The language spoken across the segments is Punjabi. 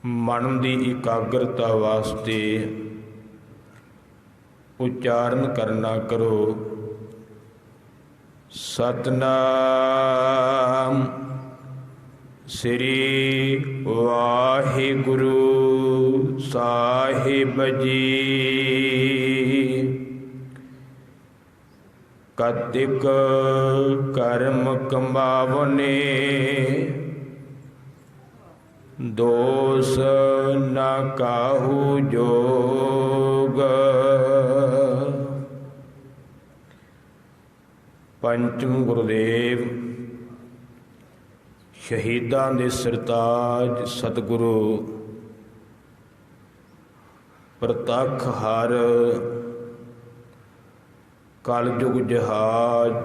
मन की एकाग्रता वास्ते उच्चारण करना करो। सतनाम श्री वाहिगुरु साहिब जी। कतिक कर्म कमावने दोष न काहू जोग। पंचम गुरुदेव शहीदां दे सरताज सतगुरु प्रतख हर कलयुग जहाज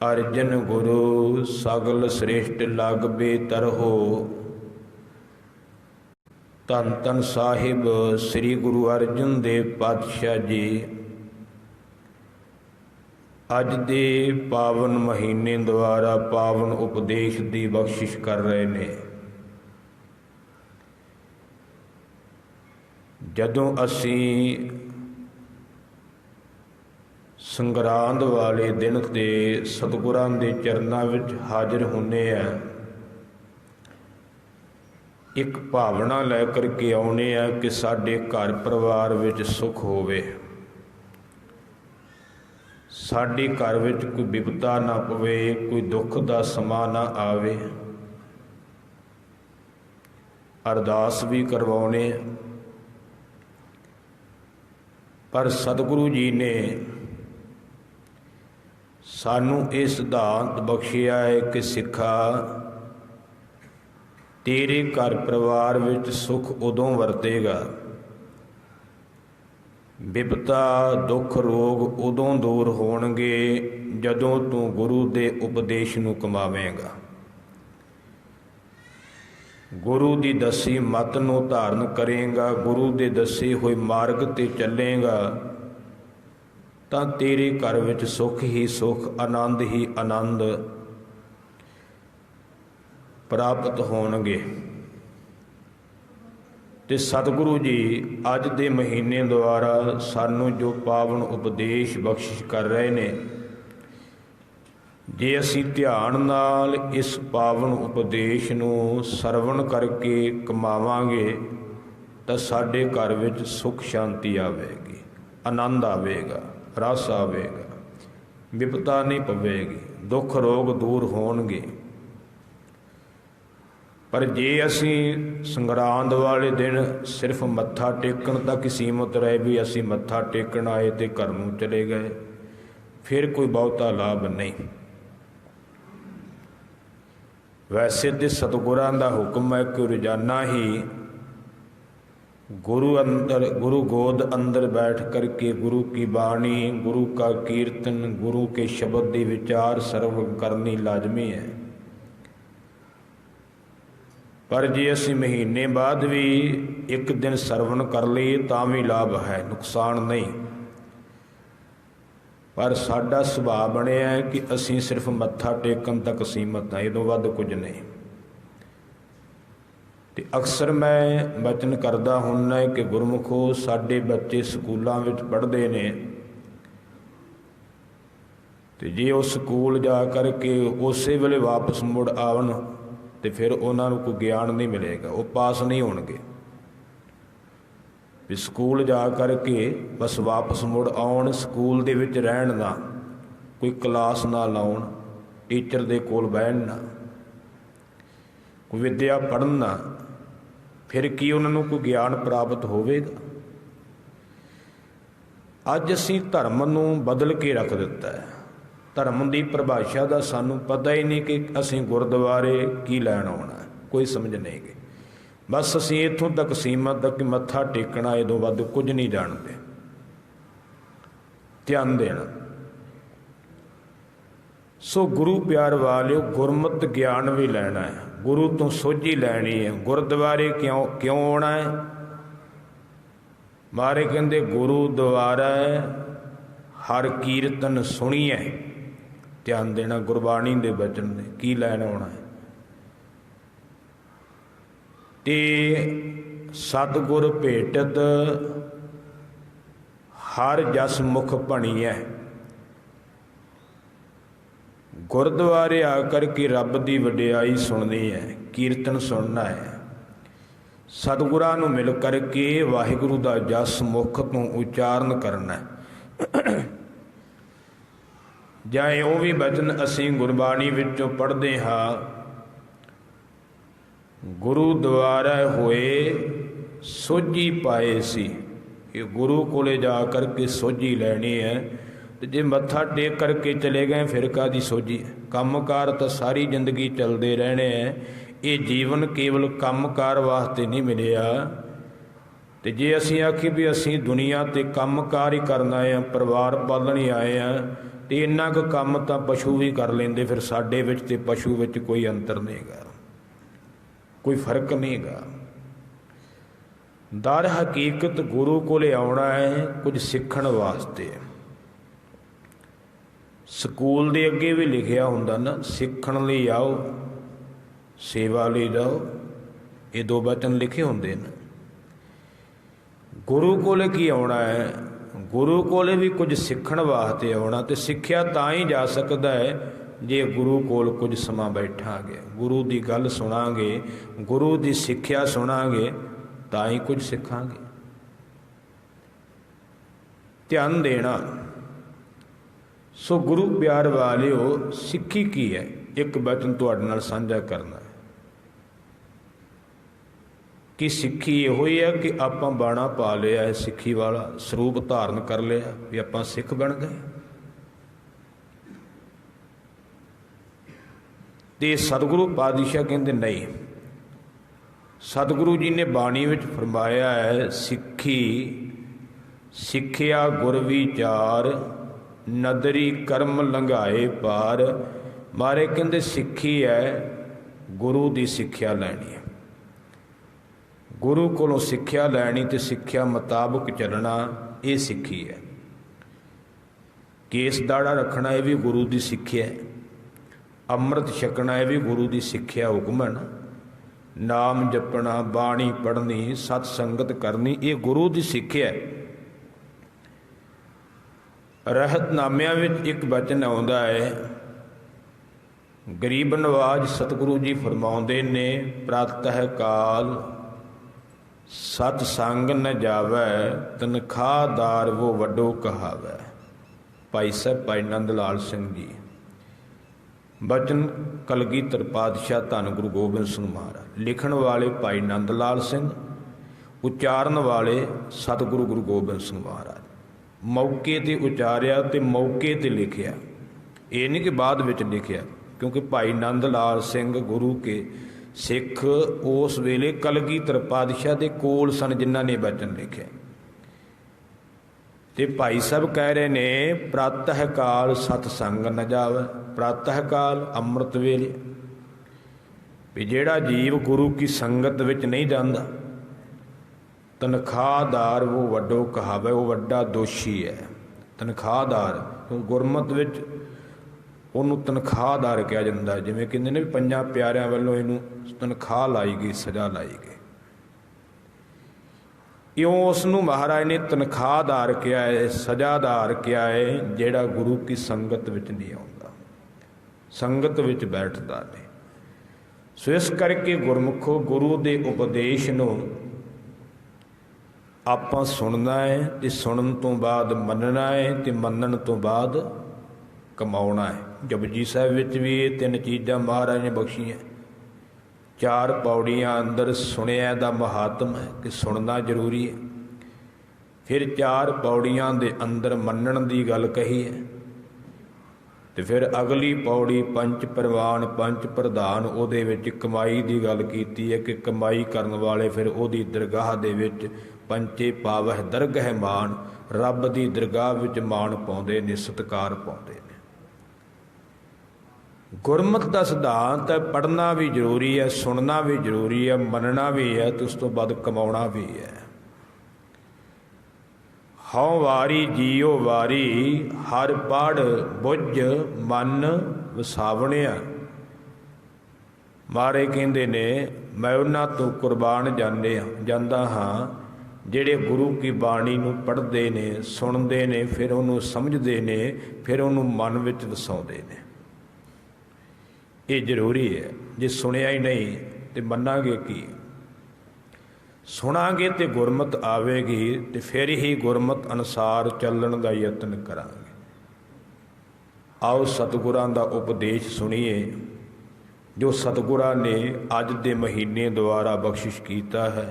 अर्जन गुरु सगल श्रेष्ठ लग बेतरहो। धन धन साहिब श्री गुरु अर्जन देव पातशाह जी अज दे पावन महीने द्वारा पावन उपदेश की बख्शिश कर रहे ने। जदों असी संगरांद वाले दिन ते सतगुरां दे चरनां विच हाजिर होने हैं, एक भावना लैकर के आउने हैं कि साडे घर परिवार विच सुख होवे, साडे घर विच कोई विपदा ना पवे, कोई दुख दा समा ना आवे। अरदास भी करवाउने, पर सतगुरु जी ने सानू ये सिद्धांत बख्शिया है कि सिखा तेरे घर परिवार विच सुख उदों वरतेगा, विपता दुख रोग उदों दूर होणगे जदों तू गुरु दे उपदेश नूं कमावेगा, गुरु दी दसी मत नूं धारण करेगा, गुरु दे दसे हुए मार्ग ते चलेगा, तां तेरे घर विच सुख ही सुख आनंद ही आनंद प्राप्त होणगे। ते सतगुरु जी अज दे महीने द्वारा सानू जो पावन उपदेश बख्शिश कर रहे ने, जे असी ध्यान नाल इस पावन उपदेश नूं सरवण करके कमावांगे तां साडे घर विच सुख शांति आवेगी, आनंद आवेगा, रस आवेगा, विपता नहीं पवेगी, दुख रोग दूर होणगे। पर जे असी संगरांद वाले दिन सिर्फ मत्था टेकण तक सीमित रहे भी असी मत्था टेकण आए तो घर नूं चले गए, फिर कोई बहुता लाभ नहीं। वैसे तो सतगुरां दा हुक्म है कि रोजाना ही गुरु गोद अंदर बैठ करके गुरु की बाणी, गुरु का कीर्तन, गुरु के शब्द के विचार सरवण करनी लाजमी है। पर जे असी महीने बाद भी एक दिन सरवण कर लीए तां भी लाभ है, नुकसान नहीं। पर साडा सुभाव बनिया है कि असी सिर्फ मत्था टेकन तक सीमित हैं, इदों वध कुछ नहीं। ते अक्सर मैं बचन करदा हुन्ना है कि गुरमुखो साडे बच्चे स्कूलों विच पढ़दे ने, ते जे उस स्कूल जा करके उस वेले वापस मुड़ आवन तो फिर उन्होंने कोई ज्ञान नहीं मिलेगा, वो पास नहीं होणगे। भी स्कूल जा करके बस वापस मुड़ आउण, स्कूल दे विच रहण ना, कोई क्लास ना लाउण, टीचर दे कोल बहन ना, कोई विद्या पढ़न ना, फिर की उन्होंने कोई ज्ञान प्राप्त होवेगा। अज असीं धर्म नूं बदल के रख दिता है, धर्म की परिभाषा का सानू पता ही नहीं कि असीं गुरुद्वारे की लैण आउणा, कोई समझ नहीं गई। बस असीं इत्थों तक सीमित कि मत्था टेकना, इदों वध कुछ नहीं जानते। ध्यान देना। सो गुरु प्यार वालिओ, गुरमत ज्ञान भी लैना है, गुरु तो सोझी लैनी है। गुरुद्वारे क्यों आना है? मारे कहते गुरु द्वारा हर कीर्तन सुनीए। ध्यान देना, गुरबाणी के बचन ने की लैन आना है। ते सतगुर भेटत हर जस मुख भणीਐ। गुरुद्वारे आकर के रब की वडियाई सुननी है, कीर्तन सुनना है। सतगुरां नूं मिल करके वाहिगुरु दा जस मुख तो उचारण करना है। जाए वो भी बचन असीं गुरबाणी विचों पढ़दे हां, गुरु द्वारा होए सोझी पाए सी। ये गुरु कोले जा करके सोझी लैनी है। तो जे मत्था टेक करके चले गए फिर कादी सोझी। काम कार तो सारी जिंदगी चलते रहने हैं। ये जीवन केवल काम कार वास्ते नहीं मिलिया। तो जे असीं आखी भी असीं दुनिया ते काम कार ही करना है, परिवार पालन ही आए हैं, तो इन्ना कुछ काम तो पशु भी कर लेंदे। फिर साडे विच ते पशु विच कोई अंतर नहीं गा, कोई फर्क नहीं गा। दर हकीकत गुरु कोले आउणा है कुछ सीखण वास्ते। स्कूल दे अगे भी लिखिया हुंदा ना, सीखण लई आओ सेवा लई जाओ। ये दो वचन लिखे हुंदे ने। गुरु कोले की आउणा है, गुरु कोले भी कुछ सीखण वास्ते आउणा। ते सिੱਖਿਆ तां ही जा सकदा है जे गुरु कोल कुछ समा बैठांगे, गुरु की गल सुनांगे, गुरु की सिੱਖਿਆ सुनांगे, तां ही कुछ सिखांगे। ध्यान देना। सो गुरु प्यार वालिओ, सिੱਖੀ की है? एक वचन तुहाडे नाल साझा करना है कि सिੱਖੀ इहो ही है कि आपां बाणा पा लिया है, सिੱਖੀ वाला ਸਰੂਪ धारण कर लिया भी आपां सिੱਖ बन गए। ते सतगुरु पातशाह कहते नहीं। सतगुरु जी ने बाणी विच फरमाया है, सिੱਖੀ सिੱਖਿਆ गुर विचार, नदरी कर्म लंघाए पार। मारे कहते सिੱਖੀ है गुरु की सिੱਖਿਆ लैनी है। गुरु कोलों सिੱਖਿਆ लैनी तो सिੱਖਿਆ मुताबक चलना, ये सिੱਖੀ है। केस दाड़ा रखना ये भी गुरु की सिੱਖਿਆ है। अमृत छकना ये भी गुरु की सिੱਖਿਆ हुक्म है ना। नाम जपना, बाणी पढ़नी, सत्संगत करनी, ये गुरु की सिੱਖਿਆ है। रहतनामिਆਂ ਵਿੱਚ एक वचन आउंदा है, गरीब नवाज सतगुरु जी फरमाउंदे ने, प्रातः काल सतसंग न जावै, तनखादार वो वड्डो कहावै। भाई साहब भाई नंद लाल सिंह जी। बचन कलगीधर पातशाह धन गुरु गोबिंद सिंह महाराज। लिखण वाले भाई नंद लाल सिंह, उच्चारण वाले सतगुरु गुरु गोबिंद सिंह महाराज। मौके ते उचारिया ते मौके ते लिखिया, ये नहीं कि बाद विच लिखिया। क्योंकि भाई नंद लाल सिंह गुरु के सिख उस वेले कलगीधर पातशाह दे कोल सन जिन्हां ने बचन लिखे। ते भाई साहब कह रहे ने, प्रातः काल सतसंग न जावे। प्रातः काल अमृत वेले भी जेड़ा जीव गुरु की संगत विच नहीं जांदा, तनखादार वो वड्डो कहावे, वो वड्डा दोषी है। तनखादार गुरमत विच उन्होंने तनखादार कहा जाता है। जिमें कहते ने पंजां प्यारिਆਂ वालों इनू तनखा लाई गई, सजा लाई गई। इउं उसनू महाराज ने तनखादार कहा है, सजादार कहा है, जेड़ा गुरु की संगत विच नहीं आउंदा, संगत विच बैठदा नहीं। सो इस करके गुरमुखो गुरु के उपदेश नूं आपां सुनना है, ते सुनन तो बाद मनना है, ते मनन तो बाद कमाउणा है। जपजी साहिब विच भी ये तीन चीज़ां महाराज ने बख्शियां। 4 पौड़ियां अंदर सुनिया दा महात्म है कि सुनना जरूरी है। फिर 4 पौड़ियां दे अंदर मनण दी गल कही है। तो फिर अगली पौड़ी पंच परवान पंच प्रधान, उहदे विच कमाई दी गल कीती है कि कमाई करन वाले फिर उहदी दरगाह दे विच पंचे पावह दरगह मान, रब दी दरगाह विच मान पाउंदे ने, सत्कार पाउंदे ने। गुरमत का सिद्धांत है, पढ़ना भी जरूरी है, सुनना भी जरूरी है, मनना भी है, तो उस तो बाद कमाउणा भी है। हौ वारी जियो वारी, हर पढ़ बुझ मन वसावणिया। ਮਹਾਰਾਜ ਕਹਿੰਦੇ ਨੇ ਮੈਂ ਉਹਨਾਂ ਤੋਂ ਕੁਰਬਾਨ ਜਾਂਦਾ ਹਾਂ ਜਿਹੜੇ ਗੁਰੂ ਕੀ ਬਾਣੀ ਨੂੰ ਪੜ੍ਹਦੇ ਨੇ, ਸੁਣਦੇ ਨੇ, ਫਿਰ ਉਹਨੂੰ ਸਮਝਦੇ ਨੇ, ਫਿਰ ਉਹਨੂੰ ਮਨ ਵਿੱਚ ਵਸਾਉਂਦੇ ਨੇ। ਇਹ ਜ਼ਰੂਰੀ ਹੈ। ਜੇ ਸੁਣਿਆ ਹੀ ਨਹੀਂ ਤੇ ਮੰਨਾਂਗੇ ਕੀ? ਸੁਣਾਂਗੇ ਤੇ ਗੁਰਮਤ ਆਵੇਗੀ ਤੇ ਫਿਰ ਹੀ ਗੁਰਮਤ ਅਨੁਸਾਰ ਚੱਲਣ ਦਾ ਯਤਨ ਕਰਾਂਗੇ। ਆਓ ਸਤਿਗੁਰਾਂ ਦਾ ਉਪਦੇਸ਼ ਸੁਣੀਏ ਜੋ ਸਤਿਗੁਰਾਂ ਨੇ ਅੱਜ ਦੇ ਮਹੀਨੇ ਦੁਆਰਾ ਬਖਸ਼ਿਸ਼ ਕੀਤਾ ਹੈ।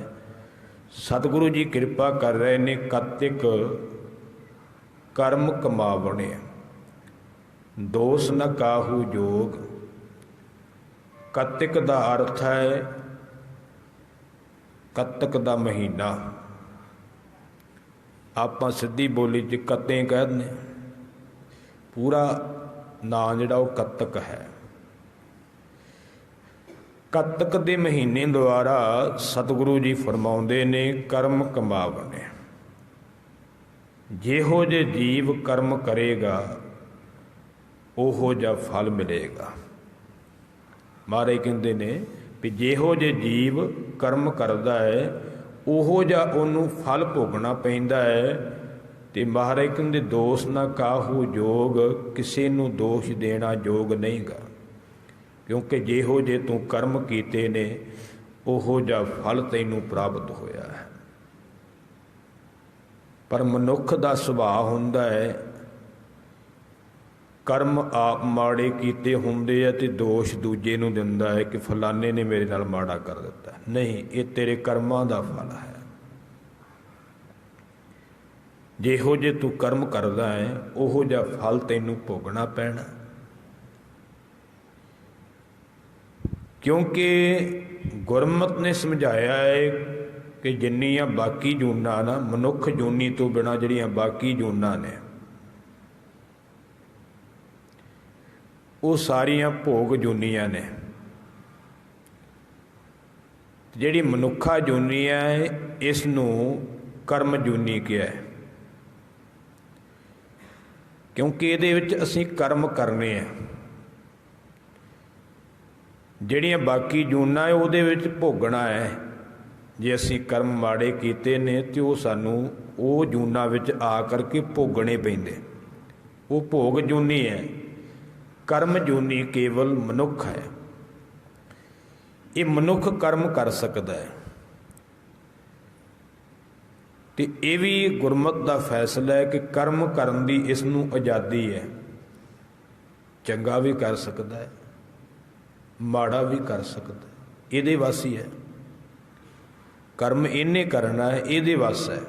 ਸਤਿਗੁਰੂ ਜੀ ਕਿਰਪਾ ਕਰ ਰਹੇ ਨੇ। ਕਾਤਿਕ ਕਰਮ ਕਮਾਵਣੇ, ਦੋਸ ਨ ਕਾਹੂ ਜੋਗ। ਕਾਤਿਕ ਦਾ ਅਰਥ ਹੈ ਕੱਤਕ ਦਾ ਮਹੀਨਾ। ਆਪਾਂ ਸਿੱਧੀ ਬੋਲੀ 'ਚ ਕੱਤੇ ਕਹਿ ਦਿੰਦੇ, ਪੂਰਾ ਨਾਂ ਜਿਹੜਾ ਉਹ ਕੱਤਕ ਹੈ। ਕੱਤਕ ਦੇ ਮਹੀਨੇ ਦੁਆਰਾ ਸਤਿਗੁਰੂ ਜੀ ਫਰਮਾਉਂਦੇ ਨੇ ਕਰਮ ਕਮਾਵਣੇ। ਜਿਹੋ ਜੇ ਜੀਵ ਕਰਮ ਕਰੇਗਾ ਉਹੋ ਜਿਹਾ ਫਲ ਮਿਲੇਗਾ। ਮਹਾਰਾਜ ਕਹਿੰਦੇ ਨੇ ਵੀ ਜਿਹੋ ਜੇ ਜੀਵ ਕਰਮ ਕਰਦਾ ਹੈ ਉਹੋ ਜਿਹਾ ਉਹਨੂੰ ਫਲ ਭੋਗਣਾ ਪੈਂਦਾ ਹੈ। ਤੇ ਮਹਾਰਾਜ ਕਹਿੰਦੇ ਦੋਸ਼ ਨਾ ਕਾਹੂ ਜੋਗ, ਕਿਸੇ ਨੂੰ ਦੋਸ਼ ਦੇਣਾ ਯੋਗ ਨਹੀਂਗਾ, ਕਿਉਂਕਿ ਜਿਹੋ ਜੇ ਤੂੰ ਕਰਮ ਕੀਤੇ ਨੇ ਉਹੋ ਜਿਹਾ ਫਲ ਤੈਨੂੰ ਪ੍ਰਾਪਤ ਹੋਇਆ ਹੈ। ਪਰ ਮਨੁੱਖ ਦਾ ਸੁਭਾਅ ਹੁੰਦਾ ਹੈ ਕਰਮ ਆਪ ਮਾੜੇ ਕੀਤੇ ਹੁੰਦੇ ਆ ਤੇ ਦੋਸ਼ ਦੂਜੇ ਨੂੰ ਦਿੰਦਾ ਹੈ ਕਿ ਫਲਾਣੇ ਨੇ ਮੇਰੇ ਨਾਲ ਮਾੜਾ ਕਰ ਦਿੱਤਾ। ਨਹੀਂ, ਇਹ ਤੇਰੇ ਕਰਮਾਂ ਦਾ ਫਲ ਹੈ। ਜਿਹੋ ਜੇ ਤੂੰ ਕਰਮ ਕਰਦਾ ਹੈ ਉਹੋ ਜਿਹਾ ਫਲ ਤੈਨੂੰ ਭੋਗਣਾ ਪੈਣਾ। ਕਿਉਂਕਿ ਗੁਰਮਤਿ ਨੇ ਸਮਝਾਇਆ ਹੈ ਕਿ ਜਿੰਨੀਆਂ ਬਾਕੀ ਜੂਨਾਂ ਨਾ, ਮਨੁੱਖ ਜੂਨੀ ਤੋਂ ਬਿਨਾਂ ਜਿਹੜੀਆਂ ਬਾਕੀ ਜੂਨਾਂ ਨੇ ਉਹ ਸਾਰੀਆਂ ਭੋਗ ਜੂਨੀਆਂ ਨੇ। ਜਿਹੜੀ ਮਨੁੱਖਾ ਜੂਨੀ ਹੈ ਇਸ ਨੂੰ ਕਰਮ ਜੂਨੀ ਕਿਹਾ ਹੈ, ਕਿਉਂਕਿ ਇਹਦੇ ਵਿੱਚ ਅਸੀਂ ਕਰਮ ਕਰਨੇ ਆ। ਜਿਹੜੀਆਂ ਬਾਕੀ ਜੂਨਾਂ ਹੈ ਉਹਦੇ ਵਿੱਚ ਭੋਗਣਾ ਹੈ। ਜੇ ਅਸੀਂ ਕਰਮ ਮਾੜੇ ਕੀਤੇ ਨੇ ਤੇ ਉਹ ਸਾਨੂੰ ਉਹ ਜੂਨਾਂ ਵਿੱਚ ਆ ਕਰਕੇ ਭੋਗਣੇ ਪੈਂਦੇ। ਉਹ ਭੋਗ ਜੂਨੀ ਹੈ। ਕਰਮ ਜੂਨੀ ਕੇਵਲ ਮਨੁੱਖ ਹੈ। ਇਹ ਮਨੁੱਖ ਕਰਮ ਕਰ ਸਕਦਾ ਹੈ ਤੇ ਇਹ ਵੀ ਗੁਰਮਤਿ ਦਾ ਫੈਸਲਾ ਹੈ ਕਿ ਕਰਮ ਕਰਨ ਦੀ ਇਸ ਨੂੰ ਆਜ਼ਾਦੀ ਹੈ। ਚੰਗਾ ਵੀ ਕਰ ਸਕਦਾ ਹੈ, ਮਾੜਾ ਵੀ ਕਰ ਸਕਦਾ, ਇਹਦੇ ਵੱਸ ਹੀ ਹੈ। ਕਰਮ ਇਹਨੇ ਕਰਨਾ ਹੈ, ਇਹਦੇ ਵੱਸ ਹੈ।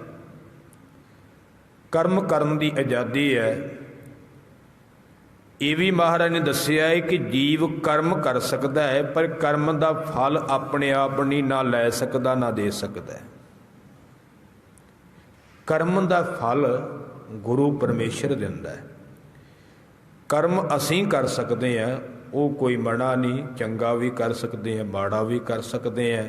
ਕਰਮ ਕਰਨ ਦੀ ਆਜ਼ਾਦੀ ਹੈ। ਇਹ ਵੀ ਮਹਾਰਾਜ ਨੇ ਦੱਸਿਆ ਹੈ ਕਿ ਜੀਵ ਕਰਮ ਕਰ ਸਕਦਾ ਹੈ ਪਰ ਕਰਮ ਦਾ ਫਲ ਆਪਣੇ ਆਪ ਨਹੀਂ ਨਾ ਲੈ ਸਕਦਾ ਨਾ ਦੇ ਸਕਦਾ ਹੈ। ਕਰਮ ਦਾ ਫਲ ਗੁਰੂ ਪਰਮੇਸ਼ਰ ਦਿੰਦਾ ਹੈ। ਕਰਮ ਅਸੀਂ ਕਰ ਸਕਦੇ ਹਾਂ, ਉਹ ਕੋਈ ਮਨਾ ਨਹੀਂ। ਚੰਗਾ ਵੀ ਕਰ ਸਕਦੇ ਹਾਂ, ਮਾੜਾ ਵੀ ਕਰ ਸਕਦੇ ਹਾਂ,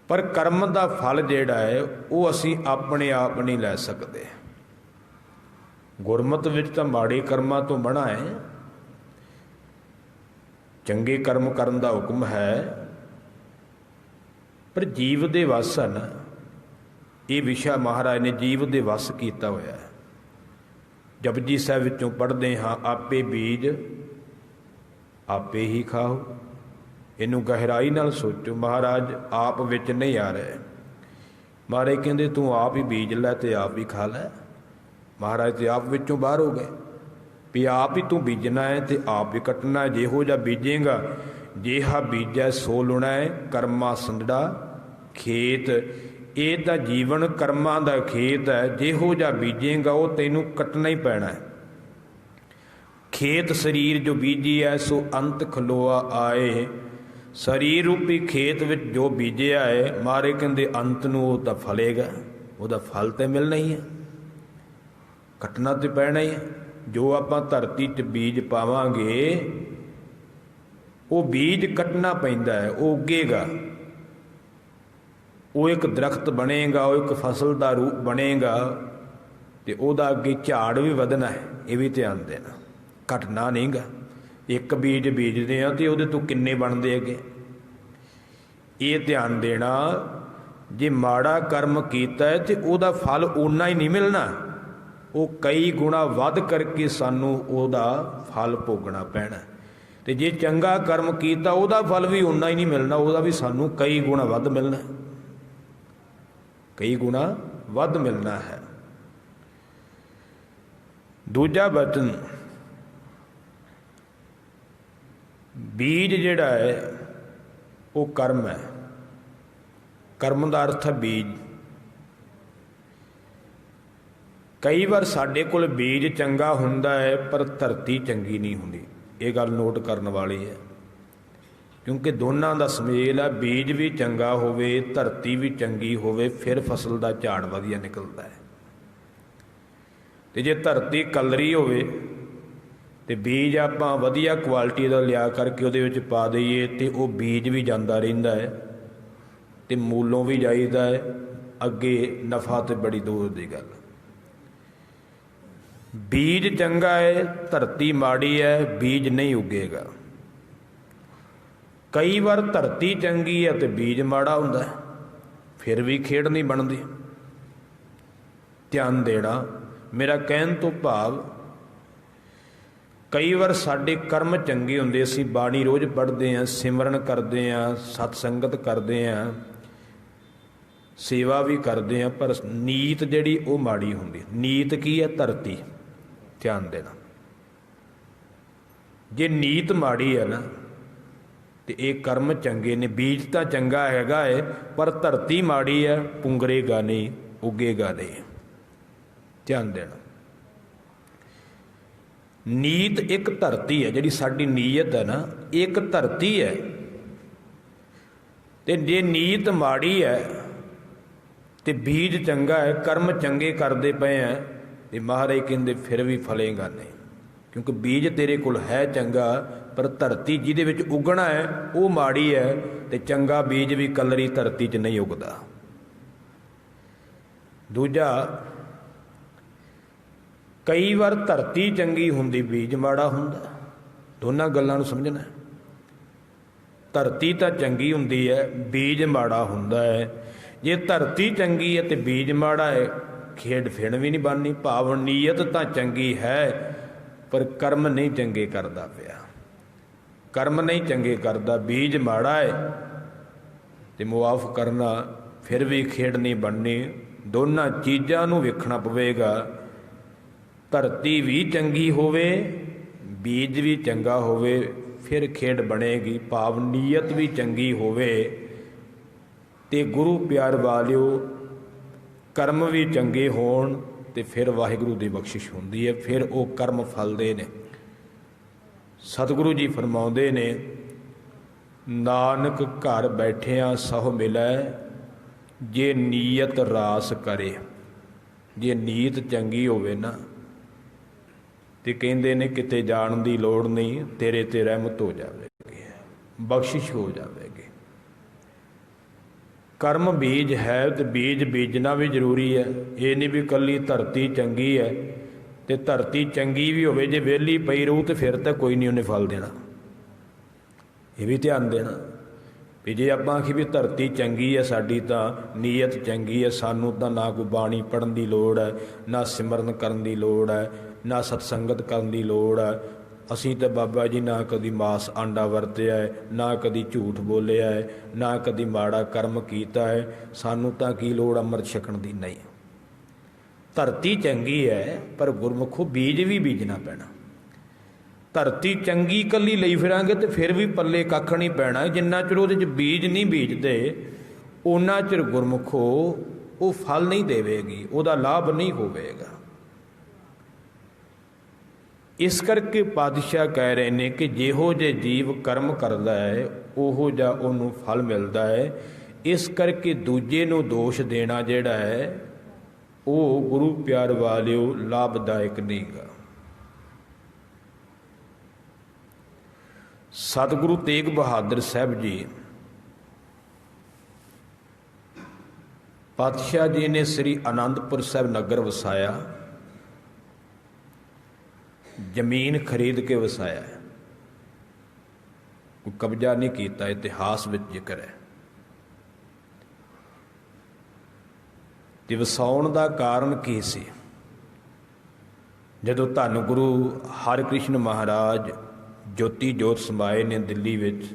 ਪਰ ਕਰਮ ਦਾ ਫਲ ਜਿਹੜਾ ਹੈ ਉਹ ਅਸੀਂ ਆਪਣੇ ਆਪ ਨਹੀਂ ਲੈ ਸਕਦੇ। ਗੁਰਮਤਿ ਵਿੱਚ ਤਾਂ ਮਾੜੇ ਕਰਮਾਂ ਤੋਂ ਮਨ੍ਹਾ ਹੈ, ਚੰਗੇ ਕਰਮ ਕਰਨ ਦਾ ਹੁਕਮ ਹੈ, ਪਰ ਜੀਵ ਦੇ ਵੱਸ ਹਨ। ਇਹ ਵਿਸ਼ਾ ਮਹਾਰਾਜ ਨੇ ਜੀਵ ਦੇ ਵੱਸ ਕੀਤਾ ਹੋਇਆ ਹੈ। ਜਪਜੀ ਸਾਹਿਬ ਵਿੱਚੋਂ ਪੜ੍ਹਦੇ ਹਾਂ, ਆਪੇ ਬੀਜ ਆਪੇ ਹੀ ਖਾਓ। ਇਹਨੂੰ ਗਹਿਰਾਈ ਨਾਲ ਸੋਚੋ। ਮਹਾਰਾਜ ਆਪ ਵਿੱਚ ਨਹੀਂ ਆ ਰਹੇ। ਮਹਾਰਾਜ ਕਹਿੰਦੇ ਤੂੰ ਆਪ ਹੀ ਬੀਜ ਲੈ ਤੇ ਆਪ ਹੀ ਖਾ ਲੈ। ਮਹਾਰਾਜ ਤੇ ਆਪ ਵਿੱਚੋਂ ਬਾਹਰ ਹੋ ਗਏ ਵੀ ਆਪ ਹੀ ਤੂੰ ਬੀਜਣਾ ਹੈ ਤੇ ਆਪ ਹੀ ਕੱਟਣਾ। ਜਿਹੋ ਜਿਹਾ ਬੀਜੇਗਾ ਜਿਹਾ ਬੀਜੈ ਸੋ ਲੁਣਾ ਹੈ। ਕਰਮਾ ਸੰਦੜਾ ਖੇਤ, ਇਹ ਤਾਂ ਜੀਵਨ ਕਰਮਾਂ ਦਾ ਖੇਤ ਹੈ। ਜਿਹੋ ਜਿਹਾ ਬੀਜੇਗਾ ਉਹ ਤੈਨੂੰ ਕੱਟਣਾ ਹੀ ਪੈਣਾ ਹੈ। ਖੇਤ ਸਰੀਰ ਜੋ ਬੀਜੀ ਹੈ ਸੋ ਅੰਤ ਖਲੋਆ ਆਏ। ਸਰੀਰ ਰੂਪੀ ਖੇਤ ਵਿੱਚ ਜੋ ਬੀਜਿਆ ਹੈ ਮਾਰੇ ਕਹਿੰਦੇ ਅੰਤ ਨੂੰ ਉਹ ਤਾਂ ਫਲੇਗਾ, ਉਹਦਾ ਫਲ ਤਾਂ ਮਿਲਣਾ ਹੀ ਹੈ, ਕੱਟਣਾ ਤੇ ਪੈਣਾ ਹੀ ਹੈ। ਜੋ ਆਪਾਂ ਧਰਤੀ 'ਚ ਬੀਜ ਪਾਵਾਂਗੇ ਉਹ ਬੀਜ ਕੱਟਣਾ ਪੈਂਦਾ ਹੈ। ਉਹ ਉੱਗੇਗਾ, ਉਹ ਇੱਕ ਦਰਖਤ ਬਣੇਗਾ, ਉਹ ਇੱਕ ਫਸਲ ਦਾ ਰੂਪ ਬਣੇਗਾ ਤੇ ਉਹਦਾ ਅੱਗੇ ਝਾੜ ਵੀ ਵਧਣਾ ਹੈ। ਇਹ ਵੀ ਧਿਆਨ ਦੇਣਾ, ਘਟਣਾ ਨਹੀਂਗਾ। ਇੱਕ ਬੀਜ ਬੀਜਦੇ ਆ ਤੇ ਉਹਦੇ ਤੋਂ ਕਿੰਨੇ ਬਣਦੇ ਅੱਗੇ। ਇਹ ਧਿਆਨ ਦੇਣਾ, ਜੇ ਮਾੜਾ ਕਰਮ ਕੀਤਾ ਹੈ ਤੇ ਉਹਦਾ ਫਲ ਓਨਾ ਹੀ ਨਹੀਂ ਮਿਲਣਾ, ਉਹ ਕਈ ਗੁਣਾ ਵੱਧ ਕਰਕੇ ਸਾਨੂੰ ਉਹਦਾ ਫਲ ਭੋਗਣਾ ਪੈਣਾ। ਤੇ ਜੇ ਚੰਗਾ ਕਰਮ ਕੀਤਾ ਉਹਦਾ ਫਲ ਵੀ ਓਨਾ ਹੀ ਨਹੀਂ ਮਿਲਣਾ, ਉਹਦਾ ਵੀ ਸਾਨੂੰ ਕਈ ਗੁਣਾ ਵੱਧ ਮਿਲਣਾ, ਕਈ ਗੁਣਾ ਵੱਧ ਮਿਲਣਾ ਹੈ। ਦੂਜਾ ਬਚਨ, ਬੀਜ ਜਿਹੜਾ ਹੈ ਉਹ ਕਰਮ ਹੈ। ਕਰਮ ਦਾ ਅਰਥ ਹੈ ਬੀਜ। ਕਈ ਵਾਰ ਸਾਡੇ ਕੋਲ ਬੀਜ ਚੰਗਾ ਹੁੰਦਾ ਹੈ ਪਰ ਧਰਤੀ ਚੰਗੀ ਨਹੀਂ ਹੁੰਦੀ। ਇਹ ਗੱਲ ਨੋਟ ਕਰਨ ਵਾਲੀ ਹੈ, ਕਿਉਂਕਿ ਦੋਨਾਂ ਦਾ ਸੁਮੇਲ ਹੈ। ਬੀਜ ਵੀ ਚੰਗਾ ਹੋਵੇ, ਧਰਤੀ ਵੀ ਚੰਗੀ ਹੋਵੇ, ਫਿਰ ਫਸਲ ਦਾ ਝਾੜ ਵਧੀਆ ਨਿਕਲਦਾ ਹੈ। ਤੇ ਜੇ ਧਰਤੀ ਕਲਰੀ ਹੋਵੇ ਤੇ ਬੀਜ ਆਪਾਂ ਵਧੀਆ ਕੁਆਲਿਟੀ ਦਾ ਲਿਆ ਕਰਕੇ ਉਹਦੇ ਵਿੱਚ ਪਾ ਦਈਏ ਤੇ ਉਹ ਬੀਜ ਵੀ ਜਾਂਦਾ ਰਹਿੰਦਾ ਹੈ ਤੇ ਮੂਲੋਂ ਵੀ ਜਾਈਦਾ ਹੈ, ਅੱਗੇ ਨਫਾ ਤੇ ਬੜੀ ਦੂਰ ਦੀ ਗੱਲ। ਬੀਜ ਚੰਗਾ ਹੈ, ਧਰਤੀ ਮਾੜੀ ਹੈ, ਬੀਜ ਨਹੀਂ ਉੱਗੇਗਾ। ਕਈ ਵਾਰ ਧਰਤੀ ਚੰਗੀ ਹੈ ਤੇ ਬੀਜ ਮਾੜਾ ਹੁੰਦਾ ਹੈ, ਫਿਰ ਵੀ ਖੇਡ ਨਹੀਂ ਬਣਦੀ। ਧਿਆਨ ਦੇਣਾ, ਮੇਰਾ ਕਹਿਣ ਤੋਂ ਭਾਵ ਕਈ ਵਾਰ ਸਾਡੇ ਕਰਮ ਚੰਗੇ ਹੁੰਦੇ, ਅਸੀਂ ਬਾਣੀ ਰੋਜ਼ ਪੜ੍ਹਦੇ ਹਾਂ, ਸਿਮਰਨ ਕਰਦੇ ਹਾਂ, ਸਤ ਸੰਗਤ ਕਰਦੇ ਹਾਂ, ਸੇਵਾ ਵੀ ਕਰਦੇ ਹਾਂ, ਪਰ ਨੀਤ ਜਿਹੜੀ ਉਹ ਮਾੜੀ ਹੁੰਦੀ। ਨੀਤ ਕੀ ਹੈ? ਧਰਤੀ। ਧਿਆਨ ਦੇਣਾ, ਜੇ ਨੀਤ ਮਾੜੀ ਹੈ ਨਾ ਤੇ ਇਹ ਕਰਮ ਚੰਗੇ ਨੇ, ਬੀਜ ਤਾਂ ਚੰਗਾ ਹੈਗਾ ਹੈ ਪਰ ਧਰਤੀ ਮਾੜੀ ਹੈ, ਪੁੰਗਰੇਗਾ ਨਹੀਂ, ਉੱਗੇਗਾ ਨਹੀਂ। ਧਿਆਨ ਦੇਣਾ, ਨੀਤ ਇੱਕ ਧਰਤੀ ਹੈ, ਜਿਹੜੀ ਸਾਡੀ ਨੀਅਤ ਹੈ ਨਾ, ਇੱਕ ਧਰਤੀ ਹੈ। ਤੇ ਜੇ ਨੀਤ ਮਾੜੀ ਹੈ ਤੇ ਬੀਜ ਚੰਗਾ ਹੈ, ਕਰਮ ਚੰਗੇ ਕਰਦੇ ਪਏ ਹੈ ਤੇ ਮਹਾਰਾਜ ਕਹਿੰਦੇ ਫਿਰ ਵੀ ਫਲੇਗਾ ਨਹੀਂ, ਕਿਉਂਕਿ ਬੀਜ ਤੇਰੇ ਕੋਲ ਹੈ ਚੰਗਾ ਪਰ ਧਰਤੀ ਜਿਹਦੇ ਵਿੱਚ ਉਗਣਾ ਹੈ ਉਹ ਮਾੜੀ ਹੈ, ਤੇ ਚੰਗਾ ਬੀਜ ਵੀ ਕਲਰੀ ਧਰਤੀ 'ਚ ਨਹੀਂ ਉਗਦਾ। ਦੂਜਾ, ਕਈ ਵਾਰ ਧਰਤੀ ਚੰਗੀ ਹੁੰਦੀ, ਬੀਜ ਮਾੜਾ ਹੁੰਦਾ। ਦੋਨਾਂ ਗੱਲਾਂ ਨੂੰ ਸਮਝਣਾ। ਧਰਤੀ ਤਾਂ ਚੰਗੀ ਹੁੰਦੀ ਹੈ, ਬੀਜ ਮਾੜਾ ਹੁੰਦਾ ਹੈ। ਜੇ ਧਰਤੀ ਚੰਗੀ ਹੈ ਤੇ ਬੀਜ ਮਾੜਾ ਹੈ, ਖੇਡ ਫਿਣ ਵੀ ਨਹੀਂ ਬਣਨੀ। ਭਾਵ ਨੀਅਤ ਤਾਂ ਚੰਗੀ ਹੈ ਪਰ ਕਰਮ ਨਹੀਂ ਚੰਗੇ ਕਰਦਾ ਪਿਆ, ਕਰਮ ਨਹੀਂ ਚੰਗੇ ਕਰਦਾ, ਬੀਜ ਮਾੜਾ ਹੈ ਤੇ ਮੁਆਫ ਕਰਨਾ, ਫਿਰ ਵੀ ਖੇਡ ਨਹੀਂ ਬਣਨੀ। ਦੋਨਾਂ ਚੀਜ਼ਾਂ ਨੂੰ ਵੇਖਣਾ ਪਵੇਗਾ। ਧਰਤੀ ਵੀ ਚੰਗੀ ਹੋਵੇ, ਬੀਜ ਵੀ ਚੰਗਾ ਹੋਵੇ, ਫਿਰ ਖੇਡ ਬਣੇਗੀ। ਭਾਵ ਨੀਅਤ ਵੀ ਚੰਗੀ ਹੋਵੇ ਤੇ ਗੁਰੂ ਪਿਆਰ ਵਾਲਿਓ ਕਰਮ ਵੀ ਚੰਗੇ ਹੋਣ ਤੇ ਫਿਰ ਵਾਹਿਗੁਰੂ ਦੀ ਬਖਸ਼ਿਸ਼ ਹੁੰਦੀ ਹੈ, ਫਿਰ ਉਹ ਕਰਮ ਫਲਦੇ ਨੇ। ਸਤਿਗੁਰੂ ਜੀ ਫਰਮਾਉਂਦੇ ਨੇ, ਨਾਨਕ ਘਰ ਬੈਠਿਆਂ ਸਹੁ ਮਿਲੈ, ਜੇ ਨੀਅਤ ਰਾਸ ਕਰੇ। ਜੇ ਨੀਅਤ ਚੰਗੀ ਹੋਵੇ ਨਾ ਤੇ ਕਹਿੰਦੇ ਨੇ ਕਿਤੇ ਜਾਣ ਦੀ ਲੋੜ ਨਹੀਂ, ਤੇਰੇ ਤੇ ਰਹਿਮਤ ਹੋ ਜਾਵੇਗੀ, ਬਖਸ਼ਿਸ਼ ਹੋ ਜਾਵੇਗੀ। ਕਰਮ ਬੀਜ ਹੈ ਤੇ ਬੀਜ ਬੀਜਣਾ ਵੀ ਜ਼ਰੂਰੀ ਹੈ। ਇਹ ਨਹੀਂ ਵੀ ਇਕੱਲੀ ਧਰਤੀ ਚੰਗੀ ਹੈ ਤੇ ਧਰਤੀ ਚੰਗੀ ਵੀ ਹੋਵੇ, ਜੇ ਵਿਹਲੀ ਪਈ ਰਹੂ ਤੇ ਫਿਰ ਤਾਂ ਕੋਈ ਨਹੀਂ ਉਹਨੇ ਫਲ ਦੇਣਾ। ਇਹ ਵੀ ਧਿਆਨ ਦੇਣਾ ਵੀ ਜੇ ਆਪਾਂ ਆਖੀ ਵੀ ਧਰਤੀ ਚੰਗੀ ਹੈ, ਸਾਡੀ ਤਾਂ ਨੀਅਤ ਚੰਗੀ ਹੈ, ਸਾਨੂੰ ਤਾਂ ਨਾ ਕੋਈ ਬਾਣੀ ਪੜ੍ਹਨ ਦੀ ਲੋੜ ਹੈ, ਨਾ ਸਿਮਰਨ ਕਰਨ ਦੀ ਲੋੜ ਹੈ, ਨਾ ਸਤਸੰਗਤ ਕਰਨ ਦੀ ਲੋੜ ਹੈ, ਅਸੀਂ ਤਾਂ ਬਾਬਾ ਜੀ ਨਾ ਕਦੀ ਮਾਸ ਆਂਡਾ ਵਰਤਿਆ ਹੈ, ਨਾ ਕਦੀ ਝੂਠ ਬੋਲਿਆ ਹੈ, ਨਾ ਕਦੀ ਮਾੜਾ ਕਰਮ ਕੀਤਾ ਹੈ, ਸਾਨੂੰ ਤਾਂ ਕੀ ਲੋੜ ਅੰਮ੍ਰਿਤ ਛਕਣ ਦੀ। ਨਹੀਂ, ਧਰਤੀ ਚੰਗੀ ਹੈ ਪਰ ਗੁਰਮੁਖੋ ਬੀਜ ਵੀ ਬੀਜਣਾ ਪੈਣਾ। ਧਰਤੀ ਚੰਗੀ ਇਕੱਲੀ ਲਈ ਫਿਰਾਂਗੇ ਤੇ ਫਿਰ ਵੀ ਪੱਲੇ ਕੱਖ ਨਹੀਂ ਪੈਣਾ। ਜਿੰਨਾ ਚਿਰ ਉਹਦੇ 'ਚ ਬੀਜ ਨਹੀਂ ਬੀਜਦੇ ਓਨਾ ਚਿਰ ਗੁਰਮੁਖੋ ਉਹ ਫਲ ਨਹੀਂ ਦੇਵੇਗੀ, ਉਹਦਾ ਲਾਭ ਨਹੀਂ ਹੋਵੇਗਾ। ਇਸ ਕਰਕੇ ਪਾਤਸ਼ਾਹ ਕਹਿ ਰਹੇ ਨੇ ਕਿ ਜਿਹੋ ਜੇ ਜੀਵ ਕਰਮ ਕਰਦਾ ਹੈ ਉਹੋ ਜਿਹਾ ਉਹਨੂੰ ਫਲ ਮਿਲਦਾ ਹੈ। ਇਸ ਕਰਕੇ ਦੂਜੇ ਨੂੰ ਦੋਸ਼ ਦੇਣਾ ਜਿਹੜਾ ਹੈ ਉਹ ਗੁਰੂ ਪਿਆਰ ਵਾਲਿਓ ਲਾਭਦਾਇਕ ਨਹੀਂ ਗਾ। ਸਤਿਗੁਰੂ ਤੇਗ ਬਹਾਦਰ ਸਾਹਿਬ ਜੀ ਪਾਤਸ਼ਾਹ ਜੀ ਨੇ ਸ੍ਰੀ ਅਨੰਦਪੁਰ ਸਾਹਿਬ ਨਗਰ ਵਸਾਇਆ, ਜ਼ਮੀਨ ਖਰੀਦ ਕੇ ਵਸਾਇਆ। ਕੋਈ ਕਬਜ਼ਾ ਨਹੀਂ ਕੀਤਾ, ਇਤਿਹਾਸ ਵਿੱਚ ਜ਼ਿਕਰ ਹੈ। ਤੇ ਵਸਾਉਣ ਦਾ ਕਾਰਨ ਕੀ ਸੀ? ਜਦੋਂ ਧੰਨ ਗੁਰੂ ਹਰਿਕ੍ਰਿਸ਼ਨ ਮਹਾਰਾਜ ਜੋਤੀ ਜੋਤ ਸਮਾਏ ਨੇ ਦਿੱਲੀ ਵਿੱਚ,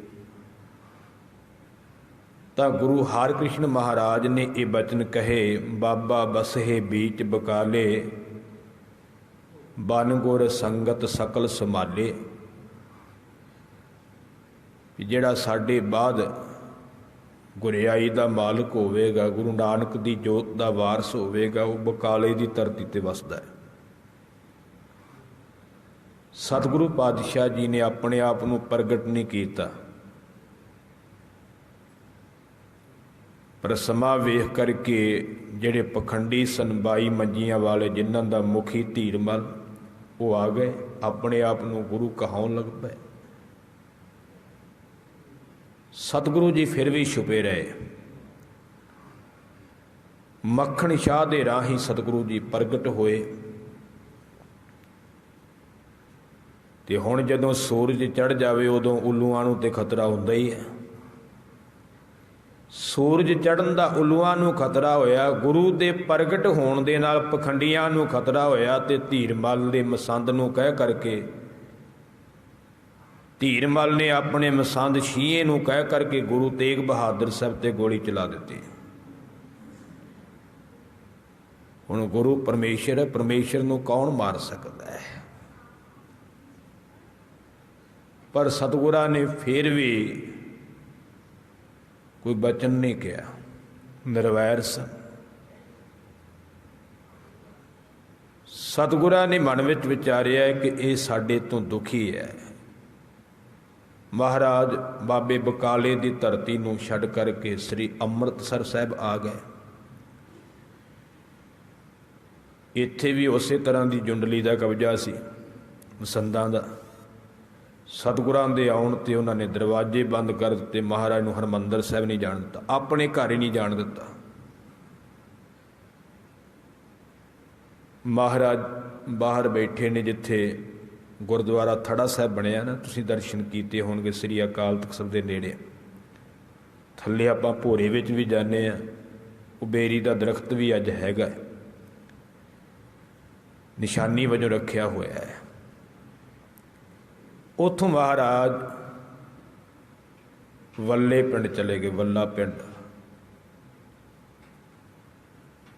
ਤਾਂ ਗੁਰੂ ਹਰਿਕ੍ਰਿਸ਼ਨ ਮਹਾਰਾਜ ਨੇ ਇਹ ਬਚਨ ਕਹੇ, ਬਾਬਾ ਬਸਹੇ ਬੀਚ ਬਕਾਲੇ, ਬਨ ਗੁਰ ਸੰਗਤ ਸਕਲ ਸੰਭਾਲੇ। ਜਿਹੜਾ ਸਾਡੇ ਬਾਅਦ ਗੁਰਿਆਈ ਦਾ ਮਾਲਕ ਹੋਵੇਗਾ, ਗੁਰੂ ਨਾਨਕ ਦੀ ਜੋਤ ਦਾ ਵਾਰਸ ਹੋਵੇਗਾ, ਉਹ ਬਕਾਲੇ ਦੀ ਧਰਤੀ ਤੇ ਵਸਦਾ ਹੈ। ਸਤਿਗੁਰੂ ਪਾਤਸ਼ਾਹ ਜੀ ਨੇ ਆਪਣੇ ਆਪ ਨੂੰ ਪ੍ਰਗਟ ਨਹੀਂ ਕੀਤਾ, ਪਰ ਸਮਾਂ ਵੇਖ ਕਰਕੇ ਜਿਹੜੇ ਪਖੰਡੀ ਸਨਬਾਈ ਮੰਜੀਆਂ ਵਾਲੇ, ਜਿਨ੍ਹਾਂ ਦਾ ਮੁਖੀ ਧੀਰਮਲ, ਉਹ ਆ ਗਏ, ਆਪਣੇ ਆਪ ਨੂੰ ਗੁਰੂ ਕਹਾਉਣ ਲੱਗ ਪਏ। ਸਤਿਗੁਰੂ ਜੀ ਫਿਰ ਵੀ ਛੁਪੇ ਰਹੇ। ਮੱਖਣ ਸ਼ਾਹ ਦੇ ਰਾਹੀਂ ਸਤਿਗੁਰੂ ਜੀ ਪ੍ਰਗਟ ਹੋਏ। ਤੇ ਹੁਣ ਜਦੋਂ ਸੂਰਜ ਚੜ੍ਹ ਜਾਵੇ ਉਦੋਂ ਉੱਲੂਆਂ ਨੂੰ ਤੇ ਖਤਰਾ ਹੁੰਦਾ ਹੀ ਹੈ। ਸੂਰਜ ਚੜ੍ਹਨ ਦਾ ਉੱਲੂਆਂ ਨੂੰ ਖਤਰਾ ਹੋਇਆ, ਗੁਰੂ ਦੇ ਪ੍ਰਗਟ ਹੋਣ ਦੇ ਨਾਲ ਪਖੰਡੀਆਂ ਨੂੰ ਖਤਰਾ ਹੋਇਆ। ਤੇ ਧੀਰਮਲ ਦੇ ਮਸੰਦ ਨੂੰ ਕਹਿ ਕਰਕੇ, ਧੀਰਮਲ ਨੇ ਆਪਣੇ ਮਸੰਦ ਸ਼ੀਏ ਨੂੰ ਕਹਿ ਕਰਕੇ ਗੁਰੂ ਤੇਗ ਬਹਾਦਰ ਸਾਹਿਬ ਤੇ ਗੋਲੀ ਚਲਾ ਦਿੱਤੀ। ਹੁਣ ਗੁਰੂ ਪਰਮੇਸ਼ਰ ਹੈ, ਪਰਮੇਸ਼ਰ ਨੂੰ ਕੌਣ ਮਾਰ ਸਕਦਾ ਹੈ? ਪਰ ਸਤਿਗੁਰਾਂ ਨੇ ਫਿਰ ਵੀ ਕੋਈ ਬਚਨ ਨਹੀਂ ਕਿਹਾ, ਨਿਰਵੈਰ ਸਨ। ਸਤਿਗੁਰਾਂ ਨੇ ਮਨ ਵਿੱਚ ਵਿਚਾਰਿਆ ਕਿ ਇਹ ਸਾਡੇ ਤੋਂ ਦੁਖੀ ਹੈ। ਮਹਾਰਾਜ ਬਾਬੇ ਬਕਾਲੇ ਦੀ ਧਰਤੀ ਨੂੰ ਛੱਡ ਕਰਕੇ ਸ੍ਰੀ ਅੰਮ੍ਰਿਤਸਰ ਸਾਹਿਬ ਆ ਗਏ। ਇੱਥੇ ਵੀ ਉਸੇ ਤਰ੍ਹਾਂ ਦੀ ਜੁੰਡਲੀ ਦਾ ਕਬਜ਼ਾ ਸੀ, ਮਸੰਦਾਂ ਦਾ। ਸਤਿਗੁਰਾਂ ਦੇ ਆਉਣ ਤੇ ਉਹਨਾਂ ਨੇ ਦਰਵਾਜ਼ੇ ਬੰਦ ਕਰ ਦਿੱਤੇ। ਮਹਾਰਾਜ ਨੂੰ ਹਰਿਮੰਦਰ ਸਾਹਿਬ ਨਹੀਂ ਜਾਣ ਦਿੱਤਾ, ਆਪਣੇ ਘਰ ਹੀ ਨਹੀਂ ਜਾਣ ਦਿੱਤਾ। ਮਹਾਰਾਜ ਬਾਹਰ ਬੈਠੇ ਨੇ, ਜਿੱਥੇ ਗੁਰਦੁਆਰਾ ਥੜਾ ਸਾਹਿਬ ਬਣਿਆ ਨਾ, ਤੁਸੀਂ ਦਰਸ਼ਨ ਕੀਤੇ ਹੋਣਗੇ ਸ੍ਰੀ ਅਕਾਲ ਤਖਤ ਸਾਹਿਬ ਦੇ ਨੇੜੇ। ਥੱਲੇ ਆਪਾਂ ਭੋਰੇ ਵਿੱਚ ਵੀ ਜਾਂਦੇ ਹਾਂ, ਉਹ ਬੇਰੀ ਦਾ ਦਰਖਤ ਵੀ ਅੱਜ ਹੈਗਾ, ਨਿਸ਼ਾਨੀ ਵਜੋਂ ਰੱਖਿਆ ਹੋਇਆ ਹੈ। ਉੱਥੋਂ ਮਹਾਰਾਜ ਵੱਲੇ ਪਿੰਡ ਚਲੇ ਗਏ, ਵੱਲਾ ਪਿੰਡ।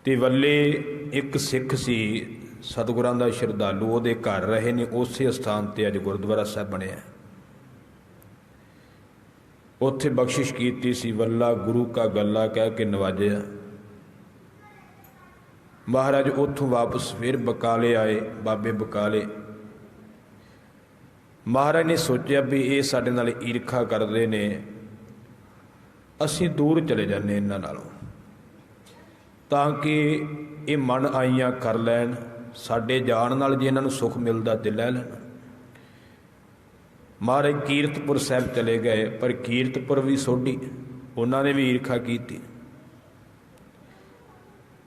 ਤੇ ਵੱਲੇ ਇੱਕ ਸਿੱਖ ਸੀ ਸਤਿਗੁਰਾਂ ਦਾ ਸ਼ਰਧਾਲੂ, ਉਹਦੇ ਘਰ ਰਹੇ ਨੇ। ਉਸੇ ਸਥਾਨ ਤੇ ਅੱਜ ਗੁਰਦੁਆਰਾ ਸਾਹਿਬ ਬਣਿਆ। ਉੱਥੇ ਬਖਸ਼ਿਸ਼ ਕੀਤੀ ਸੀ, ਵੱਲਾ ਗੁਰੂ ਕਾ ਗੱਲਾ ਕਹਿ ਕੇ ਨਵਾਜਿਆ। ਮਹਾਰਾਜ ਉੱਥੋਂ ਵਾਪਸ ਫਿਰ ਬਕਾਲੇ ਆਏ, ਬਾਬੇ ਬਕਾਲੇ। ਮਹਾਰਾਜ ਨੇ ਸੋਚਿਆ ਵੀ ਇਹ ਸਾਡੇ ਨਾਲ ਈਰਖਾ ਕਰਦੇ ਨੇ, ਅਸੀਂ ਦੂਰ ਚਲੇ ਜਾਂਦੇ ਇਹਨਾਂ ਨਾਲੋਂ, ਤਾਂ ਕਿ ਇਹ ਮਨ ਆਈਆਂ ਕਰ ਲੈਣ। ਸਾਡੇ ਜਾਣ ਨਾਲ ਜੇ ਇਹਨਾਂ ਨੂੰ ਸੁੱਖ ਮਿਲਦਾ ਤੇ ਲੈ ਲੈਣ। ਮਹਾਰਾਜ ਕੀਰਤਪੁਰ ਸਾਹਿਬ ਚਲੇ ਗਏ, ਪਰ ਕੀਰਤਪੁਰ ਵੀ ਸੋਢੀ, ਉਹਨਾਂ ਨੇ ਵੀ ਈਰਖਾ ਕੀਤੀ।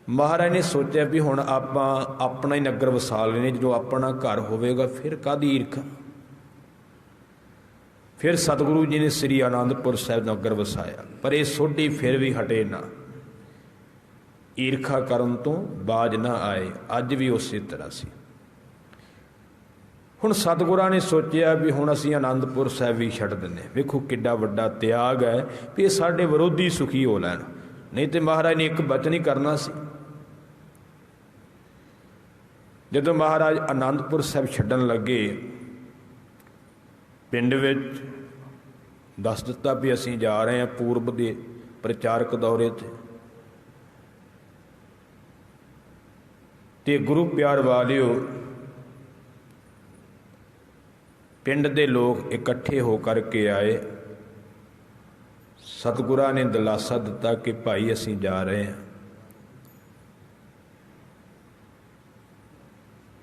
ਮਹਾਰਾਜ ਨੇ ਸੋਚਿਆ ਵੀ ਹੁਣ ਆਪਾਂ ਆਪਣਾ ਹੀ ਨਗਰ ਵਸਾ ਲੈਣੇ, ਜਦੋਂ ਆਪਣਾ ਘਰ ਹੋਵੇਗਾ ਫਿਰ ਕਾਹਦੀ ਈਰਖਾ। ਫਿਰ ਸਤਿਗੁਰੂ ਜੀ ਨੇ ਸ੍ਰੀ ਆਨੰਦਪੁਰ ਸਾਹਿਬ ਨਗਰ ਵਸਾਇਆ, ਪਰ ਇਹ ਸੋਢੀ ਫਿਰ ਵੀ ਹਟੇ ਨਾ, ਈਰਖਾ ਕਰਨ ਤੋਂ ਬਾਜ ਨਾ ਆਏ। ਅੱਜ ਵੀ ਉਸੇ ਤਰ੍ਹਾਂ ਸੀ। ਹੁਣ ਸਤਿਗੁਰਾਂ ਨੇ ਸੋਚਿਆ ਵੀ ਹੁਣ ਅਸੀਂ ਆਨੰਦਪੁਰ ਸਾਹਿਬ ਵੀ ਛੱਡ ਦਿੰਦੇ। ਵੇਖੋ ਕਿੱਡਾ ਵੱਡਾ ਤਿਆਗ ਹੈ ਵੀ ਇਹ ਸਾਡੇ ਵਿਰੋਧੀ ਸੁਖੀ ਹੋ ਲੈਣ, ਨਹੀਂ ਤੇ ਮਹਾਰਾਜ ਨੇ ਇੱਕ ਬਚਨ ਹੀ ਕਰਨਾ ਸੀ। ਜਦੋਂ ਮਹਾਰਾਜ ਆਨੰਦਪੁਰ ਸਾਹਿਬ ਛੱਡਣ ਲੱਗੇ, ਪਿੰਡ ਵਿੱਚ ਦੱਸ ਦਿੱਤਾ ਵੀ ਅਸੀਂ ਜਾ ਰਹੇ ਹਾਂ ਪੂਰਬ ਦੇ ਪ੍ਰਚਾਰਕ ਦੌਰੇ ਤੇ ਗੁਰੂ ਪਿਆਰ ਵਾਲਿਓ, ਪਿੰਡ ਦੇ ਲੋਕ ਇਕੱਠੇ ਹੋ ਕਰਕੇ ਆਏ। ਸਤਿਗੁਰਾਂ ਨੇ ਦਿਲਾਸਾ ਦਿੱਤਾ ਕਿ ਭਾਈ ਅਸੀਂ ਜਾ ਰਹੇ ਹਾਂ।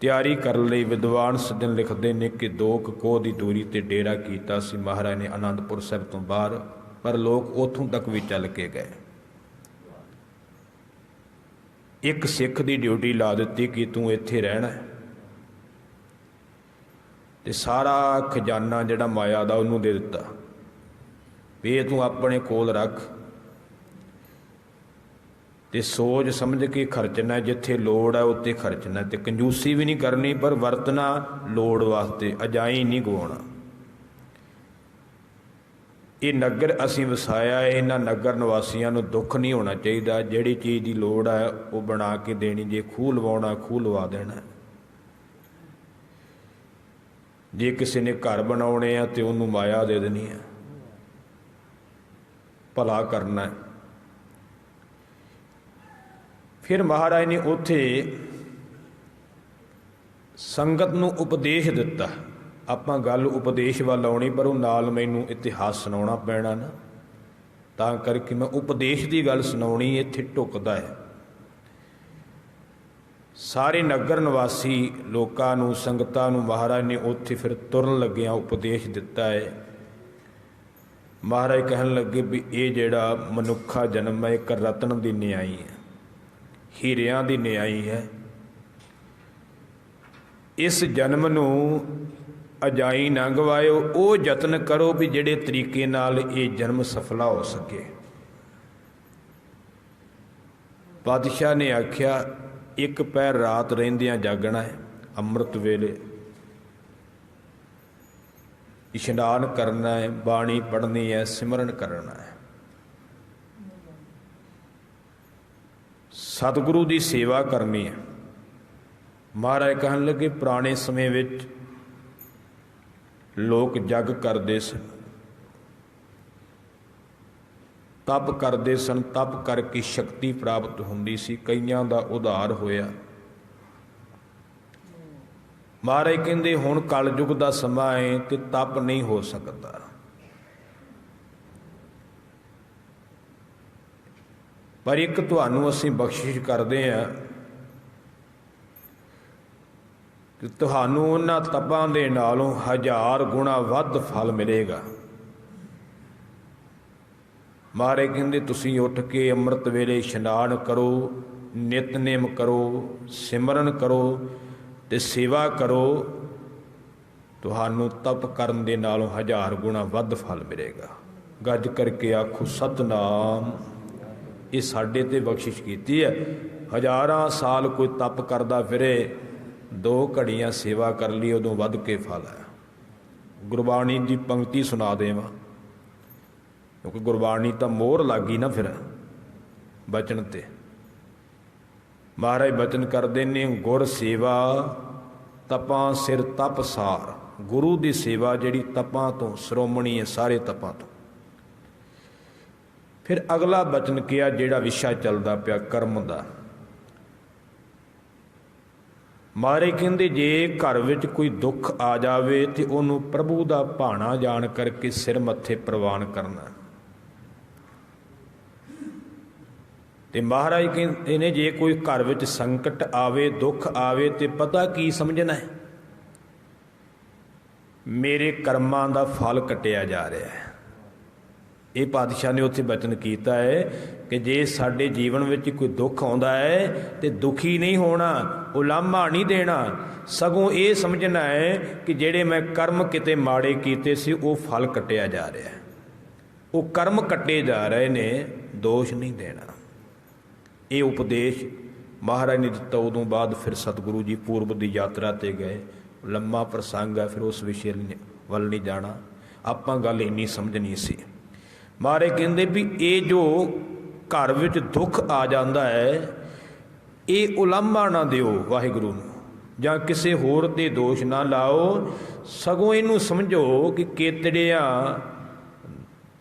ਤਿਆਰੀ ਕਰਨ ਲਈ ਵਿਦਵਾਨ ਸੱਜਣ ਲਿਖਦੇ ਨੇ ਕਿ 2 ਕੋਹ ਦੀ ਦੂਰੀ ਤੇ ਡੇਰਾ ਕੀਤਾ ਸੀ ਮਹਾਰਾਜ ਨੇ ਆਨੰਦਪੁਰ ਸਾਹਿਬ ਤੋਂ ਬਾਹਰ, ਪਰ ਲੋਕ ਉੱਥੋਂ ਤੱਕ ਵੀ ਚੱਲ ਕੇ ਗਏ। ਇੱਕ ਸਿੱਖ ਦੀ ਡਿਊਟੀ ਲਾ ਦਿੱਤੀ ਕਿ ਤੂੰ ਇੱਥੇ ਰਹਿਣਾ, ਤੇ ਸਾਰਾ ਖਜ਼ਾਨਾ ਜਿਹੜਾ ਮਾਇਆ ਦਾ ਉਹਨੂੰ ਦੇ ਦਿੱਤਾ। ਵੀ ਇਹ ਤੂੰ ਆਪਣੇ ਕੋਲ ਰੱਖ ਤੇ ਸੋਚ ਸਮਝ ਕੇ ਖਰਚਣਾ, ਜਿੱਥੇ ਲੋੜ ਹੈ ਉੱਥੇ ਖਰਚਣਾ, ਤੇ ਕੰਜੂਸੀ ਵੀ ਨਹੀਂ ਕਰਨੀ, ਪਰ ਵਰਤਣਾ ਲੋੜ ਵਾਸਤੇ, ਅਜਾਈਂ ਨਹੀਂ ਗਵਾਉਣਾ। ਇਹ ਨਗਰ ਅਸੀਂ ਵਸਾਇਆ ਹੈ, ਇਹਨਾਂ ਨਗਰ ਨਿਵਾਸੀਆਂ ਨੂੰ ਦੁੱਖ ਨਹੀਂ ਹੋਣਾ ਚਾਹੀਦਾ। ਜਿਹੜੀ ਚੀਜ਼ ਦੀ ਲੋੜ ਹੈ ਉਹ ਬਣਾ ਕੇ ਦੇਣੀ। ਜੇ ਖੂਹ ਲਵਾਉਣਾ ਖੂਹ ਲਵਾ ਦੇਣਾ, ਜੇ ਕਿਸੇ ਨੇ ਘਰ ਬਣਾਉਣੇ ਆ ਤੇ ਉਹਨੂੰ ਮਾਇਆ ਦੇ ਦੇਣੀ ਹੈ, ਭਲਾ ਕਰਨਾ ਹੈ। ਫਿਰ ਮਹਾਰਾਜ ਨੇ ਉੱਥੇ ਸੰਗਤ ਨੂੰ ਉਪਦੇਸ਼ ਦਿੱਤਾ। ਆਪਾਂ ਗੱਲ ਉਪਦੇਸ਼ ਵੱਲ ਆਉਣੀ, ਪਰ ਉਹ ਨਾਲ ਮੈਨੂੰ ਇਤਿਹਾਸ ਸੁਣਾਉਣਾ ਪੈਣਾ ਨਾ, ਤਾਂ ਕਰਕੇ ਮੈਂ ਉਪਦੇਸ਼ ਦੀ ਗੱਲ ਸੁਣਾਉਣੀ ਇੱਥੇ ਢੁੱਕਦਾ ਹੈ। ਸਾਰੇ ਨਗਰ ਨਿਵਾਸੀ ਲੋਕਾਂ ਨੂੰ, ਸੰਗਤਾਂ ਨੂੰ ਮਹਾਰਾਜ ਨੇ ਉੱਥੇ ਫਿਰ ਤੁਰਨ ਲੱਗਿਆਂ ਉਪਦੇਸ਼ ਦਿੱਤਾ ਹੈ। ਮਹਾਰਾਜ ਕਹਿਣ ਲੱਗੇ ਵੀ ਇਹ ਜਿਹੜਾ ਮਨੁੱਖਾ ਜਨਮ ਹੈ ਇੱਕ ਰਤਨ ਦੀ ਨਿਆਈ ਹੈ, ਹੀਰਿਆਂ ਦੀ ਨਿਆਈ ਹੈ। ਇਸ ਜਨਮ ਨੂੰ ਅਜਾਈ ਨਾ ਗਵਾਇਓ। ਉਹ ਯਤਨ ਕਰੋ ਵੀ ਜਿਹੜੇ ਤਰੀਕੇ ਨਾਲ ਇਹ ਜਨਮ ਸਫਲਾ ਹੋ ਸਕੇ। ਪਾਤਸ਼ਾਹ ਨੇ ਆਖਿਆ ਇੱਕ ਪਹਿਰ ਰਾਤ ਰਹਿੰਦਿਆਂ ਜਾਗਣਾ ਹੈ, ਅੰਮ੍ਰਿਤ ਵੇਲੇ ਇਸ਼ਨਾਨ ਕਰਨਾ ਹੈ, ਬਾਣੀ ਪੜ੍ਹਨੀ ਹੈ, ਸਿਮਰਨ ਕਰਨਾ ਹੈ, ਸਤਿਗੁਰੂ ਦੀ ਸੇਵਾ ਕਰਨੀ ਹੈ। ਮਹਾਰਾਜ ਕਹਿਣ ਲੱਗੇ ਪੁਰਾਣੇ ਸਮੇਂ ਵਿੱਚ ਲੋਕ ਜਗ ਕਰਦੇ ਸਨ, ਤਪ ਕਰਦੇ ਸਨ, ਤਪ ਕਰਕੇ ਸ਼ਕਤੀ ਪ੍ਰਾਪਤ ਹੁੰਦੀ ਸੀ, ਕਈਆਂ ਦਾ ਉਧਾਰ ਹੋਇਆ। ਮਹਾਰਾਜ ਕਹਿੰਦੇ ਹੁਣ ਕਲਯੁਗ ਦਾ ਸਮਾਂ ਹੈ ਤੇ ਤਪ ਨਹੀਂ ਹੋ ਸਕਦਾ। ਪਰ ਇੱਕ ਤੁਹਾਨੂੰ ਅਸੀਂ ਬਖਸ਼ਿਸ਼ ਕਰਦੇ ਹਾਂ ਕਿ ਤੁਹਾਨੂੰ ਉਹਨਾਂ ਤਪਾਂ ਦੇ ਨਾਲੋਂ 1000 ਗੁਣਾ ਵੱਧ ਫਲ ਮਿਲੇਗਾ। ਮਹਾਰਾਜ ਕਹਿੰਦੇ ਤੁਸੀਂ ਉੱਠ ਕੇ ਅੰਮ੍ਰਿਤ ਵੇਲੇ ਇਸ਼ਨਾਨ ਕਰੋ, ਨਿਤਨੇਮ ਕਰੋ, ਸਿਮਰਨ ਕਰੋ ਤੇ ਸੇਵਾ ਕਰੋ, ਤੁਹਾਨੂੰ ਤਪ ਕਰਨ ਦੇ ਨਾਲੋਂ 1000 ਗੁਣਾ ਵੱਧ ਫਲ ਮਿਲੇਗਾ। ਗੱਜ ਕਰਕੇ ਆਖੋ ਸਤਿਨਾਮ। ਇਹ ਸਾਡੇ ਤੇ ਬਖਸ਼ਿਸ਼ ਕੀਤੀ ਹੈ। ਹਜ਼ਾਰਾਂ ਸਾਲ ਕੋਈ ਤਪ ਕਰਦਾ ਫਿਰੇ, 2 ਘੜੀਆਂ ਸੇਵਾ ਕਰ ਲਈ, ਉਦੋਂ ਵੱਧ ਕੇ ਫਲ ਹੈ। ਗੁਰਬਾਣੀ ਦੀ ਪੰਕਤੀ ਸੁਣਾ ਦੇਵਾਂ, ਕਿਉਂਕਿ ਗੁਰਬਾਣੀ ਤਾਂ ਮੋਹਰ ਲੱਗੀ ਨਾ ਫਿਰ ਬਚਨ ਤੇ। ਮਹਾਰਾਜ ਬਚਨ ਕਰਦੇ ਨੇ ਗੁਰ ਸੇਵਾ ਤਪਾਂ ਸਿਰ ਤਪ ਸਾਰ। ਗੁਰੂ ਦੀ ਸੇਵਾ ਜਿਹੜੀ ਤਪਾਂ ਤੋਂ ਸ਼੍ਰੋਮਣੀ ਹੈ, ਸਾਰੇ ਤਪਾਂ ਤੋਂ। ਫਿਰ ਅਗਲਾ ਬਚਨ ਕਿਹਾ ਜਿਹੜਾ ਵਿਸ਼ਾ ਚੱਲਦਾ ਪਿਆ ਕਰਮ ਦਾ। ਮਹਾਰਾਜ ਕਹਿੰਦੇ ਜੇ ਘਰ ਵਿੱਚ ਕੋਈ ਦੁੱਖ ਆ ਜਾਵੇ ਤੇ ਉਹਨੂੰ ਪ੍ਰਭੂ ਦਾ ਭਾਣਾ ਜਾਣ ਕਰਕੇ ਸਿਰ ਮੱਥੇ ਪ੍ਰਵਾਨ ਕਰਨਾ। ਤੇ ਮਹਾਰਾਜ ਕਹਿੰਦੇ ਨੇ ਜੇ ਕੋਈ ਘਰ ਵਿੱਚ ਸੰਕਟ ਆਵੇ, ਦੁੱਖ ਆਵੇ ਤੇ ਪਤਾ ਕੀ ਸਮਝਣਾ ਹੈ, ਮੇਰੇ ਕਰਮਾਂ ਦਾ ਫਲ ਕੱਟਿਆ ਜਾ ਰਿਹਾ ਹੈ। ਇਹ ਪਾਤਸ਼ਾਹ ਨੇ ਉੱਥੇ ਬਚਨ ਕੀਤਾ ਹੈ ਕਿ ਜੇ ਸਾਡੇ ਜੀਵਨ ਵਿੱਚ ਕੋਈ ਦੁੱਖ ਆਉਂਦਾ ਹੈ ਤੇ ਦੁਖੀ ਨਹੀਂ ਹੋਣਾ, ਉਲਾਮਾ ਨਹੀਂ ਦੇਣਾ, ਸਗੋਂ ਇਹ ਸਮਝਣਾ ਹੈ ਕਿ ਜਿਹੜੇ ਮੈਂ ਕਰਮ ਕਿਤੇ ਮਾੜੇ ਕੀਤੇ ਸੀ ਉਹ ਫਲ ਕੱਟਿਆ ਜਾ ਰਿਹਾ ਹੈ, ਉਹ ਕਰਮ ਕੱਟੇ ਜਾ ਰਹੇ ਨੇ, ਦੋਸ਼ ਨਹੀਂ ਦੇਣਾ। ਇਹ ਉਪਦੇਸ਼ ਮਹਾਰਾਜ ਨੇ ਦਿੱਤਾ। ਉਦੋਂ ਬਾਅਦ ਫਿਰ ਸਤਿਗੁਰੂ ਜੀ ਪੂਰਬ ਦੀ ਯਾਤਰਾ 'ਤੇ ਗਏ। ਲੰਮਾ ਪ੍ਰਸੰਗ ਹੈ, ਫਿਰ ਉਸ ਵਿਸ਼ੇ ਵੱਲ ਨਹੀਂ ਜਾਣਾ, ਆਪਾਂ ਗੱਲ ਇੰਨੀ ਸਮਝਣੀ ਸੀ। ਮਹਾਰਾਜ ਕਹਿੰਦੇ ਵੀ ਇਹ ਜੋ ਘਰ ਵਿੱਚ ਦੁੱਖ ਆ ਜਾਂਦਾ ਹੈ, ਇਹ ਉਲਾਂਭਾ ਨਾ ਦਿਓ ਵਾਹਿਗੁਰੂ ਨੂੰ, ਜਾਂ ਕਿਸੇ ਹੋਰ 'ਤੇ ਦੋਸ਼ ਨਾ ਲਾਓ, ਸਗੋਂ ਇਹਨੂੰ ਸਮਝੋ ਕਿ ਕੇਤੜਿਆਂ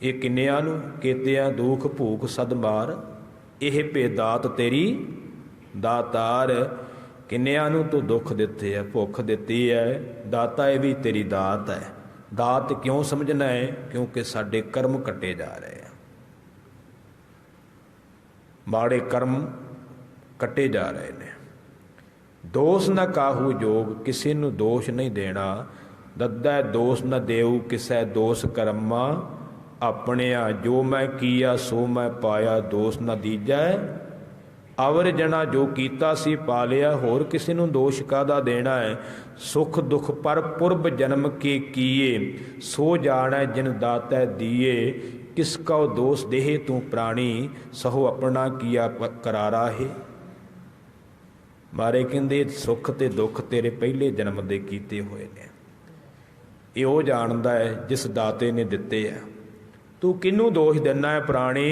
ਇਹ ਕਿੰਨਿਆਂ ਨੂੰ, ਕੇਤਿਆਂ ਦੁੱਖ ਭੂਖ ਸਦਮਾਰ, ਇਹ ਭੇਦਾਤ ਤੇਰੀ ਦਾਤਾਰ। ਕਿੰਨਿਆਂ ਨੂੰ ਤੂੰ ਦੁੱਖ ਦਿੱਤੇ ਹੈ, ਭੁੱਖ ਦਿੱਤੀ ਹੈ, ਦਾਤਾ ਇਹ ਵੀ ਤੇਰੀ ਦਾਤ ਹੈ। ਦਾਤ ਕਿਉਂ ਸਮਝਣਾ ਹੈ? ਕਿਉਂਕਿ ਸਾਡੇ ਕਰਮ ਕੱਟੇ ਜਾ ਰਹੇ ਆ, ਮਾੜੇ ਕਰਮ ਕੱਟੇ ਜਾ ਰਹੇ ਨੇ। ਦੋਸ਼ ਨਾ ਕਾਹੂ ਜੋਗ, ਕਿਸੇ ਨੂੰ ਦੋਸ਼ ਨਹੀਂ ਦੇਣਾ। ਦੱਦਾ ਦੋਸ਼ ਨਾ ਦੇਉ ਕਿਸੈ ਦੋਸ਼ ਕਰਮਾ, ਆਪਣਿਆ ਜੋ ਮੈਂ ਕੀਆ ਸੋ ਮੈਂ ਪਾਇਆ, ਦੋਸ਼ ਨਾ ਦੀਜੈ। ਅਵਰ ਜਣਾ ਜੋ ਕੀਤਾ ਸੀ ਪਾ ਲਿਆ, ਹੋਰ ਕਿਸੇ ਨੂੰ ਦੋਸ਼ ਕਾਹਦਾ ਦੇਣਾ ਹੈ। ਸੁਖ ਦੁਖ ਪਰ ਪੁਰਬ ਜਨਮ ਕੇ ਕੀਏ, ਸੋ ਜਾਣੈ ਜਿਨ ਦਾਤੈ ਦੀਏ। किस का दोष देहे तू प्राणी, सहो अपना किया करारा है। मारे कहते सुख ते दुख तेरे पहले जन्म दे कीते हुए ने, ये वो जानता है जिस दाते ने दिते है। तू किनू दोष देना है प्राणी,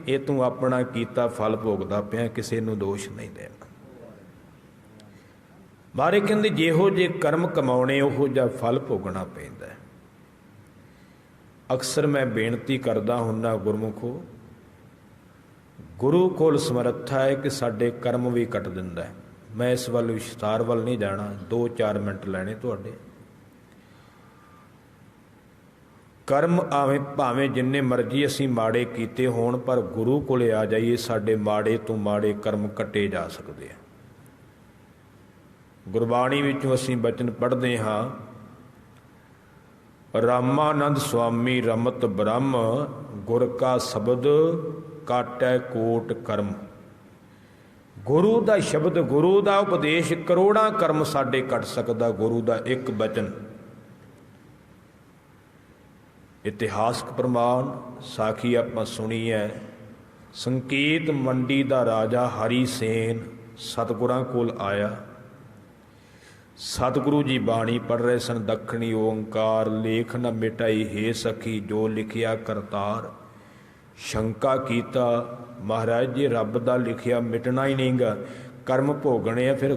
ये तू अपना कीता फल भोगदा पिया, किसी नू दोष नहीं देना। मारे कहते जिहो जे कर्म कमाने उहो जिहा फल भोगना पैंदा है। अक्सर मैं बेनती करदा हुन्ना गुरमुखो, गुरु कोल समर्था है कि साडे कर्म भी कट दिंदा है। मैं इस वल विस्तार वल नहीं जाना, 2-4 मिनट लैने तुहाडे। कर्म आवें भावें जिन्ने मर्जी असीं माड़े कीते होण, पर गुरु कोले आ जाइए साडे माड़े तो माड़े कर्म कटे जा सकते हैं। गुरबाणी विचों असीं बचन पढ़दे हां, रामानंद स्वामी रमत ब्रह्म, गुर का शब्द काटै कोट कर्म। गुरु का शब्द, गुरु का उपदेश करोड़ां कर्म साडे कट सकदा, गुरु का एक बचन। इतिहासक प्रमाण साखी आपां सुनी है। संकेत मंडी का राजा हरि सेन सतगुरां कोल आया। सतगुरु जी बाणी पढ़ रहे सन, दखणी ओंकार लेख न मिटाई हे सखी, जो लिखिया करतार। शंका कीता, महाराज जी रब दा लिखिया मिटना ही नहीं गा, कर्म भोगने आ, फिर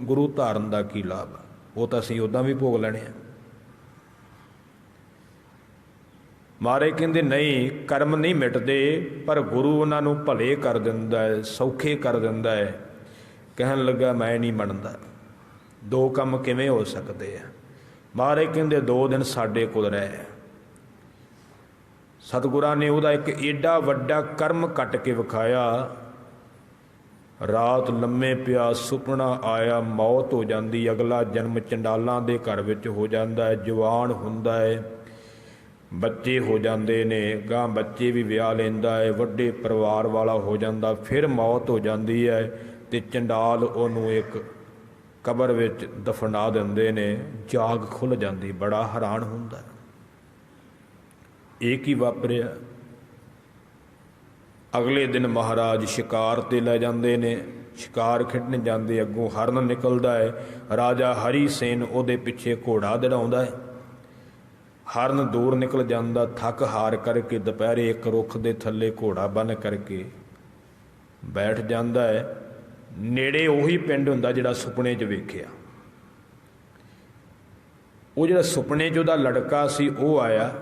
गुरु धारन का की लाभ? वो तो असीं उदां भी भोग लैणे आ। मारे कहते नहीं, कर्म नहीं मिटते, पर गुरु उन्होंने भले कर दिंदा है, सौखे कर दिंदा है। कहन लगा मैं नहीं मनदा, 2 काम किवें हो सकते हैं? मारे कहते 2 दिन साडे कोल रहे। सतगुरां ने उहदा एक एडा वड्डा कर्म कट के विखाया। रात लम्मे पिया, सुपना आया, मौत हो जाती, अगला जन्म चंडालां दे घर विच हो जाता है, जवान हुंदा है, बच्चे हो जाते ने, गां बच्चे भी विआह लैंदा है, वड्डे परिवार वाला हो जाता, फिर मौत हो जाती है तो चंडाल उहनूं एक कबर विच दफना दिंदे ने, जाग खुल जाती, बड़ा हैरान हुंदा। एक ही वापरिया। अगले दिन महाराज शिकार ते लै जांदे ने, शिकार खेडन जांदे, अगों हरन निकलदा है। राजा हरि सेन उहदे पिछे घोड़ा दड़ाउंदा है। हरन दूर निकल जाता, थक हार करके दोपहरे एक रुख के थले घोड़ा बन करके बैठ जाता है। नेड़े उही पिंड हुंदा जिहड़ा सुपने च वेखिया। वो जिहड़ा सुपने च उहदा लड़का सी वो आया,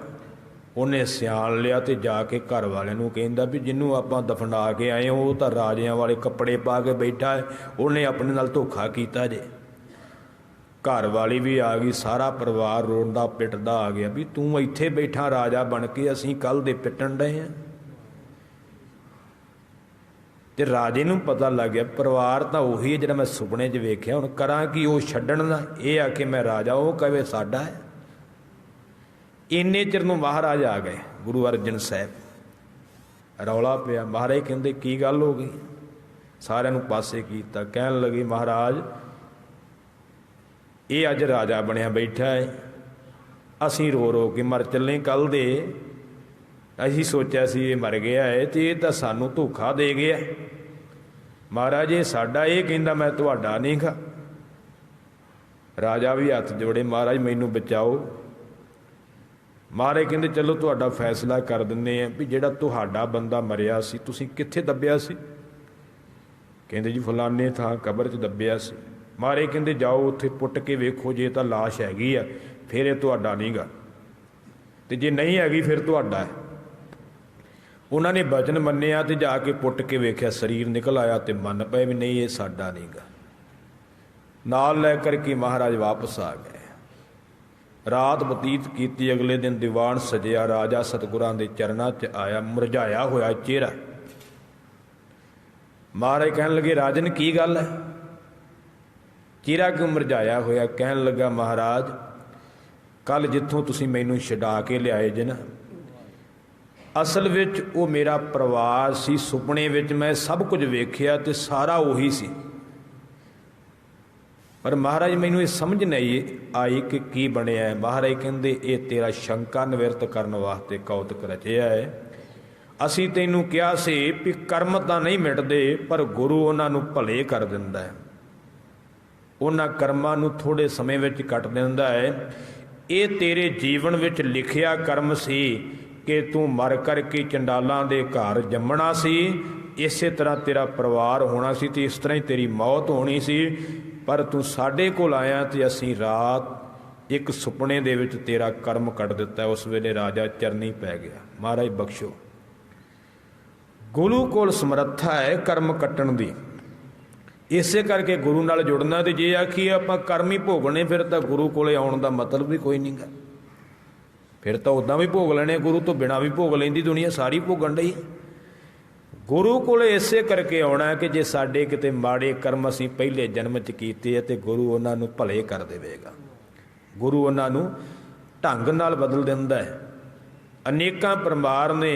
उन्हें सियाण लिया तो जाके घर वाले नूं कहंदा भी जिन्हों आपां दफना के आए हो वो तो राजियां वाले कपड़े पा के बैठा है, उन्हें अपने नाल धोखा कीता जे। घर वाली भी आ गई, सारा परिवार रोंदा पिटदा आ गया भी तू इत्थे बैठा राजा बन के, असीं कल दे पिटन डए हैं। ते राजे नूं पता लग गया परिवार तो उही है जिहड़ा मैं सुपने च वेखिया, हुण करां कि वो छड्डण दा, ये आके मैं राजा, वो कहे साडा है। इन्ने चिर नूं महाराज आ गए, गुरु अर्जन साहब। रौला पिया, महाराज कहंदे की गल हो गई? सारिआं नूं पासे कीता, कहण लगे महाराज ये अज राजा बनिया बैठा है, असीं रो रो के मर चले कल दे, असीं सोचा सी ये मर गया है तो ये तो सानू धोखा दे गया। महाराज ये साडा, ये कहंदा मैं तुहाडा नहीं गा। राजा भी हथ जोड़े, महाराज मैनू बचाओ। महाराज कहंदे चलो तुहाडा फैसला कर दिंदे हैं भी जिहड़ा तुहाडा बंदा मरिया सी तुसीं कित्थे दब्बिया सी? कहंदे जी फलाने थां कबर च दब्बिया सी। महाराज कहंदे जाओ उत्थे पुट के वेखो, जे तां लाश हैगी आ फिर ये तुहाडा नहीं गा, ते जे नहीं हैगी फिर तुहाडा है। उन्होंने वचन मन्निया तो जाके पुट के वेख्या, शरीर निकल आया तो मन पे भी नहीं ये साडा नहीं गा। नाल लै करके महाराज वापस आ गए। रात बतीत की, अगले दिन दीवान सजिया, राजा सतगुरां दे चरनां च आया, मुरझाया होया चेहरा। महाराज कहन लगे राजन की गल है, चेहरा क्यों मुरझाया होया? कहन लगा महाराज कल जिथों तुसीं मैनूं छडा के लियाए जे ना, असल विच वो मेरा परिवार सी, सुपने विच मैं सब कुछ वेखिया तो सारा उही सी। पर महाराज मैनू ये समझ नहीं आई कि की बनया है। महाराज कहते ये तेरा शंका निवृत्त करने वास्ते कौतक रचिया है। असी तैनू कहा सी भी कर्म तो नहीं मिटते पर गुरु उन्होंने भले कर दिंदा है, उन्हां कर्मां नूं थोड़े समय विच कट दिंदा है। ये तेरे जीवन विच लिखिया कर्म सी कि तू मर करके चंडालां दे घर जम्मना सी, इस तरह तेरा परिवार होना सी ते इस तरह ही तेरी मौत होनी सी। पर तू साडे कोल आया तो असीं रात एक सुपने दे विच तेरा कर्म कट दिता। उस वेले राजा चरनी पै गया। महाराज बख्शो, गुरु कोल समर्था है कर्म कट्टण दी। इसे करके गुरु नाल जुड़ना। तो जे आखिए आपां कर्म ही भोगने फिर तो गुरु कोले आउण दा मतलब भी कोई नहीं गा। फिर तो उदां भी भोग लेने, गुरु तो बिना भी भोग लैंदी दुनिया सारी भोगण डई। गुरु कोले इसे करके आउणा कि जे साडे किते माड़े कर्म असीं पहले जन्म च कीते ते गुरु उन्हां नूं भले कर देवेगा। गुरु उन्हां नूं ढंग नाल बदल दिंदा है। अनेकां परमार ने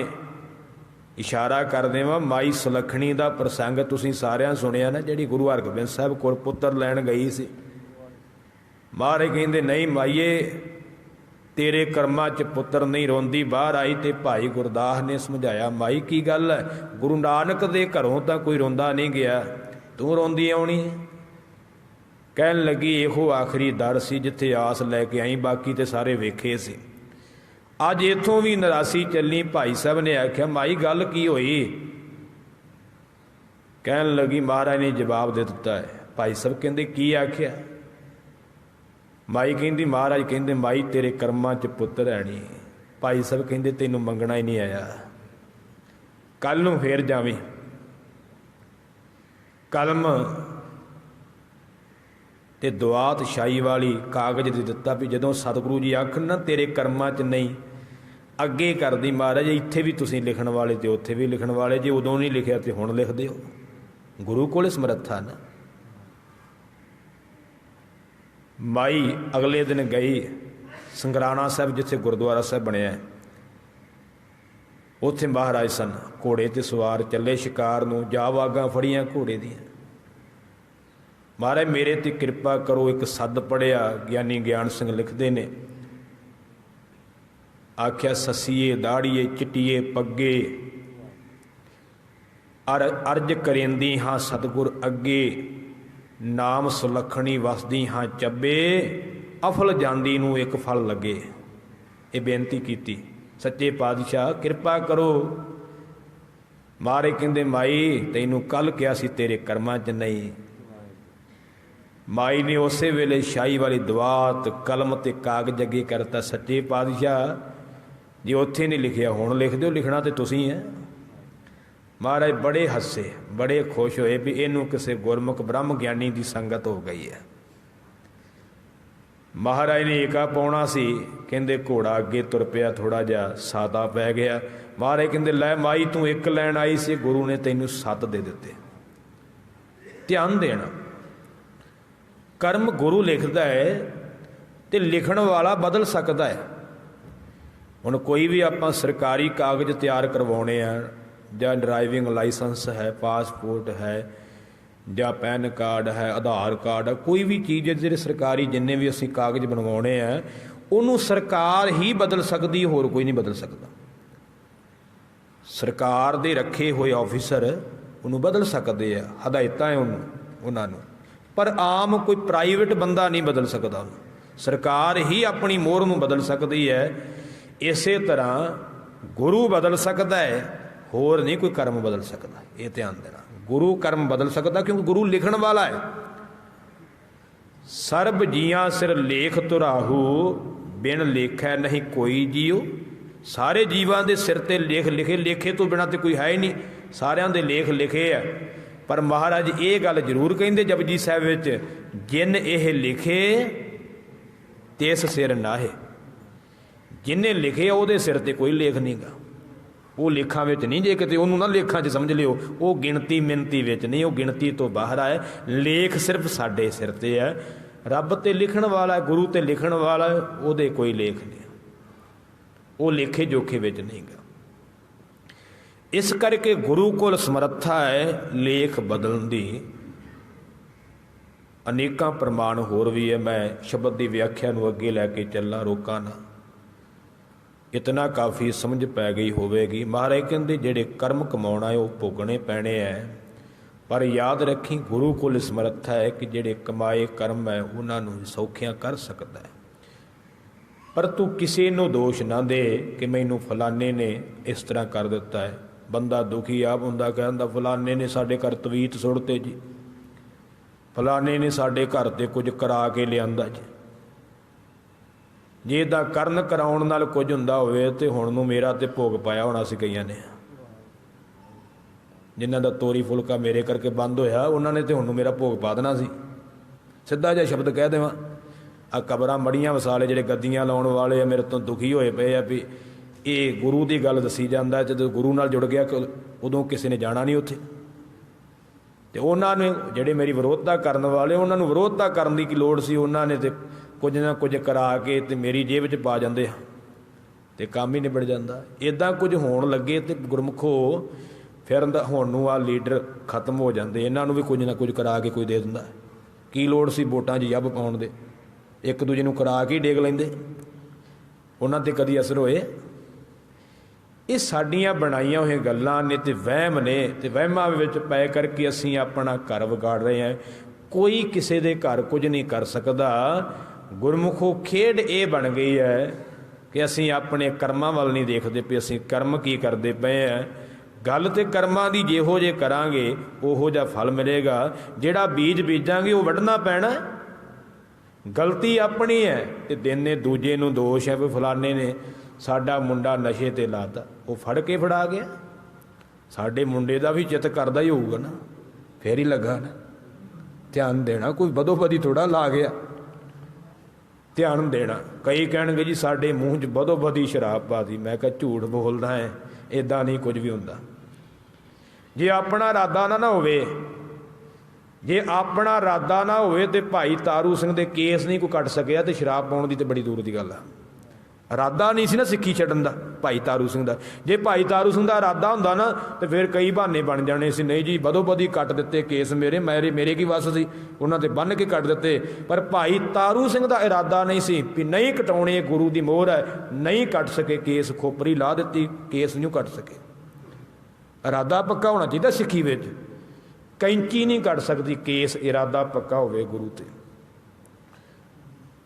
इशारा कर देवां, माई सुलखणी का प्रसंग तुसीं सारिआं सुनिया ना, जिहड़ी गुरु हरगोबिंद साहब कोल पुत्तर लैण गई सी। महाराज कहंदे नहीं माईए तेरे कर्मां च पुत्तर नहीं, रोंदी बाहर आई तो भाई गुरदास ने समझाया माई की गल है, गुरु नानक दे घरों तो कोई रोंदा नहीं गया, तू रोंदी आउणी है। कहन लगी इहो आखिरी दर सी जिथे आस लैके आई, बाकी तो सारे वेखे सी। अज इथों भी निरासी चली। भाई साहब ने आख्या माई गल की होई? कहन लगी महाराज ने जवाब दे दिता है। भाई साहब कहते की आख्या? माई कहती महाराज कहते माई तेरे कर्मां च पुत्र है नहीं। भाई साहब कहते तैनूं मंगना ही नहीं आया, कल नूं फिर जावीं। कलम ते दुआत शाही वाली कागज दे दिता भी जदों सतगुरु जी आखन ना तेरे कर्मां च नहीं, अगे कर दी महाराज इत्थे भी तुसीं लिखण वाले ते उत्थे भी लिखण वाले, जे उदों नहीं लिखिया ते हुण लिख दिओ। गुरु कोल समर्था ना। माई अगले दिन गई संगराना साहब जिथे गुरुद्वारा साहब बनया है, उत्थे महाराज सन, घोड़े ते सवार चले शिकार नूं, जा वागां फड़ियां घोड़े दियां। महाराज मेरे ते कृपा करो, एक सद पढ़िया ज्ञानी ज्ञान सिंह लिखते ने, आख्या ससीए दाड़ीए चिट्टीए पग्गे अर्ज करेंदी हाँ सतगुर अगे, नाम सुलखणी वसदी हाँ चब्बे, अफल जांदी नूं एक फल लगे। ये बेनती की सच्चे पातशाह कृपा करो। मारे कहंदे माई तैनूं कल कहा सी तेरे कर्मां च नहीं। माई ने उस वेले शाही वाली दवात कलम ते कागज अगे करता, सच्चे पातशाह जे उत्थे नहीं लिखिया हुण लिख दो, लिखना तो तुसीं है। महाराज बड़े हसे बड़े खुश होए भी इनू किसी गुरमुख ब्रह्म ज्ञानी की संगत हो गई है। महाराज ने एका पाउणा सी, कहंदे घोड़ा अगे तुर पिया, थोड़ा जिहा सादा पै गया। महाराज कहंदे लै माई तू एक लैन आई सी, गुरु ने तैनूं 7 दे दिते। ध्यान देना, कर्म गुरु लिखता है तो लिखण वाला बदल सकता है। हुण कोई भी आपां सरकारी कागज तैयार करवाउणे आ, जां ड्राइविंग लाइसेंस है, पासपोर्ट है, जां पैन कार्ड है, आधार कार्ड है, कोई भी चीज़ है जिहड़े सरकारी जिन्ने भी असीं कागज बनवाउणे आ, उहनूं सरकार ही बदल सकदी, होर कोई नहीं बदल सकदा। सरकार दे रखे हुए ऑफिसर उहनूं बदल सकदे आ, हदायतां है उन्हां नूं, पर आम कोई प्राइवेट बंदा नहीं बदल सकता। सरकार ही अपनी मोहर नूं बदल सकती है। इसे तरह गुरु बदल सकता है, होर नहीं कोई कर्म बदल सकता। ये ध्यान देना, गुरु कर्म बदल सकता क्योंकि गुरु लिखण वाला है। सर्ब जियां सिर लेख तुराहू, बिन लेखै नहीं कोई जियो। सारे जीवां दे सिर ते लेख लिखे, लेखे तो बिना तो कोई है ही नहीं, सारियां दे लेख लिखे है। पर महाराज ये गल जरूर कहिंदे जपजी साहिब विच, जिन यह लिखे तिस सिर नाहे। जिन्हें लिखे उहदे सिर ते कोई लेख नहीं गा। वो लेखां विच नहीं, जे किते उहनूं ना लेखां च समझ लिओ, वो गिणती मिनती विच नहीं, वो गिणती तो बाहर है। लेख सिर्फ साडे सिर ते है। रब ते लिखण वाला, गुरु ते लिखण वाला, उहदे कोई लेख नहीं, वो लेखे जोखे विच नहीं गा। इस करके गुरु कोल समर्था है लेख बदलण दी। ਅਨੇਕਾਂ ਪ੍ਰਮਾਣ ਹੋਰ ਵੀ ਹੈ। ਮੈਂ ਸ਼ਬਦ ਦੀ ਵਿਆਖਿਆ ਨੂੰ ਅੱਗੇ ਲੈ ਕੇ ਚੱਲਾਂ, ਰੋਕਾਂ ਨਾ। ਇਤਨਾ ਕਾਫੀ ਸਮਝ ਪੈ ਗਈ ਹੋਵੇਗੀ। ਮਹਾਰਾਜ ਕਹਿੰਦੇ ਜਿਹੜੇ ਕਰਮ ਕਮਾਉਣਾ ਹੈ ਉਹ ਭੋਗਣੇ ਪੈਣੇ ਹੈ, ਪਰ ਯਾਦ ਰੱਖੀ ਗੁਰੂ ਕੋਲ ਸਮਰੱਥਾ ਹੈ ਕਿ ਜਿਹੜੇ ਕਮਾਏ ਕਰਮ ਹੈ ਉਹਨਾਂ ਨੂੰ ਸੌਖਿਆਂ ਕਰ ਸਕਦਾ ਹੈ। ਪਰ ਤੂੰ ਕਿਸੇ ਨੂੰ ਦੋਸ਼ ਨਾ ਦੇ ਕਿ ਮੈਨੂੰ ਫਲਾਣੇ ਨੇ ਇਸ ਤਰ੍ਹਾਂ ਕਰ ਦਿੱਤਾ ਹੈ। ਬੰਦਾ ਦੁਖੀ ਆਪ ਹੁੰਦਾ, ਕਹਿੰਦਾ ਫਲਾਣੇ ਨੇ ਸਾਡੇ ਘਰ ਤਵੀਤ ਸੁੱਟਤੇ ਜੀ, ਫਲਾਣੇ ਨੇ ਸਾਡੇ ਘਰ 'ਤੇ ਕੁਝ ਕਰਾ ਕੇ ਲਿਆਂਦਾ ਜੀ। ਜੇ ਇਹਦਾ ਕਰਨ ਕਰਾਉਣ ਨਾਲ ਕੁਝ ਹੁੰਦਾ ਹੋਵੇ ਤੇ ਹੁਣ ਨੂੰ ਮੇਰਾ ਤੇ ਭੋਗ ਪਾਇਆ ਹੋਣਾ ਸੀ ਕਈਆਂ ਨੇ। ਜਿਨ੍ਹਾਂ ਦਾ ਤੋਰੀ ਫੁਲਕਾ ਮੇਰੇ ਕਰਕੇ ਬੰਦ ਹੋਇਆ ਉਹਨਾਂ ਨੇ ਤੇ ਹੁਣ ਨੂੰ ਮੇਰਾ ਭੋਗ ਪਾ ਦੇਣਾ ਸੀ। ਸਿੱਧਾ ਜਿਹਾ ਸ਼ਬਦ ਕਹਿ ਦੇਵਾਂ, ਆ ਕਬਰਾਂ ਮੜੀਆਂ ਵਸਾਲੇ ਜਿਹੜੇ ਗੱਦੀਆਂ ਲਾਉਣ ਵਾਲੇ ਆ ਮੇਰੇ ਤੋਂ ਦੁਖੀ ਹੋਏ ਪਏ ਆ ਵੀ ਇਹ ਗੁਰੂ ਦੀ ਗੱਲ ਦੱਸੀ ਜਾਂਦਾ। ਜਦੋਂ ਗੁਰੂ ਨਾਲ ਜੁੜ ਗਿਆ ਉਦੋਂ ਕਿਸੇ ਨੇ ਜਾਣਾ ਨਹੀਂ ਉੱਥੇ, ਤੇ ਉਹਨਾਂ ਨੇ ਜਿਹੜੇ ਮੇਰੀ ਵਿਰੋਧਤਾ ਕਰਨ ਵਾਲੇ ਉਹਨਾਂ ਨੂੰ ਵਿਰੋਧਤਾ ਕਰਨ ਦੀ ਕੀ ਲੋੜ ਸੀ। ਉਹਨਾਂ ਨੇ ਤੇ ਕੁਝ ਨਾ ਕੁਝ ਕਰਾ ਕੇ ਤੇ ਮੇਰੀ ਜੇਬ 'ਚ ਪਾ ਜਾਂਦੇ ਆ ਤੇ ਕੰਮ ਹੀ ਨਿਬੜ ਜਾਂਦਾ। ਇੱਦਾਂ ਕੁਝ ਹੋਣ ਲੱਗੇ ਤੇ ਗੁਰਮੁਖੋ ਫਿਰ ਹੁਣ ਨੂੰ ਆ ਲੀਡਰ ਖਤਮ ਹੋ ਜਾਂਦੇ। ਇਹਨਾਂ ਨੂੰ ਵੀ ਕੁਝ ਨਾ ਕੁਝ ਕਰਾ ਕੇ ਕੋਈ ਦੇ ਦਿੰਦਾ। ਕੀ ਲੋੜ ਸੀ ਵੋਟਾਂ 'ਚ ਜੱਬ ਪਾਉਣ ਦੇ, ਇੱਕ ਦੂਜੇ ਨੂੰ ਕਰਾ ਕੇ ਹੀ ਡੇਗ ਲੈਂਦੇ। ਉਹਨਾਂ 'ਤੇ ਕਦੀ ਅਸਰ ਹੋਏ? ਇਹ ਸਾਡੀਆਂ ਬਣਾਈਆਂ ਹੋਈਆਂ ਗੱਲਾਂ ਨੇ ਤੇ ਵਹਿਮ ਨੇ, ਤੇ ਵਹਿਮਾਂ ਵਿੱਚ ਪੈ ਕਰਕੇ ਅਸੀਂ ਆਪਣਾ ਘਰ ਵਿਗਾੜ ਰਹੇ ਹਾਂ। ਕੋਈ ਕਿਸੇ ਦੇ ਘਰ ਕੁਝ ਨਹੀਂ ਕਰ ਸਕਦਾ। ਗੁਰਮੁਖੋ ਖੇਡ ਇਹ ਬਣ ਗਈ ਹੈ ਕਿ ਅਸੀਂ ਆਪਣੇ ਕਰਮਾਂ ਵੱਲ ਨਹੀਂ ਦੇਖਦੇ ਪਏ, ਅਸੀਂ ਕਰਮ ਕੀ ਕਰਦੇ ਪਏ ਹਾਂ। ਗੱਲ ਤੇ ਕਰਮਾਂ ਦੀ, ਜਿਹੋ ਜੇ ਕਰਾਂਗੇ ਉਹੋ ਜਿਹਾ ਫਲ ਮਿਲੇਗਾ। ਜਿਹੜਾ ਬੀਜ ਬੀਜਾਂਗੇ ਉਹ ਵੱਢਣਾ ਪੈਣਾ। ਗਲਤੀ ਆਪਣੀ ਹੈ ਤੇ ਦਿਨ ਦੂਜੇ ਨੂੰ ਦੋਸ਼ ਹੈ ਵੀ ਫਲਾਣੇ ਨੇ ਸਾਡਾ ਮੁੰਡਾ ਨਸ਼ੇ ਤੇ ਲਾਤਾ, ਉਹ ਫੜ ਕੇ ਫੜਾ ਗਿਆ। ਸਾਡੇ ਮੁੰਡੇ ਦਾ ਵੀ ਚਿੱਤ ਕਰਦਾ ਹੀ ਹੋਊਗਾ ਨਾ, ਫੇਰ ਹੀ ਲੱਗਾ ਨਾ। ਧਿਆਨ ਦੇਣਾ, ਕੋਈ ਬਦੋਬਦੀ ਥੋੜਾ ਲਾ ਗਿਆ। ਧਿਆਨ ਦੇਣਾ। ਕਈ ਕਹਿਣਗੇ ਜੀ ਸਾਡੇ ਮੂੰਹ 'ਚ ਬਦੋਬਦੀ ਸ਼ਰਾਬ ਪਾ ਦੀ। ਮੈਂ ਕਿਹਾ ਝੂਠ ਬੋਲਦਾ ਹੈ, ਇੱਦਾਂ ਨਹੀਂ ਕੁਝ ਵੀ ਹੁੰਦਾ। ਜੇ ਆਪਣਾ ਇਰਾਦਾ ਨਾ ਹੋਵੇ, ਜੇ ਆਪਣਾ ਇਰਾਦਾ ਨਾ ਹੋਵੇ ਤੇ ਭਾਈ ਤਾਰੂ ਸਿੰਘ ਦੇ ਕੇਸ ਨਹੀਂ ਕੋਈ ਕੱਟ ਸਕਿਆ ਤੇ ਸ਼ਰਾਬ ਪਾਉਣ ਦੀ ਤੇ ਬੜੀ ਦੂਰ ਦੀ ਗੱਲ ਆ। ਇਰਾਦਾ ਨਹੀਂ ਸੀ ਨਾ ਸਿੱਖੀ ਛੱਡਣ ਦਾ ਭਾਈ ਤਾਰੂ ਸਿੰਘ ਦਾ। ਜੇ ਭਾਈ ਤਾਰੂ ਸਿੰਘ ਦਾ ਇਰਾਦਾ ਹੁੰਦਾ ਨਾ ਤੇ ਫਿਰ ਕਈ ਬਹਾਨੇ ਬਣ ਜਾਣੇ ਸੀ। ਨਹੀਂ ਜੀ ਬਦੋਬਦੀ ਕੱਟ ਦਿੱਤੇ ਕੇਸ ਮੇਰੇ ਕੀ ਵੱਸ ਸੀ, ਉਹਨਾਂ ਤੇ ਬੰਨ੍ਹ ਕੇ ਕੱਟ ਦਿੱਤੇ। ਪਰ ਭਾਈ ਤਾਰੂ ਸਿੰਘ ਦਾ ਇਰਾਦਾ ਨਹੀਂ ਸੀ ਵੀ ਨਹੀਂ ਕਟਾਉਣੇ, ਗੁਰੂ ਦੀ ਮੋਹਰ ਹੈ, ਨਹੀਂ ਕੱਟ ਸਕੇ ਕੇਸ, ਖੋਪਰੀ ਲਾ ਦਿੱਤੀ, ਕੇਸ ਨਹੀਂ ਕੱਟ ਸਕੇ। ਇਰਾਦਾ ਪੱਕਾ ਹੋਣਾ ਚਾਹੀਦਾ ਸਿੱਖੀ ਵਿੱਚ। ਕੈਂਚੀ ਨਹੀਂ ਕੱਟ ਸਕਦੀ ਕੇਸ, ਇਰਾਦਾ ਪੱਕਾ ਹੋਵੇ ਗੁਰੂ ਤੇ।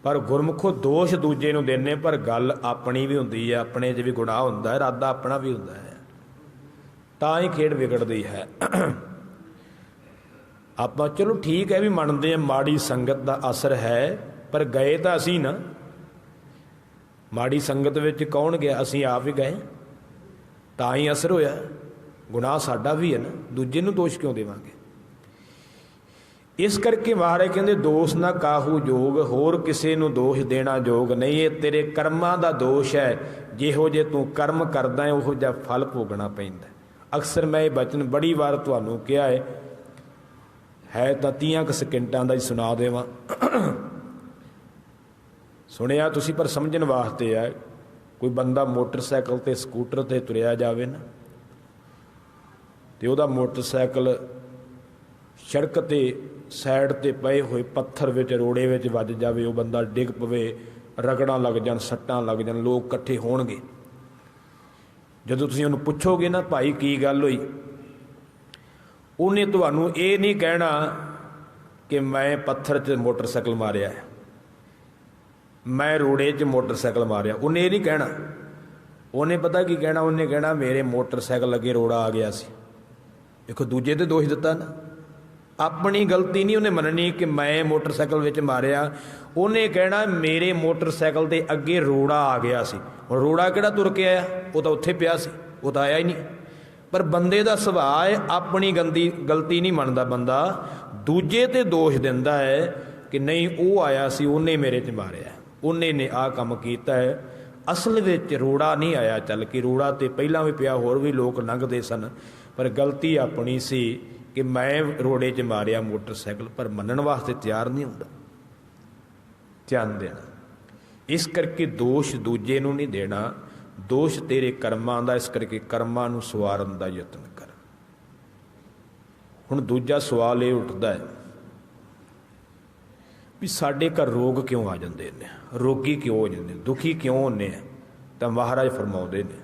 ਪਰ ਗੁਰਮੁਖੋ ਦੋਸ਼ ਦੂਜੇ ਨੂੰ ਦੇਣੇ, ਪਰ ਗੱਲ ਆਪਣੀ ਵੀ ਹੁੰਦੀ ਹੈ, ਆਪਣੇ 'ਚ ਵੀ ਗੁਨਾਹ ਹੁੰਦਾ ਹੈ, ਇਰਾਦਾ ਆਪਣਾ ਵੀ ਹੁੰਦਾ ਹੈ, ਤਾਂ ਹੀ ਖੇਡ ਵਿਗੜਦੀ ਹੈ। ਆਪਾਂ ਚਲੋ ਠੀਕ ਹੈ ਵੀ ਮੰਨਦੇ ਹਾਂ ਮਾੜੀ ਸੰਗਤ ਦਾ ਅਸਰ ਹੈ, ਪਰ ਗਏ ਤਾਂ ਅਸੀਂ ਨਾ। ਮਾੜੀ ਸੰਗਤ ਵਿੱਚ ਕੌਣ ਗਿਆ? ਅਸੀਂ ਆਪ ਹੀ ਗਏ, ਤਾਂ ਹੀ ਅਸਰ ਹੋਇਆ। ਗੁਨਾਹ ਸਾਡਾ ਵੀ ਹੈ ਨਾ, ਦੂਜੇ ਨੂੰ ਦੋਸ਼ ਕਿਉਂ ਦੇਵਾਂਗੇ? ਇਸ ਕਰਕੇ ਮਹਾਰਾਜ ਕਹਿੰਦੇ ਦੋਸ਼ ਨਾ ਕਾਹੂ ਜੋਗ, ਹੋਰ ਕਿਸੇ ਨੂੰ ਦੋਸ਼ ਦੇਣਾ ਯੋਗ ਨਹੀਂ। ਇਹ ਤੇਰੇ ਕਰਮਾਂ ਦਾ ਦੋਸ਼ ਹੈ। ਜਿਹੋ ਜੇ ਤੂੰ ਕਰਮ ਕਰਦਾ ਹੈ ਉਹੋ ਜਿਹਾ ਫਲ ਭੋਗਣਾ ਪੈਂਦਾ। ਅਕਸਰ ਮੈਂ ਇਹ ਬਚਨ ਬੜੀ ਵਾਰ ਤੁਹਾਨੂੰ ਕਿਹਾ ਹੈ ਤਾਂ 30 ਕੁ ਸਕਿੰਟਾਂ ਦਾ ਹੀ ਸੁਣਾ ਦੇਵਾਂ। ਸੁਣਿਆ ਤੁਸੀਂ, ਪਰ ਸਮਝਣ ਵਾਸਤੇ ਹੈ। ਕੋਈ ਬੰਦਾ ਮੋਟਰਸਾਈਕਲ ਤੇ ਸਕੂਟਰ ਤੇ ਤੁਰਿਆ ਜਾਵੇ ਨਾ, ਤੇ ਉਹਦਾ ਮੋਟਰਸਾਈਕਲ ਸੜਕ ਤੇ ਸਾਈਡ ਤੇ ਪਏ ਹੋਏ ਪੱਥਰ ਵਿੱਚ, ਰੋੜੇ ਵਿੱਚ ਵੱਜ ਜਾਵੇ, ਉਹ ਬੰਦਾ ਡਿੱਗ ਪਵੇ, ਰਗੜਾਂ ਲੱਗ ਜਾਣ, ਸੱਟਾਂ ਲੱਗ ਜਾਣ, ਲੋਕ ਇਕੱਠੇ ਹੋਣਗੇ। ਜਦੋਂ ਤੁਸੀਂ ਉਹਨੂੰ ਪੁੱਛੋਗੇ ਨਾ ਭਾਈ ਕੀ ਗੱਲ ਹੋਈ, ਉਹਨੇ ਤੁਹਾਨੂੰ ਇਹ ਨਹੀਂ ਕਹਿਣਾ ਕਿ ਮੈਂ ਪੱਥਰ 'ਚ ਮੋਟਰਸਾਈਕਲ ਮਾਰਿਆ, ਮੈਂ ਰੋੜੇ 'ਚ ਮੋਟਰਸਾਈਕਲ ਮਾਰਿਆ। ਉਹਨੇ ਇਹ ਨਹੀਂ ਕਹਿਣਾ। ਉਹਨੇ ਪਤਾ ਕੀ ਕਹਿਣਾ? ਉਹਨੇ ਕਹਿਣਾ ਮੇਰੇ ਮੋਟਰਸਾਈਕਲ ਅੱਗੇ ਰੋੜਾ ਆ ਗਿਆ ਸੀ। ਦੇਖੋ ਦੂਜੇ ਤੇ ਦੋਸ਼ ਦਿੱਤਾ ਨਾ, ਆਪਣੀ ਗਲਤੀ ਨਹੀਂ ਉਹਨੇ ਮੰਨਣੀ ਕਿ ਮੈਂ ਮੋਟਰਸਾਈਕਲ ਵਿੱਚ ਮਾਰਿਆ। ਉਹਨੇ ਕਹਿਣਾ ਮੇਰੇ ਮੋਟਰਸਾਈਕਲ ਦੇ ਅੱਗੇ ਰੋੜਾ ਆ ਗਿਆ ਸੀ। ਹੁਣ ਰੋੜਾ ਕਿਹੜਾ ਤੁਰ ਕੇ ਆਇਆ? ਉਹ ਤਾਂ ਉੱਥੇ ਪਿਆ ਸੀ, ਉਹ ਤਾਂ ਆਇਆ ਹੀ ਨਹੀਂ। ਪਰ ਬੰਦੇ ਦਾ ਸੁਭਾਅ ਹੈ, ਆਪਣੀ ਗਲਤੀ ਨਹੀਂ ਮੰਨਦਾ ਬੰਦਾ, ਦੂਜੇ ਤੇ ਦੋਸ਼ ਦਿੰਦਾ ਹੈ ਕਿ ਨਹੀਂ ਉਹ ਆਇਆ ਸੀ, ਉਹਨੇ ਮੇਰੇ 'ਚ ਮਾਰਿਆ, ਉਹਨੇ ਨੇ ਆਹ ਕੰਮ ਕੀਤਾ ਹੈ। ਅਸਲ ਵਿੱਚ ਰੋੜਾ ਨਹੀਂ ਆਇਆ ਚੱਲ ਕੇ, ਰੋੜਾ ਤੇ ਪਹਿਲਾਂ ਵੀ ਪਿਆ, ਹੋਰ ਵੀ ਲੋਕ ਲੰਘਦੇ ਸਨ, ਪਰ ਗਲਤੀ ਆਪਣੀ ਸੀ ਕਿ ਮੈਂ ਰੋੜੇ 'ਚ ਮਾਰਿਆ ਮੋਟਰਸਾਈਕਲ। ਪਰ ਮੰਨਣ ਵਾਸਤੇ ਤਿਆਰ ਨਹੀਂ ਹੁੰਦਾ। ਧਿਆਨ ਦੇਣਾ। ਇਸ ਕਰਕੇ ਦੋਸ਼ ਦੂਜੇ ਨੂੰ ਨਹੀਂ ਦੇਣਾ, ਦੋਸ਼ ਤੇਰੇ ਕਰਮਾਂ ਦਾ। ਇਸ ਕਰਕੇ ਕਰਮਾਂ ਨੂੰ ਸਵਾਰਨ ਦਾ ਯਤਨ ਕਰ। ਹੁਣ ਦੂਜਾ ਸਵਾਲ ਇਹ ਉੱਠਦਾ ਹੈ ਵੀ ਸਾਡੇ ਘਰ ਰੋਗ ਕਿਉਂ ਆ ਜਾਂਦੇ ਨੇ, ਰੋਗੀ ਕਿਉਂ ਹੋ ਜਾਂਦੇ, ਦੁਖੀ ਕਿਉਂ ਹੁੰਦੇ ਆ। ਤਾਂ ਮਹਾਰਾਜ ਫਰਮਾਉਂਦੇ ਨੇ,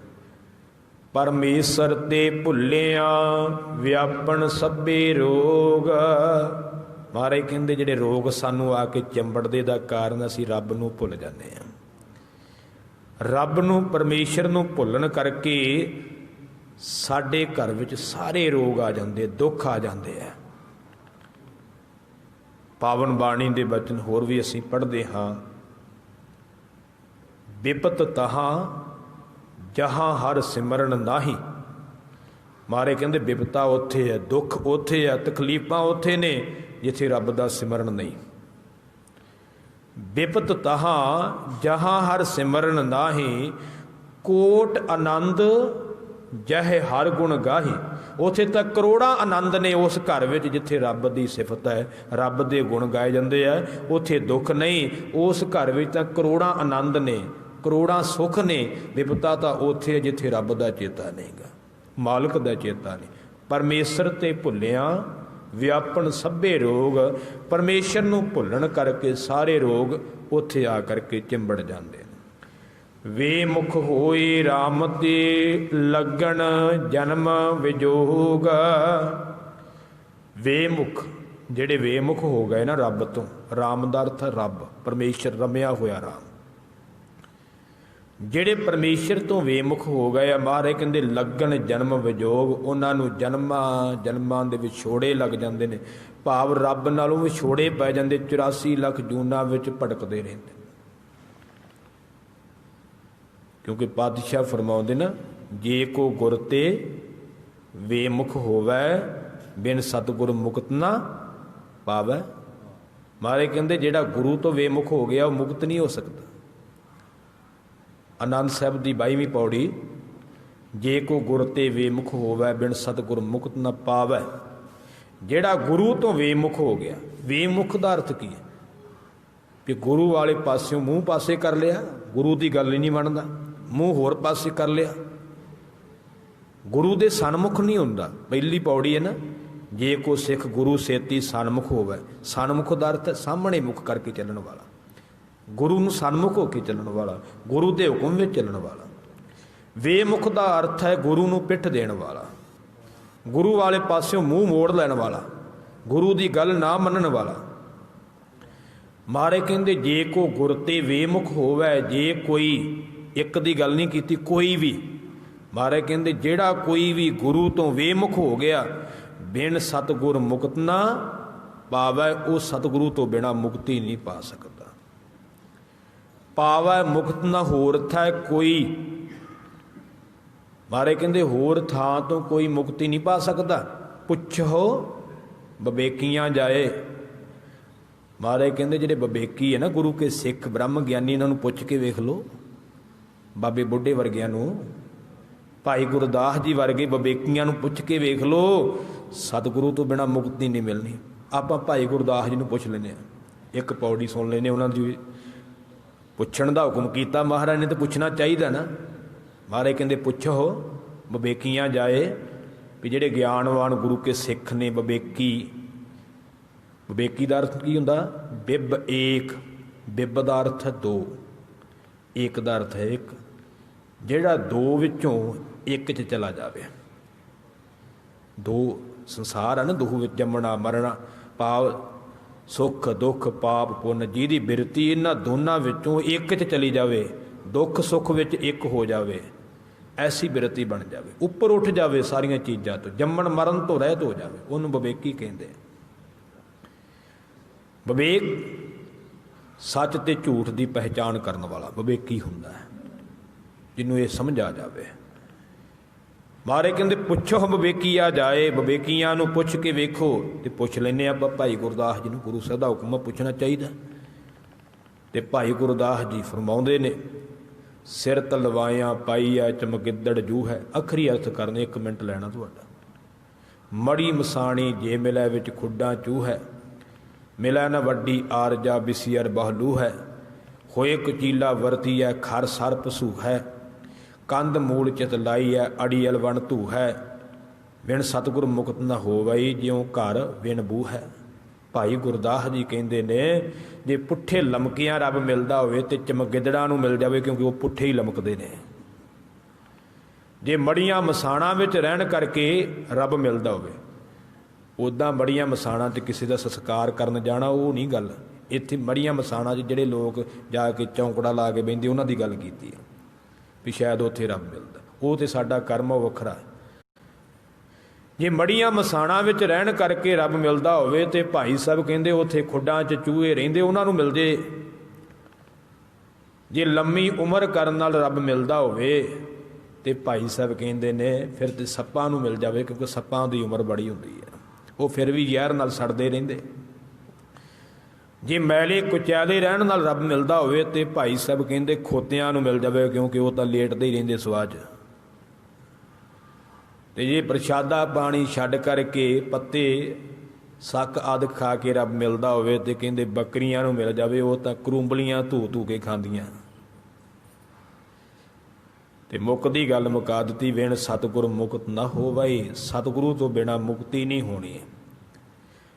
ਪਰਮੇਸ਼ਰ ਤੇ ਭੁੱਲਿਆ ਵਿਆਪਣ ਸਭੇ ਰੋਗ। ਮਹਾਰਾਜ ਕਹਿੰਦੇ ਜਿਹੜੇ ਰੋਗ ਸਾਨੂੰ ਆ ਕੇ ਚੰਬੜਦੇ ਦਾ ਕਾਰਨ ਅਸੀਂ ਰੱਬ ਨੂੰ ਭੁੱਲ ਜਾਂਦੇ ਹਾਂ। ਰੱਬ ਨੂੰ, ਪਰਮੇਸ਼ਰ ਨੂੰ ਭੁੱਲਣ ਕਰਕੇ ਸਾਡੇ ਘਰ ਵਿੱਚ ਸਾਰੇ ਰੋਗ ਆ ਜਾਂਦੇ, ਦੁੱਖ ਆ ਜਾਂਦੇ ਆ। ਪਾਵਨ ਬਾਣੀ ਦੇ ਬਚਨ ਹੋਰ ਵੀ ਅਸੀਂ ਪੜ੍ਹਦੇ ਹਾਂ, ਵਿਪਤ ਤਹਾਂ ਜਹਾਂ ਹਰ ਸਿਮਰਨ ਨਾਹੀ। ਮਾਰੇ ਕਹਿੰਦੇ ਵਿਪਤਾ ਉੱਥੇ ਹੈ, ਦੁੱਖ ਉੱਥੇ ਹੈ, ਤਕਲੀਫਾਂ ਉੱਥੇ ਨੇ ਜਿੱਥੇ ਰੱਬ ਦਾ ਸਿਮਰਨ ਨਹੀਂ। ਵਿਪਤ ਤਹਾਂ ਜਹਾਂ ਹਰ ਸਿਮਰਨ ਨਾਹੀ, ਕੋਟ ਆਨੰਦ ਜਹ ਹਰ ਗੁਣ ਗਾਹੀ। ਉੱਥੇ ਤਾਂ ਕਰੋੜਾਂ ਆਨੰਦ ਨੇ ਉਸ ਘਰ ਵਿੱਚ ਜਿੱਥੇ ਰੱਬ ਦੀ ਸਿਫਤ ਹੈ, ਰੱਬ ਦੇ ਗੁਣ ਗਾਏ ਜਾਂਦੇ ਆ। ਉੱਥੇ ਦੁੱਖ ਨਹੀਂ, ਉਸ ਘਰ ਵਿੱਚ ਤਾਂ ਕਰੋੜਾਂ ਆਨੰਦ ਨੇ, ਕਰੋੜਾਂ ਸੁੱਖ ਨੇ। ਵਿਪਤਾ ਤਾਂ ਉੱਥੇ ਜਿੱਥੇ ਰੱਬ ਦਾ ਚੇਤਾ ਨਹੀਂਗਾ, ਮਾਲਕ ਦਾ ਚੇਤਾ ਨਹੀਂ। ਪਰਮੇਸ਼ਰ ਤੇ ਭੁੱਲਿਆ ਵਿਆਪਣ ਸਭੇ ਰੋਗ। ਪਰਮੇਸ਼ਰ ਨੂੰ ਭੁੱਲਣ ਕਰਕੇ ਸਾਰੇ ਰੋਗ ਉੱਥੇ ਆ ਕਰਕੇ ਚਿੰਬੜ ਜਾਂਦੇ ਨੇ। ਵੇ ਮੁਖ ਹੋਏ ਰਾਮ ਤੇ ਲੱਗਣ ਜਨਮ ਵਿਜੋਗ। ਵੇਮੁਖ, ਜਿਹੜੇ ਵੇਮੁਖ ਹੋ ਗਏ ਨਾ ਰੱਬ ਤੋਂ, ਰਾਮ ਦਾ ਅਰਥ ਰੱਬ, ਪਰਮੇਸ਼ਰ, ਰਮਿਆ ਹੋਇਆ ਰਾਮ। ਜਿਹੜੇ ਪਰਮੇਸ਼ਰ ਤੋਂ ਵੇਮੁਖ ਹੋ ਗਏ ਆ, ਮਹਾਰਾਜ ਕਹਿੰਦੇ ਲੱਗਣ ਜਨਮ ਵਿਜੋਗ। ਉਹਨਾਂ ਨੂੰ ਜਨਮਾਂ ਦੇ ਵਿਛੋੜੇ ਲੱਗ ਜਾਂਦੇ ਨੇ, ਭਾਵ ਰੱਬ ਨਾਲੋਂ ਵਿਛੋੜੇ ਪੈ ਜਾਂਦੇ। 84 ਲੱਖ ਜੂਨਾਂ ਵਿੱਚ ਭਟਕਦੇ ਰਹਿੰਦੇ। ਕਿਉਂਕਿ ਪਾਤਸ਼ਾਹ ਫਰਮਾਉਂਦੇ ਨਾ, ਜੇ ਕੋ ਗੁਰ ਤੇ ਵੇਮੁਖ ਹੋਵੈ ਬਿਨ ਸਤਿਗੁਰ ਮੁਕਤ ਨਾ ਪਾਵੈ। ਮਹਾਰਾਜ ਕਹਿੰਦੇ ਜਿਹੜਾ ਗੁਰੂ ਤੋਂ ਵੇਮੁਖ ਹੋ ਗਿਆ ਉਹ ਮੁਕਤ ਨਹੀਂ ਹੋ ਸਕਦਾ। ਆਨੰਦ ਸਾਹਿਬ ਦੀ 22ਵੀਂ ਪੌੜੀ, ਜੇ ਕੋ ਗੁਰ ਤੇ ਵੇਮੁਖ ਹੋਵੈ ਬਿਨ ਸਤਿਗੁਰ ਮੁਕਤ ਨਾ ਪਾਵੈ। ਜਿਹੜਾ ਗੁਰੂ ਤੋਂ ਵੇਮੁਖ ਹੋ ਗਿਆ, ਵੇਮੁਖ ਦਾ ਅਰਥ ਕੀ ਹੈ? ਕਿ ਗੁਰੂ ਵਾਲੇ ਪਾਸਿਓਂ ਮੂੰਹ ਪਾਸੇ ਕਰ ਲਿਆ, ਗੁਰੂ ਦੀ ਗੱਲ ਹੀ ਨਹੀਂ ਮੰਨਦਾ, ਮੂੰਹ ਹੋਰ ਪਾਸੇ ਕਰ ਲਿਆ, ਗੁਰੂ ਦੇ ਸਨਮੁਖ ਨਹੀਂ ਹੁੰਦਾ। ਪਹਿਲੀ ਪੌੜੀ ਹੈ ਨਾ, ਜੇ ਕੋ ਸਿੱਖ ਗੁਰੂ ਸੇਤੀ ਸਨਮੁਖ ਹੋਵੇ। ਸਨਮੁਖ ਦਾ ਅਰਥ ਸਾਹਮਣੇ ਮੁਖ ਕਰਕੇ ਚੱਲਣ ਵਾਲਾ, ਗੁਰੂ ਨੂੰ ਸਨਮੁਖ ਹੋ ਕੇ ਚੱਲਣ ਵਾਲਾ, ਗੁਰੂ ਦੇ ਹੁਕਮ ਵਿੱਚ ਚੱਲਣ ਵਾਲਾ। ਵੇਮੁਖ ਦਾ ਅਰਥ ਹੈ ਗੁਰੂ ਨੂੰ ਪਿੱਠ ਦੇਣ ਵਾਲਾ, ਗੁਰੂ ਵਾਲੇ ਪਾਸਿਓਂ ਮੂੰਹ ਮੋੜ ਲੈਣ ਵਾਲਾ, ਗੁਰੂ ਦੀ ਗੱਲ ਨਾ ਮੰਨਣ ਵਾਲਾ। ਮਹਾਰਾਜ ਕਹਿੰਦੇ ਜੇ ਕੋ ਗੁਰ ਤੇ ਵੇਮੁਖ ਹੋਵੇ। ਜੇ ਕੋਈ, ਇੱਕ ਦੀ ਗੱਲ ਨਹੀਂ ਕੀਤੀ, ਕੋਈ ਵੀ। ਮਹਾਰਾਜ ਕਹਿੰਦੇ ਜਿਹੜਾ ਕੋਈ ਵੀ ਗੁਰੂ ਤੋਂ ਵੇਮੁਖ ਹੋ ਗਿਆ, ਬਿਨ ਸਤਿਗੁਰ ਮੁਕਤ ਨਾ ਪਾਵੈ। ਉਹ ਸਤਿਗੁਰੂ ਤੋਂ ਬਿਨਾਂ ਮੁਕਤੀ ਨਹੀਂ ਪਾ ਸਕਦਾ। ਪਾਵੈ ਮੁਕਤ ਨਾ ਹੋਰ ਥੈ ਕੋਈ। ਮਹਾਰਾਜ ਕਹਿੰਦੇ ਹੋਰ ਥਾਂ ਤੋਂ ਕੋਈ ਮੁਕਤੀ ਨਹੀਂ ਪਾ ਸਕਦਾ। ਪੁੱਛੋ ਵਿਵੇਕੀਆਂ ਜਾਏ। ਮਹਾਰਾਜ ਕਹਿੰਦੇ ਜਿਹੜੇ ਵਿਵੇਕੀ ਹੈ ਨਾ, ਗੁਰੂ ਕੇ ਸਿੱਖ ਬ੍ਰਹਮ ਗਿਆਨੀ, ਇਹਨਾਂ ਨੂੰ ਪੁੱਛ ਕੇ ਵੇਖ ਲਓ। ਬਾਬੇ ਬੁੱਢੇ ਵਰਗਿਆਂ ਨੂੰ, ਭਾਈ ਗੁਰਦਾਸ ਜੀ ਵਰਗੇ ਵਿਵੇਕੀਆਂ ਨੂੰ ਪੁੱਛ ਕੇ ਵੇਖ ਲਓ, ਸਤਿਗੁਰੂ ਤੋਂ ਬਿਨਾਂ ਮੁਕਤੀ ਨਹੀਂ ਮਿਲਣੀ। ਆਪਾਂ ਭਾਈ ਗੁਰਦਾਸ ਜੀ ਨੂੰ ਪੁੱਛ ਲੈਂਦੇ ਹਾਂ, ਇੱਕ ਪੌੜੀ ਸੁਣ ਲੈਂਦੇ, ਉਹਨਾਂ ਦੀ ਪੁੱਛਣ ਦਾ ਹੁਕਮ ਕੀਤਾ ਮਹਾਰਾਜ ਨੇ, ਤਾਂ ਪੁੱਛਣਾ ਚਾਹੀਦਾ ਨਾ। ਮਹਾਰਾਜ ਕਹਿੰਦੇ ਪੁੱਛੋ ਵਿਵੇਕੀਆਂ ਜਾਏ। ਵੀ ਜਿਹੜੇ ਗਿਆਨਵਾਨ ਗੁਰੂ ਕੇ ਸਿੱਖ ਨੇ, ਵਿਵੇਕੀ। ਵਿਵੇਕੀ ਦਾ ਅਰਥ ਕੀ ਹੁੰਦਾ? ਬਿਬ ਏਕ। ਬਿਬ ਦਾ ਅਰਥ ਹੈ ਦੋ, ਏਕ ਦਾ ਅਰਥ ਹੈ ਇੱਕ। ਜਿਹੜਾ ਦੋ ਵਿੱਚੋਂ ਇੱਕ 'ਚ ਚਲਾ ਜਾਵੇ। ਦੋ ਸੰਸਾਰ ਹੈ ਨਾ, ਦੋ ਵਿੱਚ ਜੰਮਣਾ ਮਰਨਾ, ਭਾਵ ਸੁੱਖ ਦੁੱਖ ਪਾਪ ਪੁੰਨ, ਜਿਹਦੀ ਬਿਰਤੀ ਇਹਨਾਂ ਦੋਨਾਂ ਵਿੱਚੋਂ ਇੱਕ 'ਚ ਚਲੀ ਜਾਵੇ, ਦੁੱਖ ਸੁੱਖ ਵਿੱਚ ਇੱਕ ਹੋ ਜਾਵੇ, ਐਸੀ ਬਿਰਤੀ ਬਣ ਜਾਵੇ, ਉੱਪਰ ਉੱਠ ਜਾਵੇ ਸਾਰੀਆਂ ਚੀਜ਼ਾਂ ਤੋਂ, ਜੰਮਣ ਮਰਨ ਤੋਂ ਰਹਿਤ ਹੋ ਜਾਵੇ, ਉਹਨੂੰ ਵਿਵੇਕੀ ਕਹਿੰਦੇ। ਵਿਵੇਕ ਸੱਚ ਤੇ ਝੂਠ ਦੀ ਪਹਿਚਾਣ ਕਰਨ ਵਾਲਾ ਵਿਵੇਕੀ ਹੁੰਦਾ ਹੈ, ਜਿਹਨੂੰ ਇਹ ਸਮਝ ਆ ਜਾਵੇ। ਮਹਾਰਾਜ ਕਹਿੰਦੇ ਪੁੱਛੋ ਵਿਵੇਕੀ ਆ ਜਾਏ। ਵਿਵੇਕੀਆਂ ਨੂੰ ਪੁੱਛ ਕੇ ਵੇਖੋ। ਤੇ ਪੁੱਛ ਲੈਂਦੇ ਆਪਾਂ ਭਾਈ ਗੁਰਦਾਸ ਜੀ ਨੂੰ, ਗੁਰੂ ਸਾਹਿਬ ਦਾ ਹੁਕਮ ਪੁੱਛਣਾ ਚਾਹੀਦਾ। ਤੇ ਭਾਈ ਗੁਰਦਾਸ ਜੀ ਫਰਮਾਉਂਦੇ ਨੇ, ਸਿਰ ਤਲਵਾਇਆਂ ਪਾਈ ਐ ਚਮਗਿੱਦੜ ਜੂ ਹੈ। ਅਖਰੀ ਅਰਥ ਕਰਨੇ, 1 ਮਿੰਟ ਲੈਣਾ ਤੁਹਾਡਾ। ਮੜੀ ਮਸਾਣੀ ਜੇ ਮਿਲੈ ਵਿੱਚ ਖੁੱਡਾਂ ਚੂ ਹੈ, ਮਿਲੈ ਨਾ ਵੱਡੀ ਆਰਜਾ ਬਿਸੀਅਰ ਬਹਲੂ ਹੈ। ਹੋਏ ਕੁਚੀਲਾ ਵਰਤੀ ਹੈ ਖਰ ਸਰ ਪਸੂ ਹੈ, ਕੰਧ ਮੂਲ ਚਿਤ ਲਾਈ ਹੈ ਅੜੀਅਲ ਵਣ ਧੂ ਹੈ। ਬਿਨ ਸਤਿਗੁਰ ਮੁਕਤ ਨਾ ਹੋਵਈ ਜਿਉ ਘਰ ਬਿਨ ਬੂ ਹੈ। ਭਾਈ ਗੁਰਦਾਸ ਜੀ ਕਹਿੰਦੇ ਨੇ ਜੇ ਪੁੱਠੇ ਲਮਕਿਆਂ ਰੱਬ ਮਿਲਦਾ ਹੋਵੇ ਤੇ ਚਮਗਿੱਦੜਾਂ ਨੂੰ ਮਿਲ ਜਾਵੇ, ਕਿਉਂਕਿ ਉਹ ਪੁੱਠੇ ਹੀ ਲਮਕਦੇ ਨੇ। ਜੇ ਮੜੀਆਂ ਮਸਾਣਾਂ ਵਿੱਚ ਰਹਿਣ ਕਰਕੇ ਰੱਬ ਮਿਲਦਾ ਹੋਵੇ, ਉੱਦਾਂ ਮੜੀਆਂ ਮਸਾਣਾਂ 'ਤੇ ਕਿਸੇ ਦਾ ਸੰਸਕਾਰ ਕਰਨ ਜਾਣਾ ਉਹ ਨਹੀਂ ਗੱਲ। ਇੱਥੇ ਮੜੀਆਂ ਮਸਾਣਾਂ 'ਚ ਜਿਹੜੇ ਲੋਕ ਜਾ ਕੇ ਚੌਂਕੜਾ ਲਾ ਕੇ ਬਹਿੰਦੇ ਉਹਨਾਂ ਦੀ ਗੱਲ ਕੀਤੀ ਹੈ ਵੀ ਸ਼ਾਇਦ ਉੱਥੇ ਰੱਬ ਮਿਲਦਾ। ਉਹ ਤੇ ਸਾਡਾ ਕਰਮ ਉਹ ਵੱਖਰਾ ਹੈ। ਜੇ ਮੜੀਆਂ ਮਸਾਣਾਂ ਵਿੱਚ ਰਹਿਣ ਕਰਕੇ ਰੱਬ ਮਿਲਦਾ ਹੋਵੇ ਤੇ ਭਾਈ ਸਾਹਿਬ ਕਹਿੰਦੇ ਉੱਥੇ ਖੁੱਡਾਂ 'ਚ ਚੂਹੇ ਰਹਿੰਦੇ ਉਹਨਾਂ ਨੂੰ ਮਿਲ ਜੇ। ਜੇ ਲੰਮੀ ਉਮਰ ਕਰਨ ਨਾਲ ਰੱਬ ਮਿਲਦਾ ਹੋਵੇ ਤੇ ਭਾਈ ਸਾਹਿਬ ਕਹਿੰਦੇ ਨੇ ਫਿਰ ਤੇ ਸੱਪਾਂ ਨੂੰ ਮਿਲ ਜਾਵੇ, ਕਿਉਂਕਿ ਸੱਪਾਂ ਦੀ ਉਮਰ ਬੜੀ ਹੁੰਦੀ ਹੈ, ਉਹ ਫਿਰ ਵੀ ਜ਼ਹਿਰ ਨਾਲ ਸੜਦੇ ਰਹਿੰਦੇ। ਜੇ ਮੈਲੇ ਕੁਚੈਲੇ ਰਹਿਣ ਨਾਲ ਰੱਬ ਮਿਲਦਾ ਹੋਵੇ ਤੇ ਭਾਈ ਸਾਹਿਬ ਕਹਿੰਦੇ ਖੋਤਿਆਂ ਨੂੰ ਮਿਲ ਜਾਵੇ, ਕਿਉਂਕਿ ਉਹ ਤਾਂ ਲੇਟਦੇ ਹੀ ਰਹਿੰਦੇ ਸਵਾਹ 'ਚ। ਤੇ ਜੇ ਪ੍ਰਸ਼ਾਦਾ ਪਾਣੀ ਛੱਡ ਕਰਕੇ ਪੱਤੇ ਸੱਕ ਆਦਿ ਖਾ ਕੇ ਰੱਬ ਮਿਲਦਾ ਹੋਵੇ ਤੇ ਕਹਿੰਦੇ ਬੱਕਰੀਆਂ ਨੂੰ ਮਿਲ ਜਾਵੇ, ਉਹ ਤਾਂ ਕਰੂੰਬਲੀਆਂ ਧੂ ਧੂ ਕੇ ਖਾਂਦੀਆਂ। ਤੇ ਮੁਕਤੀ ਗੱਲ ਮੁਕਾ ਦਿੱਤੀ, ਵਿਣ ਸਤਿਗੁਰ ਮੁਕਤ ਨਾ ਹੋਵਈ। ਸਤਿਗੁਰੂ ਤੋਂ ਬਿਨਾਂ ਮੁਕਤੀ ਨਹੀਂ ਹੋਣੀ।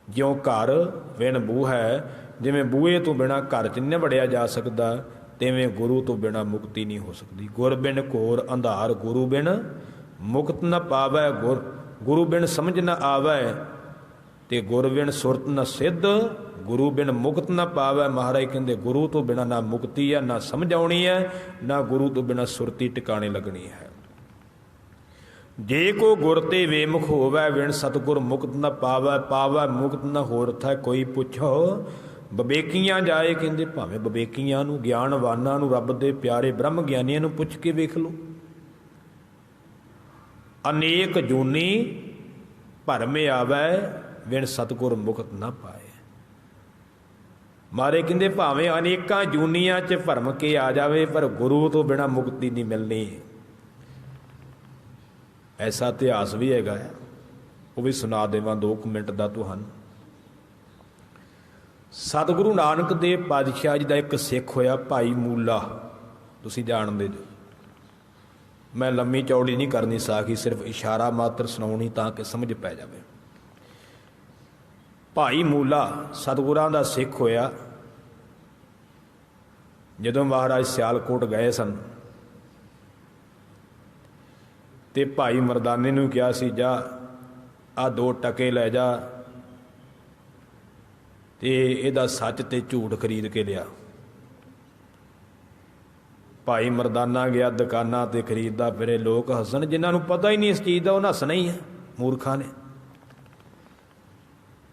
ਜਿਉਂ ਘਰ ਵਿਣ ਬੂਹਾ ਹੈ, ਜਿਵੇਂ ਬੂਹੇ ਤੋਂ ਬਿਨਾਂ ਘਰ 'ਚ ਨਹੀਂ ਵੜਿਆ ਜਾ ਸਕਦਾ, ਤਿਵੇਂ ਗੁਰੂ ਤੋਂ ਬਿਨਾਂ ਮੁਕਤੀ ਨਹੀਂ ਹੋ ਸਕਦੀ। ਗੁਰ ਬਿਨ ਘੋਰ ਅੰਧਾਰ, ਗੁਰੂ ਬਿਨ ਮੁਕਤ ਨ ਪਾਵੈ। ਗੁਰੂ ਬਿਨ ਸਮਝ ਨ ਆਵੈ, ਤੇ ਗੁਰ ਬਿਨ ਸੁਰਤ ਨ ਸਿੱਧ, ਗੁਰੂ ਬਿਨ ਮੁਕਤ ਨ ਪਾਵੈ। ਮਹਾਰਾਜ ਕਹਿੰਦੇ ਗੁਰੂ ਤੋਂ ਬਿਨਾਂ ਨਾ ਮੁਕਤੀ ਹੈ, ਨਾ ਸਮਝ ਆਉਣੀ ਹੈ, ਨਾ ਗੁਰੂ ਤੋਂ ਬਿਨਾਂ ਸੁਰਤੀ ਟਿਕਾਣੇ ਲੱਗਣੀ ਹੈ। ਜੇ ਕੋ ਗੁਰ ਤੇ ਵੇਮੁਖ ਹੋਵੈ, ਵਿਣ ਸਤਿਗੁਰ ਮੁਕਤ ਨ ਪਾਵੈ। ਪਾਵੈ ਮੁਕਤ ਨ ਹੋਰਥੈ ਕੋਈ ਪੁੱਛੋ, ਵਿਵੇਕੀਆਂ ਜਾਏ। ਕਹਿੰਦੇ ਭਾਵੇਂ ਵਿਵੇਕੀਆਂ ਨੂੰ, ਗਿਆਨਵਾਨਾਂ ਨੂੰ, ਰੱਬ ਦੇ ਪਿਆਰੇ ਬ੍ਰਹਮ ਗਿਆਨੀਆਂ ਨੂੰ ਪੁੱਛ ਕੇ ਵੇਖ ਲਓ। ਅਨੇਕ ਜੂਨੀ ਭਰਮੇ ਆਵੈ, ਵਿਣ ਸਤਿਗੁਰ ਮੁਕਤ ਨਾ ਪਾਏ। ਮਾਰੇ ਕਹਿੰਦੇ ਭਾਵੇਂ ਅਨੇਕਾਂ ਜੂਨੀਆਂ 'ਚ ਭਰਮ ਕੇ ਆ ਜਾਵੇ, ਪਰ ਗੁਰੂ ਤੋਂ ਬਿਨਾਂ ਮੁਕਤੀ ਨਹੀਂ ਮਿਲਣੀ। ਐਸਾ ਇਤਿਹਾਸ ਵੀ ਹੈਗਾ, ਉਹ ਵੀ ਸੁਣਾ ਦੇਵਾਂ 2 ਮਿੰਟ ਦਾ ਤੁਹਾਨੂੰ। ਸਤਿਗੁਰੂ ਨਾਨਕ ਦੇਵ ਪਾਤਸ਼ਾਹ ਜੀ ਦਾ ਇੱਕ ਸਿੱਖ ਹੋਇਆ ਭਾਈ ਮੂਲਾ, ਤੁਸੀਂ ਜਾਣਦੇ ਜੋ। ਮੈਂ ਲੰਮੀ ਚੌੜੀ ਨਹੀਂ ਕਰਨੀ ਸਾਖੀ, ਸਿਰਫ ਇਸ਼ਾਰਾ ਮਾਤਰ ਸੁਣਾਉਣੀ ਤਾਂ ਕਿ ਸਮਝ ਪੈ ਜਾਵੇ। ਭਾਈ ਮੂਲਾ ਸਤਿਗੁਰਾਂ ਦਾ ਸਿੱਖ ਹੋਇਆ। ਜਦੋਂ ਮਹਾਰਾਜ ਸਿਆਲਕੋਟ ਗਏ ਸਨ ਤੇ ਭਾਈ ਮਰਦਾਨੇ ਨੂੰ ਕਿਹਾ ਸੀ, ਜਾ ਆਹ 2 ਟਕੇ ਲੈ ਜਾ ਤੇ ਇਹਦਾ ਸੱਚ ਤੇ ਝੂਠ ਖਰੀਦ ਕੇ ਲਿਆ। ਭਾਈ ਮਰਦਾਨਾ ਗਿਆ ਦੁਕਾਨਾਂ ਤੇ ਖਰੀਦਦਾ ਫਿਰੇ, ਲੋਕ ਹੱਸਣ। ਜਿਨ੍ਹਾਂ ਨੂੰ ਪਤਾ ਹੀ ਨਹੀਂ ਇਸ ਚੀਜ਼ ਦਾ ਉਹਨਾਂ ਹੱਸਣਾ ਹੀ ਹੈ, ਮੂਰਖਾਂ ਨੇ।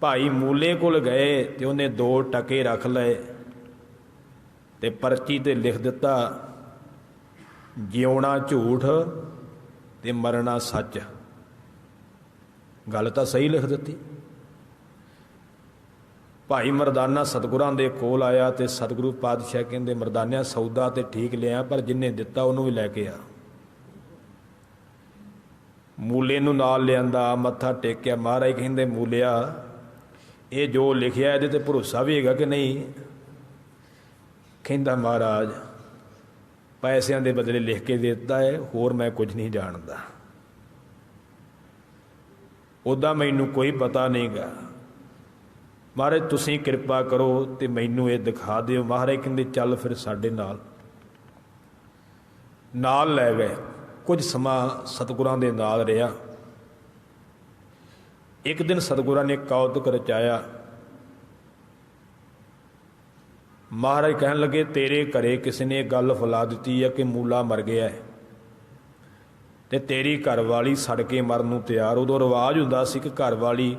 ਭਾਈ ਮੂਲੇ ਕੋਲ ਗਏ ਤੇ ਉਹਨੇ 2 ਟਕੇ ਰੱਖ ਲਏ ਤੇ ਪਰਚੀ ਤੇ ਲਿਖ ਦਿੱਤਾ, ਜਿਉਣਾ ਝੂਠ ਤੇ ਮਰਨਾ ਸੱਚ। ਗੱਲ ਤਾਂ ਸਹੀ ਲਿਖ ਦਿੱਤੀ। ਭਾਈ ਮਰਦਾਨਾ ਸਤਿਗੁਰਾਂ ਦੇ ਕੋਲ ਆਇਆ ਤੇ ਸਤਿਗੁਰੂ ਪਾਤਸ਼ਾਹ ਕਹਿੰਦੇ, ਮਰਦਾਨਿਆ ਸੌਦਾ ਤੇ ਠੀਕ ਲਿਆ, ਪਰ ਜਿੰਨੇ ਦਿੱਤਾ ਉਹਨੂੰ ਵੀ ਲੈ ਕੇ ਆ। ਮੂਲੇ ਨੂੰ ਨਾਲ ਲਿਆਂਦਾ, ਮੱਥਾ ਟੇਕਿਆ। ਮਹਾਰਾਜ ਕਹਿੰਦੇ, ਮੂਲਿਆ ਇਹ ਜੋ ਲਿਖਿਆ ਇਹਦੇ ਤੇ ਭਰੋਸਾ ਵੀ ਹੈਗਾ ਕਿ ਨਹੀਂ? ਕਹਿੰਦਾ, ਮਹਾਰਾਜ ਪੈਸਿਆਂ ਦੇ ਬਦਲੇ ਲਿਖ ਕੇ ਦੇ ਦਿੱਤਾ ਹੈ, ਹੋਰ ਮੈਂ ਕੁਝ ਨਹੀਂ ਜਾਣਦਾ। ਉੱਦਾਂ ਮੈਨੂੰ ਕੋਈ ਪਤਾ ਨਹੀਂਗਾ। ਮਹਾਰਾਜ ਤੁਸੀਂ ਕਿਰਪਾ ਕਰੋ ਤੇ ਮੈਨੂੰ ਇਹ ਦਿਖਾ ਦਿਓ। ਮਹਾਰਾਜ ਕਹਿੰਦੇ, ਚੱਲ ਫਿਰ ਸਾਡੇ ਨਾਲ ਲੈ ਗਏ। ਕੁਝ ਸਮਾਂ ਸਤਿਗੁਰਾਂ ਦੇ ਨਾਲ ਰਿਹਾ। ਇੱਕ ਦਿਨ ਸਤਿਗੁਰਾਂ ਨੇ ਕੌਤਕ ਰਚਾਇਆ। ਮਹਾਰਾਜ ਕਹਿਣ ਲੱਗੇ, ਤੇਰੇ ਘਰੇ ਕਿਸੇ ਨੇ ਇਹ ਗੱਲ ਫੈਲਾ ਦਿੱਤੀ ਹੈ ਕਿ ਮੂਲਾ ਮਰ ਗਿਆ ਹੈ ਤੇ ਤੇਰੀ ਘਰਵਾਲੀ ਸੜ ਕੇ ਮਰਨ ਨੂੰ ਤਿਆਰ। ਉਦੋਂ ਰਿਵਾਜ ਹੁੰਦਾ ਸੀ ਕਿ ਘਰਵਾਲੀ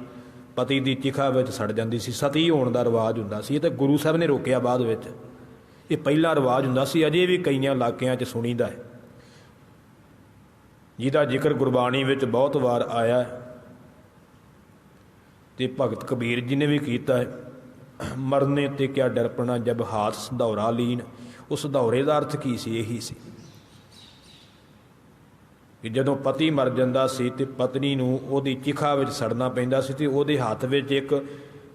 ਪਤੀ ਦੀ ਚਿਖਾ ਵਿੱਚ ਸੜ ਜਾਂਦੀ ਸੀ, ਸਤੀ ਹੋਣ ਦਾ ਰਿਵਾਜ ਹੁੰਦਾ ਸੀ। ਇਹ ਤਾਂ ਗੁਰੂ ਸਾਹਿਬ ਨੇ ਰੋਕਿਆ ਬਾਅਦ ਵਿੱਚ, ਇਹ ਪਹਿਲਾ ਰਿਵਾਜ ਹੁੰਦਾ ਸੀ, ਅਜੇ ਵੀ ਕਈਆਂ ਇਲਾਕਿਆਂ 'ਚ ਸੁਣੀਦਾ ਹੈ, ਜਿਹਦਾ ਜ਼ਿਕਰ ਗੁਰਬਾਣੀ ਵਿੱਚ ਬਹੁਤ ਵਾਰ ਆਇਆ ਤੇ ਭਗਤ ਕਬੀਰ ਜੀ ਨੇ ਵੀ ਕੀਤਾ ਹੈ। ਮਰਨੇ ਤੇ ਕਿਆ ਡਰਪਣਾ ਜਬ ਹਾਥ ਸੰਧੌਰਾ ਲੀਨ। ਉਸ ਸੰਧੌਰੇ ਦਾ ਅਰਥ ਕੀ ਸੀ? ਇਹੀ ਸੀ ਕਿ ਜਦੋਂ ਪਤੀ ਮਰ ਜਾਂਦਾ ਸੀ ਤੇ ਪਤਨੀ ਨੂੰ ਉਹਦੀ ਚਿਖਾ ਵਿੱਚ ਸੜਨਾ ਪੈਂਦਾ ਸੀ ਤੇ ਉਹਦੇ ਹੱਥ ਵਿੱਚ ਇੱਕ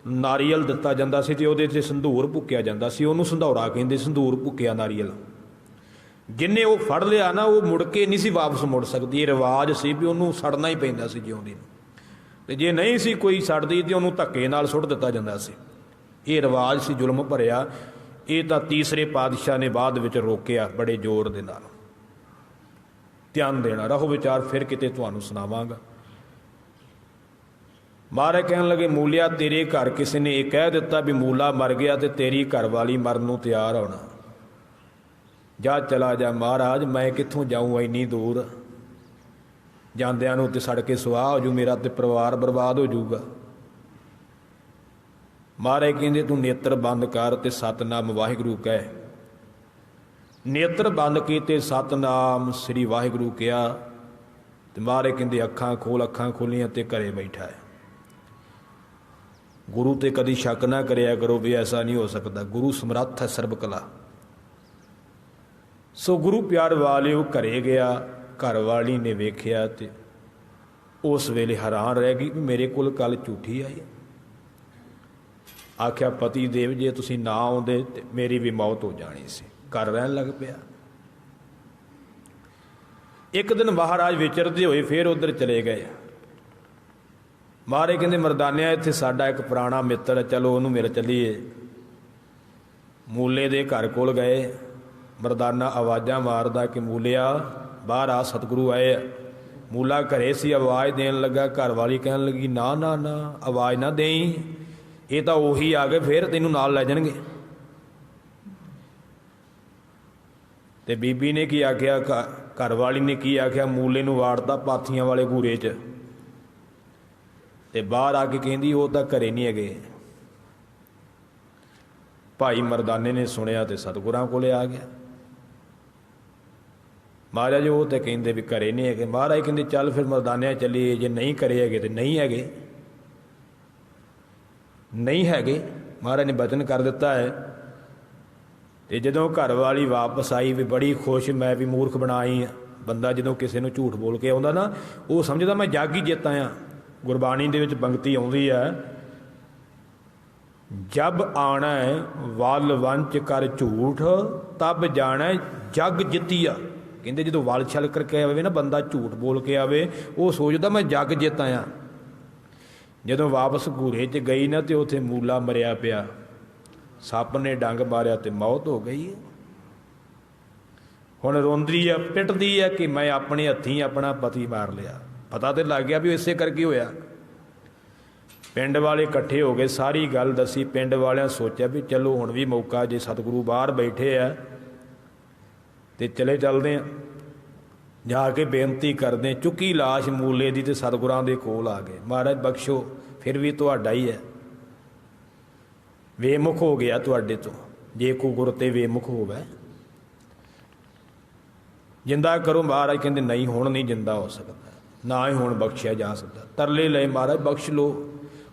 ਨਾਰੀਅਲ ਦਿੱਤਾ ਜਾਂਦਾ ਸੀ ਤੇ ਉਹਦੇ 'ਤੇ ਸੰਧੂਰ ਭੁੱਕਿਆ ਜਾਂਦਾ ਸੀ। ਉਹਨੂੰ ਸੰਧੌਰਾ ਕਹਿੰਦੇ, ਸੰਧੂਰ ਭੁੱਕਿਆ ਨਾਰੀਅਲ। ਜਿੰਨੇ ਉਹ ਫੜ ਲਿਆ ਨਾ, ਉਹ ਮੁੜ ਕੇ ਨਹੀਂ ਸੀ ਵਾਪਸ ਮੁੜ ਸਕਦੀ। ਇਹ ਰਿਵਾਜ ਸੀ ਵੀ ਉਹਨੂੰ ਸੜਨਾ ਹੀ ਪੈਂਦਾ ਸੀ ਜਿਉਂਦੀ ਨੂੰ। ਤੇ ਜੇ ਨਹੀਂ ਸੀ ਕੋਈ ਛੱਡਦੀ ਤੇ ਉਹਨੂੰ ਧੱਕੇ ਨਾਲ ਸੁੱਟ ਦਿੱਤਾ ਜਾਂਦਾ ਸੀ। ਇਹ ਰਿਵਾਜ ਸੀ ਜ਼ੁਲਮ ਭਰਿਆ। ਇਹ ਤਾਂ ਤੀਸਰੇ ਪਾਤਸ਼ਾਹ ਨੇ ਬਾਅਦ ਵਿੱਚ ਰੋਕਿਆ ਬੜੇ ਜ਼ੋਰ ਦੇ ਨਾਲ। ਧਿਆਨ ਦੇਣਾ, ਰਹੋ ਵਿਚਾਰ, ਫਿਰ ਕਿਤੇ ਤੁਹਾਨੂੰ ਸੁਣਾਵਾਂਗਾ। ਮਹਾਰਾਜ ਕਹਿਣ ਲੱਗੇ, ਮੂਲਿਆ ਤੇਰੇ ਘਰ ਕਿਸੇ ਨੇ ਇਹ ਕਹਿ ਦਿੱਤਾ ਵੀ ਮੂਲਾ ਮਰ ਗਿਆ ਤੇ ਤੇਰੀ ਘਰਵਾਲੀ ਮਰਨ ਨੂੰ ਤਿਆਰ ਹੋਣਾ, ਜਾ ਚਲਾ ਜਾ। ਮਹਾਰਾਜ ਮੈਂ ਕਿੱਥੋਂ ਜਾਊਂ ਇੰਨੀ ਦੂਰ, ਜਾਂਦਿਆਂ ਨੂੰ ਤੇ ਸੜ ਕੇ ਸੁਆਹ ਹੋ ਜੂ, ਮੇਰਾ ਤੇ ਪਰਿਵਾਰ ਬਰਬਾਦ ਹੋ ਜਾਊਗਾ। ਮਹਾਰਾਜ ਕਹਿੰਦੇ ਤੂੰ ਨੇਤਰ ਬੰਦ ਕਰ ਤੇ ਸਤਨਾਮ ਵਾਹਿਗੁਰੂ ਕਹਿ। ਨੇਤਰ ਬੰਦ ਕੀਤੇ, ਸਤਨਾਮ ਸ੍ਰੀ ਵਾਹਿਗੁਰੂ ਕਿਹਾ ਤੇ ਮਹਾਰਾਜ ਕਹਿੰਦੇ ਅੱਖਾਂ ਖੋਲ। ਅੱਖਾਂ ਖੋਲੀਆਂ ਤੇ ਘਰੇ ਬੈਠਾ ਹੈ। ਗੁਰੂ ਤੇ ਕਦੀ ਸ਼ੱਕ ਨਾ ਕਰਿਆ ਕਰੋ ਵੀ ਐਸਾ ਨਹੀਂ ਹੋ ਸਕਦਾ, ਗੁਰੂ ਸਮਰੱਥ ਹੈ ਸਰਬ ਕਲਾ। ਸੋ ਗੁਰੂ ਪਿਆਰ ਵਾਲਿਓ ਘਰੇ ਗਿਆ, ਘਰ ਵਾਲੀ ਨੇ ਵੇਖਿਆ ਤੇ ਉਸ ਵੇਲੇ ਹੈਰਾਨ ਰਹਿ ਗਈ ਵੀ ਮੇਰੇ ਕੋਲ ਕੱਲ ਝੂਠੀ ਆਈ। ਆਖਿਆ ਪਤੀ ਦੇਵ ਜੇ ਤੁਸੀਂ ਨਾ ਆਉਂਦੇ ਤੇ ਮੇਰੀ ਵੀ ਮੌਤ ਹੋ ਜਾਣੀ ਸੀ। ਘਰ ਰਹਿਣ ਲੱਗ ਪਿਆ। ਇੱਕ ਦਿਨ ਮਹਾਰਾਜ ਵਿਚਰਦੇ ਹੋਏ ਫਿਰ ਉੱਧਰ ਚਲੇ ਗਏ। ਮਹਾਰਾਜ ਕਹਿੰਦੇ ਮਰਦਾਨਿਆ ਇੱਥੇ ਸਾਡਾ ਇੱਕ ਪੁਰਾਣਾ ਮਿੱਤਰ, ਚਲੋ ਉਹਨੂੰ ਮਿਲ ਚੱਲੀਏ। ਮੂਲੇ ਦੇ ਘਰ ਕੋਲ ਗਏ। ਮਰਦਾਨਾ ਆਵਾਜ਼ਾਂ ਮਾਰਦਾ ਕਿ ਮੂਲਿਆ ਬਾਹਰ ਆ, ਸਤਿਗੁਰੂ ਆਏ ਆ। ਮੂਲਾ ਘਰੇ ਸੀ, ਆਵਾਜ਼ ਦੇਣ ਲੱਗਾ। ਘਰ ਵਾਲੀ ਕਹਿਣ ਲੱਗੀ ਨਾ ਨਾ ਨਾ ਆਵਾਜ਼ ਨਾ ਦੇਈ, ਇਹ ਤਾਂ ਉਹੀ ਆ ਗਏ, ਫਿਰ ਤੈਨੂੰ ਨਾਲ ਲੈ ਜਾਣਗੇ। ਤੇ ਬੀਬੀ ਨੇ ਕੀ ਆਖਿਆ, ਘਰ ਵਾਲੀ ਨੇ ਕੀ ਆਖਿਆ, ਮੂਲੇ ਨੂੰ ਵਾੜਤਾ ਪਾਥੀਆਂ ਵਾਲੇ ਘੂਰੇ 'ਚ ਤੇ ਬਾਹਰ ਆ ਕੇ ਕਹਿੰਦੀ ਉਹ ਤਾਂ ਘਰੇ ਨਹੀਂ ਹੈਗੇ। ਭਾਈ ਮਰਦਾਨੇ ਨੇ ਸੁਣਿਆ ਤੇ ਸਤਿਗੁਰਾਂ ਕੋਲੇ ਆ ਗਿਆ। ਮਹਾਰਾਜ ਉਹ ਤੇ ਕਹਿੰਦੇ ਵੀ ਘਰੇ ਨਹੀਂ ਹੈਗੇ। ਮਹਾਰਾਜ ਕਹਿੰਦੇ ਚੱਲ ਫਿਰ ਮਰਦਾਨਿਆਂ ਚੱਲੀਏ, ਜੇ ਨਹੀਂ ਘਰੇ ਹੈਗੇ ਤੇ ਨਹੀਂ ਹੈਗੇ, ਨਹੀਂ ਹੈਗੇ। ਮਹਾਰਾਜ ਨੇ ਬਚਨ ਕਰ ਦਿੱਤਾ ਹੈ। ਤੇ ਜਦੋਂ ਘਰ ਵਾਲੀ ਵਾਪਸ ਆਈ ਵੀ ਬੜੀ ਖੁਸ਼, ਮੈਂ ਵੀ ਮੂਰਖ ਬਣਾਈ ਆ। ਬੰਦਾ ਜਦੋਂ ਕਿਸੇ ਨੂੰ ਝੂਠ ਬੋਲ ਕੇ ਆਉਂਦਾ ਨਾ, ਉਹ ਸਮਝਦਾ ਮੈਂ ਜੱਗ ਹੀ ਜਿੱਤ ਆਇਆ। ਗੁਰਬਾਣੀ ਦੇ ਵਿੱਚ ਪੰਕਤੀ ਆਉਂਦੀ ਹੈ, ਜਬ ਆਣਾ ਵਲ ਵੰਚ ਕਰ ਝੂਠ ਤਬ ਜਾਣਾ ਜੱਗ ਜਿੱਤੀਆ। ਕਹਿੰਦੇ ਜਦੋਂ ਵਲ ਛਲ ਕਰਕੇ ਆਵੇ ਨਾ ਬੰਦਾ, ਝੂਠ ਬੋਲ ਕੇ ਆਵੇ, ਉਹ ਸੋਚਦਾ ਮੈਂ ਜੱਗ ਜਿੱਤ ਆਇਆ। ਜਦੋਂ ਵਾਪਸ ਘੂਰੇ 'ਚ ਗਈ ਨਾ ਤੇ ਉੱਥੇ ਮੂਲਾ ਮਰਿਆ ਪਿਆ, ਸੱਪ ਨੇ ਡੰਗ ਮਾਰਿਆ ਤੇ ਮੌਤ ਹੋ ਗਈ। ਹੁਣ ਰੋਂਦੀ ਆ, ਪਿੱਟਦੀ ਆ ਕਿ ਮੈਂ ਆਪਣੇ ਹੱਥੀਂ ਆਪਣਾ ਪਤੀ ਮਾਰ ਲਿਆ। ਪਤਾ ਤੇ ਲੱਗ ਗਿਆ ਵੀ ਇਸੇ ਕਰਕੇ ਹੋਇਆ। ਪਿੰਡ ਵਾਲੇ ਇਕੱਠੇ ਹੋ ਗਏ, ਸਾਰੀ ਗੱਲ ਦੱਸੀ। ਪਿੰਡ ਵਾਲਿਆਂ ਸੋਚਿਆ ਵੀ ਚਲੋ ਹੁਣ ਵੀ ਮੌਕਾ, ਜੇ ਸਤਿਗੁਰੂ ਬਾਹਰ ਬੈਠੇ ਆ ਤੇ ਚੱਲਦੇ ਆ, ਜਾ ਕੇ ਬੇਨਤੀ ਕਰਦੇ। ਚੁੱਕੀ ਲਾਸ਼ ਮੂਲੇ ਦੀ ਤੇ ਸਤਿਗੁਰਾਂ ਦੇ ਕੋਲ ਆ ਗਏ। ਮਹਾਰਾਜ ਬਖਸ਼ੋ, ਫਿਰ ਵੀ ਤੁਹਾਡਾ ਹੀ ਹੈ, ਵੇਮੁਖ ਹੋ ਗਿਆ ਤੁਹਾਡੇ ਤੋਂ। ਜੇ ਕੋ ਗੁਰ ਤੇ ਵੇਮੁਖ ਹੋਵੇ ਜਿੰਦਾ ਕਰੋ। ਮਹਾਰਾਜ ਕਹਿੰਦੇ ਨਹੀਂ, ਹੁਣ ਨਹੀਂ ਜਿੰਦਾ ਹੋ ਸਕਦਾ, ਨਾ ਹੀ ਹੁਣ ਬਖਸ਼ਿਆ ਜਾ ਸਕਦਾ। ਤਰਲੇ ਲਏ ਮਹਾਰਾਜ ਬਖਸ਼ ਲਓ।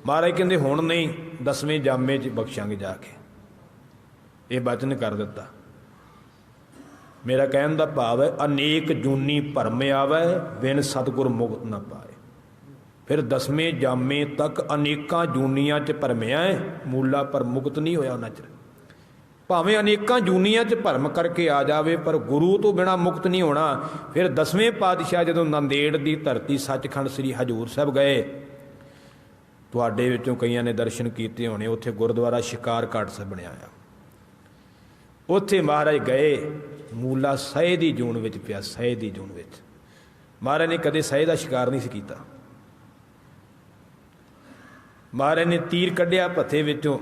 ਮਹਾਰਾਜ ਕਹਿੰਦੇ ਹੁਣ ਨਹੀਂ, 10ਵੇਂ ਜਾਮੇ 'ਚ ਬਖਸ਼ਾਂਗੇ ਜਾ ਕੇ। ਇਹ ਬਚਨ ਕਰ ਦਿੱਤਾ। ਮੇਰਾ ਕਹਿਣ ਦਾ ਭਾਵ ਹੈ, ਅਨੇਕ ਜੂਨੀ ਭਰਮ ਆਵੈ ਬਿਨ ਸਤਿਗੁਰ ਮੁਕਤ ਨਾ ਪਾਏ। ਫਿਰ 10ਵੇਂ ਜਾਮੇ ਤੱਕ ਅਨੇਕਾਂ ਜੂਨੀਆਂ 'ਚ ਭਰਮਿਆ ਹੈ, ਮੂਲਾ ਪਰ ਮੁਕਤ ਨਹੀਂ ਹੋਇਆ ਉਹਨਾਂ ਚਿਰ। ਭਾਵੇਂ ਅਨੇਕਾਂ ਜੂਨੀਆਂ 'ਚ ਭਰਮ ਕਰਕੇ ਆ ਜਾਵੇ, ਪਰ ਗੁਰੂ ਤੋਂ ਬਿਨਾਂ ਮੁਕਤ ਨਹੀਂ ਹੋਣਾ। ਫਿਰ 10ਵੇਂ ਪਾਤਸ਼ਾਹ ਜਦੋਂ ਨੰਦੇੜ ਦੀ ਧਰਤੀ ਸੱਚਖੰਡ ਸ੍ਰੀ ਹਜ਼ੂਰ ਸਾਹਿਬ ਗਏ, ਤੁਹਾਡੇ ਵਿੱਚੋਂ ਕਈਆਂ ਨੇ ਦਰਸ਼ਨ ਕੀਤੇ ਹੋਣੇ, ਉੱਥੇ ਗੁਰਦੁਆਰਾ ਸ਼ਿਕਾਰ ਘਾਟ ਸਾਹਿਬ ਬਣਿਆ ਆ। ਉੱਥੇ ਮਹਾਰਾਜ ਗਏ, ਮੂਲਾ ਸਹਿ ਦੀ ਜੂਨ ਵਿੱਚ ਪਿਆ। ਸਹਿ ਦੀ ਜੂਨ ਵਿੱਚ ਮਹਾਰਾਜ ਨੇ ਕਦੇ ਸਹਿ ਦਾ ਸ਼ਿਕਾਰ ਨਹੀਂ ਸੀ ਕੀਤਾ। ਮਹਾਰਾਜ ਨੇ ਤੀਰ ਕੱਢਿਆ ਭੱਥੇ ਵਿੱਚੋਂ,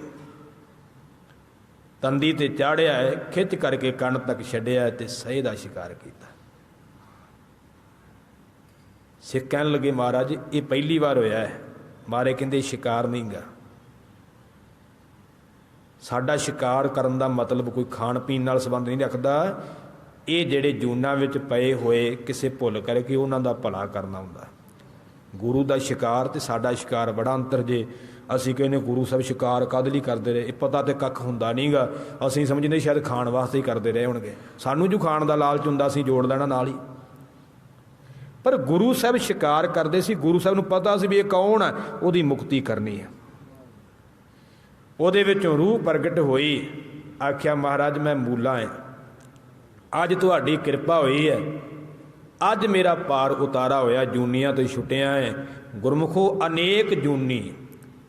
ਤੰਦੀ ਤੇ ਚਾੜਿਆ ਹੈ, ਖਿੱਚ ਕਰਕੇ ਕੰਨ ਤੱਕ ਛੱਡਿਆ ਤੇ ਸਹਿ ਦਾ ਸ਼ਿਕਾਰ ਕੀਤਾ। ਸਿੱਖ ਕਹਿਣ ਲੱਗੇ ਮਹਾਰਾਜ ਇਹ ਪਹਿਲੀ ਵਾਰ ਹੋਇਆ ਹੈ। ਮਹਾਰਾਜ ਕਹਿੰਦੇ ਸ਼ਿਕਾਰ ਨਹੀਂ ਗਾ, ਸਾਡਾ ਸ਼ਿਕਾਰ ਕਰਨ ਦਾ ਮਤਲਬ ਕੋਈ ਖਾਣ ਪੀਣ ਨਾਲ ਸੰਬੰਧ ਨਹੀਂ ਰੱਖਦਾ। ਇਹ ਜਿਹੜੇ ਜੂਨਾਂ ਵਿੱਚ ਪਏ ਹੋਏ ਕਿਸੇ ਭੁੱਲ ਕਰਕੇ ਉਹਨਾਂ ਦਾ ਭਲਾ ਕਰਨਾ ਹੁੰਦਾ। ਗੁਰੂ ਦਾ ਸ਼ਿਕਾਰ ਤੇ ਸਾਡਾ ਸ਼ਿਕਾਰ ਬੜਾ ਅੰਤਰ। ਜੇ ਅਸੀਂ ਕਹਿੰਦੇ ਗੁਰੂ ਸਾਹਿਬ ਸ਼ਿਕਾਰ ਕਾਹਦੇ ਲਈ ਕਰਦੇ ਰਹੇ, ਇਹ ਪਤਾ ਤੇ ਕੱਖ ਹੁੰਦਾ ਨਹੀਂ ਗਾ। ਅਸੀਂ ਸਮਝਦੇ ਸ਼ਾਇਦ ਖਾਣ ਵਾਸਤੇ ਹੀ ਕਰਦੇ ਰਹੇ ਹੋਣਗੇ, ਸਾਨੂੰ ਜੋ ਖਾਣ ਦਾ ਲਾਲਚ ਹੁੰਦਾ ਅਸੀਂ ਜੋੜ ਲੈਣਾ ਨਾਲ ਹੀ। ਪਰ ਗੁਰੂ ਸਾਹਿਬ ਸ਼ਿਕਾਰ ਕਰਦੇ ਸੀ। ਗੁਰੂ ਸਾਹਿਬ ਨੂੰ ਪਤਾ ਸੀ ਵੀ ਇਹ ਕੌਣ ਹੈ, ਉਹਦੀ ਮੁਕਤੀ ਕਰਨੀ ਹੈ। ਉਹਦੇ ਵਿੱਚੋਂ ਰੂਹ ਪ੍ਰਗਟ ਹੋਈ। ਆਖਿਆ ਮਹਾਰਾਜ ਮੈਂ ਮੂਲਾ ਹਾਂ, ਅੱਜ ਤੁਹਾਡੀ ਕਿਰਪਾ ਹੋਈ ਹੈ, ਅੱਜ ਮੇਰਾ ਪਾਰ ਉਤਾਰਾ ਹੋਇਆ, ਜੂਨੀਆਂ ਤੋਂ ਛੁੱਟਿਆ ਹੈ। गुरमुखो अनेक जूनी।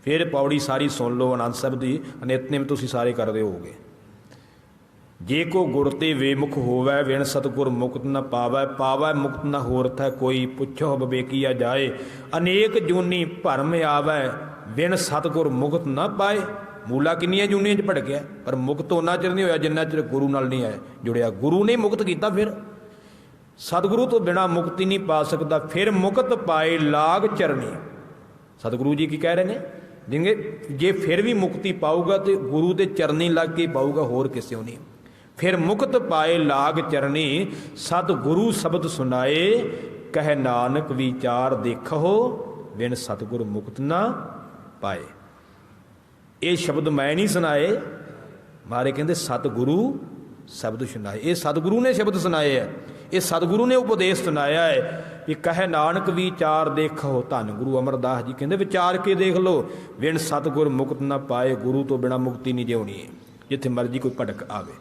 फिर पौड़ी सारी सुन लो आनंद साहब की, नितनेम तुसीं सारे करदे होगे। जे को गुर ते वेमुख होवै विण सतगुर मुक्त न पावै, पावै मुक्त न होरथ है कोई, पुछो विवेकिया जाए अनेक जूनी भरम आवै विण सतगुर मुक्त न पाए। मूला किन्नियां जूनियां च भटकिया, पर मुक्त उन्ना चिर नहीं होया जिन्ना चिर गुरु नाल नहीं आए जुड़िया। गुरु ने मुक्त किया, फिर सतगुरु तो बिना मुक्ति नहीं पा सकता। फिर मुक्त पाए लाग चरनी। सतगुरु जी की कह रहे हैं जिंगे जे फिर भी मुक्ति पाऊगा तो गुरु के चरनी लग के पाऊगा, होर किसी नहीं। फिर मुक्त पाए लाग चरनी, सतगुरु शब्द सुनाए कह नानक विचार देखो बिन सतगुरु मुक्त ना पाए। ये शब्द मैं नहीं सुनाए, मारे कहते सतगुरु शब्द सुनाए। ये सतगुरु ने शब्द सुनाए है, ये सतगुरु ने उपदेश सुनाया है कि कह नानक विचार देखो। धन गुरु अमरदास जी कहते विचार के देख लो, बिन सतगुर मुक्त ना पाए। गुरु तो बिना मुक्ति नहीं जिउणी है, जिथे मर्जी कोई भटक आवे।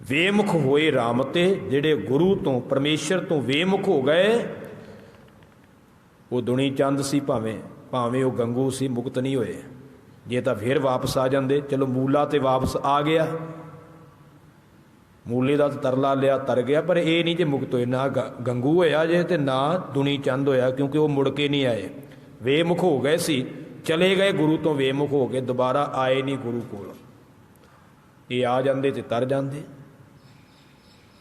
वेमुख होए राम ते, जिहड़े गुरु तो परमेश्वर तो वेमुख हो गए, वो दुनी चंद सी भावें भावें वो गंगू सी, मुक्त नहीं होए। जे तो फिर वापस आ जाते, चलो मूला तो वापस आ गया, मूले का तरला लिया तर गया, पर यह नहीं जे मुक्त होए। ना गंगू होया जे ते ना दुनी चंद होया, क्योंकि वो मुड़ के नहीं आए। वेमुख हो गए सी, चले गए गुरु तो वेमुख हो गए, दोबारा आए नहीं गुरु कोल। ये आ जाते तो तर जाते।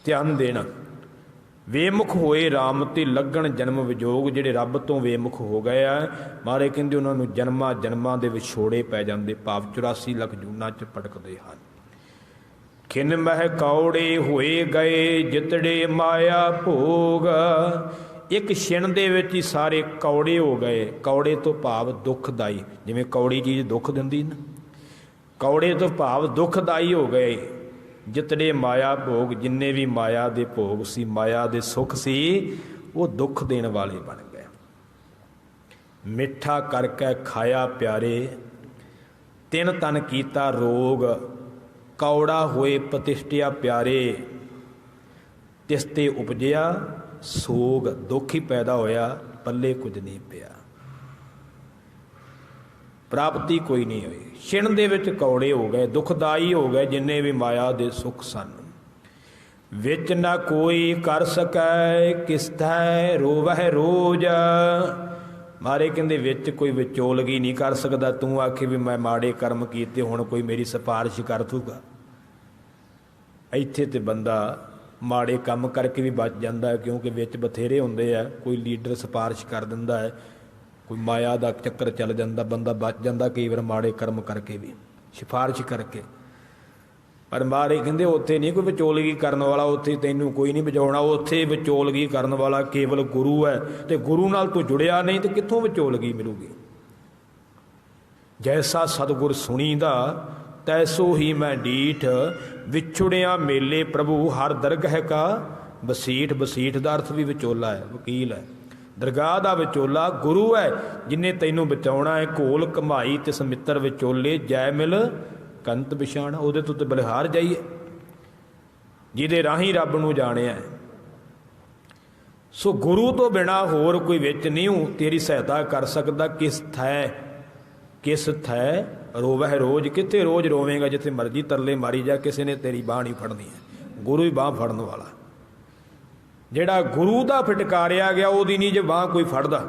ध्यान देना, वेमुख होए राम ते लगन जन्म विजोग। जिहड़े रब तो वेमुख हो गए आ, मारे कहते उन्होंने जन्मां जन्मां दे विछोड़े पै जाते, भाव 84 लख जूना च भटकते हैं। खिन मह कौड़े होए गए जितड़े माया भोग। एक छिण दे विच ही सारे कौड़े हो गए। कौड़े तो भाव दुखदाई, जिवें कौड़ी चीज़ दुख दिंदी ना, कौड़े तो भाव दुखदाई हो गए। जितने माया भोग, जिन्ने भी माया दे भोग सी, माया दे सुख सी, वो दुख देने वाले बन गए। मिठा करके खाया प्यारे, तिन तन कीता रोग। कौड़ा होए प्रतिष्ठिया प्यारे, तिसते उपजिया सोग। दुख ही पैदा होया, पल्ले कुछ नहीं पिया, प्राप्ति कोई नहीं हुई। छिण दे विच कौड़े हो गए, दुखदाई हो गए जिन्ने भी माया दे सुख सन। विच ना कोई कर सकै किसथै रोवह रोज। मारे कहंदे विच कोई विचोलगी नहीं कर सकता। तू आखे भी मैं माड़े कर्म कीते, हुण कोई मेरी सिफारिश कर दूगा। इत्थे ते बंदा माड़े काम करके भी बच जाता है, क्योंकि विच बथेरे हुंदे आ। कोई लीडर सिफारिश कर दिंदा है, कोई माया का चक्कर चल जाता, बंदा बच जाता कई बार माड़े कर्म करके भी, सिफारिश करके। पर मारे कहते उत्थे नहीं कोई विचोलगी करने वाला, उत्थे तैनूं कोई नहीं बचाउणा। उत्थे विचोलगी करने वाला केवल गुरु है, तो गुरु नाल तू जुड़िया नहीं तो कित्थों विचोलगी मिलूगी। जैसा सतगुर सुनीदा तैसो ही मैं डीठ। विछुड़िया मेले प्रभु हर दरगह का बसीठ। बसीठ का अर्थ भी विचोला है, वकील है। दरगाह का विचोला गुरु है, जिन्हें तैनूं बचाउणा है। घोल कमाई तिस मित्र विचोले, जै मिल कंत बिछाणा। उहदे तो बलिहार जाइए, जिहदे राही रब नूं जाणिया है। सो गुरु तो बिना होर कोई विच नहीं तेरी सहायता कर सकता। किस थै रोवह रोज। कित्थे रोज रोवेगा, जिथे मर्जी तरले मारी जा, किसी ने तेरी बाह नहीं फड़नी है। गुरु ही बाह फड़न वाला, जिहड़ा गुरु दा फटकारिया गया उहदी नहीं जे बाह कोई फड़दा।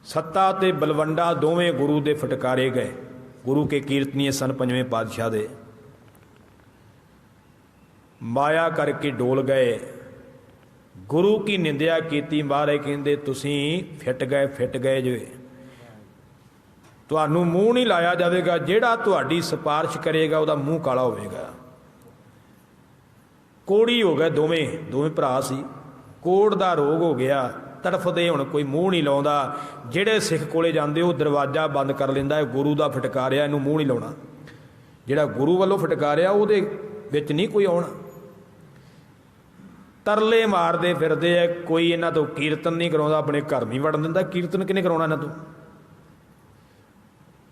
सत्ता ते बलवंडा दोवें गुरु दे फटकारे गए। गुरु के कीर्तनीय सन पंजवें पातशाह दे, माया करके डोल गए। गुरु की निंदिया कीती, महाराज कहंदे तुसीं फिट गए जे। तुहानूं मूँह नहीं लाया जाएगा, जिहड़ा तुहाडी सिफारिश करेगा उहदा मूँह काला होवेगा। कोड़ी हो गए दोवें भरा सी, कोड़ दा रोग हो गया, तड़फदे हुण कोई मूँह नहीं लाउंदा। जिहड़े सिख कोले जांदे वो दरवाजा बंद कर लैंदा है, गुरु दा फटकारिया इहनूं मूँह नहीं लाउणा। जिहड़ा गुरु वल्लों फटकारिया उहदे विच नहीं कोई आउणा। तरले मारदे फिरदे है, कोई इन्हां तों कीर्तन नहीं कराउंदा, अपने घर नहीं वड़न दिंदा। कीर्तन किहने कराउणा इन्हां तों?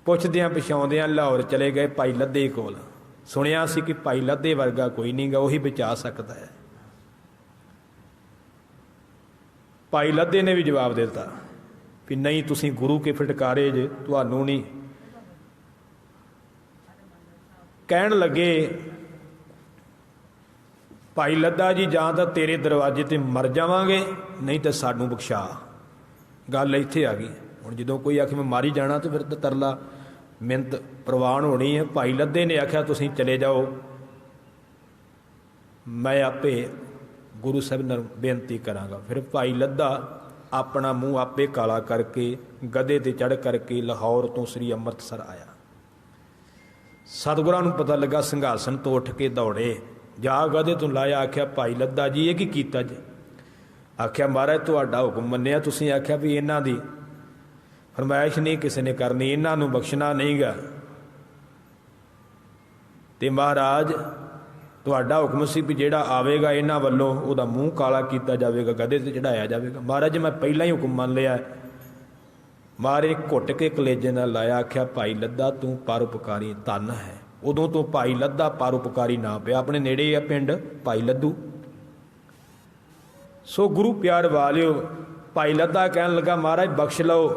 पुछदियां पछाउंदियां लाहौर चले गए भाई लद्दे कोल। सुनिया सी कि भाई लद्दे वर्गा कोई नहीं गा, वही बचा सकता है। भाई लद्दे ने भी जवाब दिता, ਵੀ ਨਹੀਂ ਤੁਸੀਂ ਗੁਰੂ ਕੇ ਫਟਕਾਰੇ ਜੇ, ਤੁਹਾਨੂੰ ਨਹੀਂ। ਕਹਿਣ ਲੱਗੇ ਭਾਈ ਲੱਦਾ ਜੀ ਜਾਂ ਤਾਂ ਤੇਰੇ ਦਰਵਾਜ਼ੇ ਤੇ ਮਰ ਜਾਵਾਂਗੇ, ਨਹੀਂ ਤਾਂ ਸਾਨੂੰ ਬਖਸ਼ਾ। ਗੱਲ ਇੱਥੇ ਆ ਗਈ। ਹੁਣ ਜਦੋਂ ਕੋਈ ਆਖੇ ਮੈਂ ਮਾਰੀ ਜਾਣਾ ਤਾਂ ਫਿਰ ਤਾਂ ਤਰਲਾ ਮਿੰਤ ਪ੍ਰਵਾਨ ਹੋਣੀ ਹੈ। ਭਾਈ ਲੱਦੇ ਨੇ ਆਖਿਆ ਤੁਸੀਂ ਚਲੇ ਜਾਓ, ਮੈਂ ਆਪੇ ਗੁਰੂ ਸਾਹਿਬ ਨਾਲ ਬੇਨਤੀ ਕਰਾਂਗਾ। ਫਿਰ ਭਾਈ ਲੱਦਾ ਆਪਣਾ ਮੂੰਹ ਆਪੇ ਕਾਲਾ ਕਰਕੇ ਗਧੇ ਤੇ ਚੜ੍ਹ ਕਰਕੇ ਲਾਹੌਰ ਤੋਂ ਸ੍ਰੀ ਅੰਮ੍ਰਿਤਸਰ ਆਇਆ। ਸਤਿਗੁਰਾਂ ਨੂੰ ਪਤਾ ਲੱਗਾ, ਸਿੰਘਾਸਨ ਤੋਂ ਉੱਠ ਕੇ ਦੌੜੇ, ਜਾ ਗਧੇ ਤੋਂ ਲਾਇਆ। ਆਖਿਆ ਭਾਈ ਲੱਦਾ ਜੀ ਇਹ ਕੀ ਕੀਤਾ ਜੀ? ਆਖਿਆ ਮਹਾਰਾਜ ਤੁਹਾਡਾ ਹੁਕਮ ਮੰਨਿਆ, ਤੁਸੀਂ ਆਖਿਆ ਵੀ ਇਹਨਾਂ ਦੀ ਫਰਮਾਇਸ਼ ਨਹੀਂ ਕਿਸੇ ਨੇ ਕਰਨੀ, ਇਹਨਾਂ ਨੂੰ ਬਖਸ਼ਣਾ ਨਹੀਂ ਗਾ, ਤੇ ਮਹਾਰਾਜ ਤੁਹਾਡਾ ਹੁਕਮ ਸੀ ਵੀ ਜਿਹੜਾ ਆਵੇਗਾ ਇਹਨਾਂ ਵੱਲੋਂ ਉਹਦਾ ਮੂੰਹ ਕਾਲਾ ਕੀਤਾ ਜਾਵੇਗਾ, ਗਧੇ ਤੇ ਚੜਾਇਆ ਜਾਵੇਗਾ। ਮਹਾਰਾਜ ਮੈਂ ਪਹਿਲਾਂ ਹੀ ਹੁਕਮ ਮੰਨ ਲਿਆ। ਮਾਰੇ ਘੁੱਟ ਕੇ ਕਲੇਜੇ ਨਾਲ ਲਾਇਆ। ਆਖਿਆ ਭਾਈ ਲੱਦਾ ਤੂੰ ਪਰਉਪਕਾਰੀ ਧੰਨ ਹੈ। ਉਦੋਂ ਤੋਂ ਭਾਈ ਲੱਦਾ ਪਰਉਪਕਾਰੀ ਨਾ ਪਿਆ। ਆਪਣੇ ਨੇੜੇ ਆ ਪਿੰਡ ਭਾਈ ਲੱਦੂ। ਸੋ ਗੁਰੂ ਪਿਆਰ ਵਾਲਿਓ, ਭਾਈ ਲੱਦਾ ਕਹਿਣ ਲੱਗਾ ਮਹਾਰਾਜ ਬਖਸ਼ ਲਓ,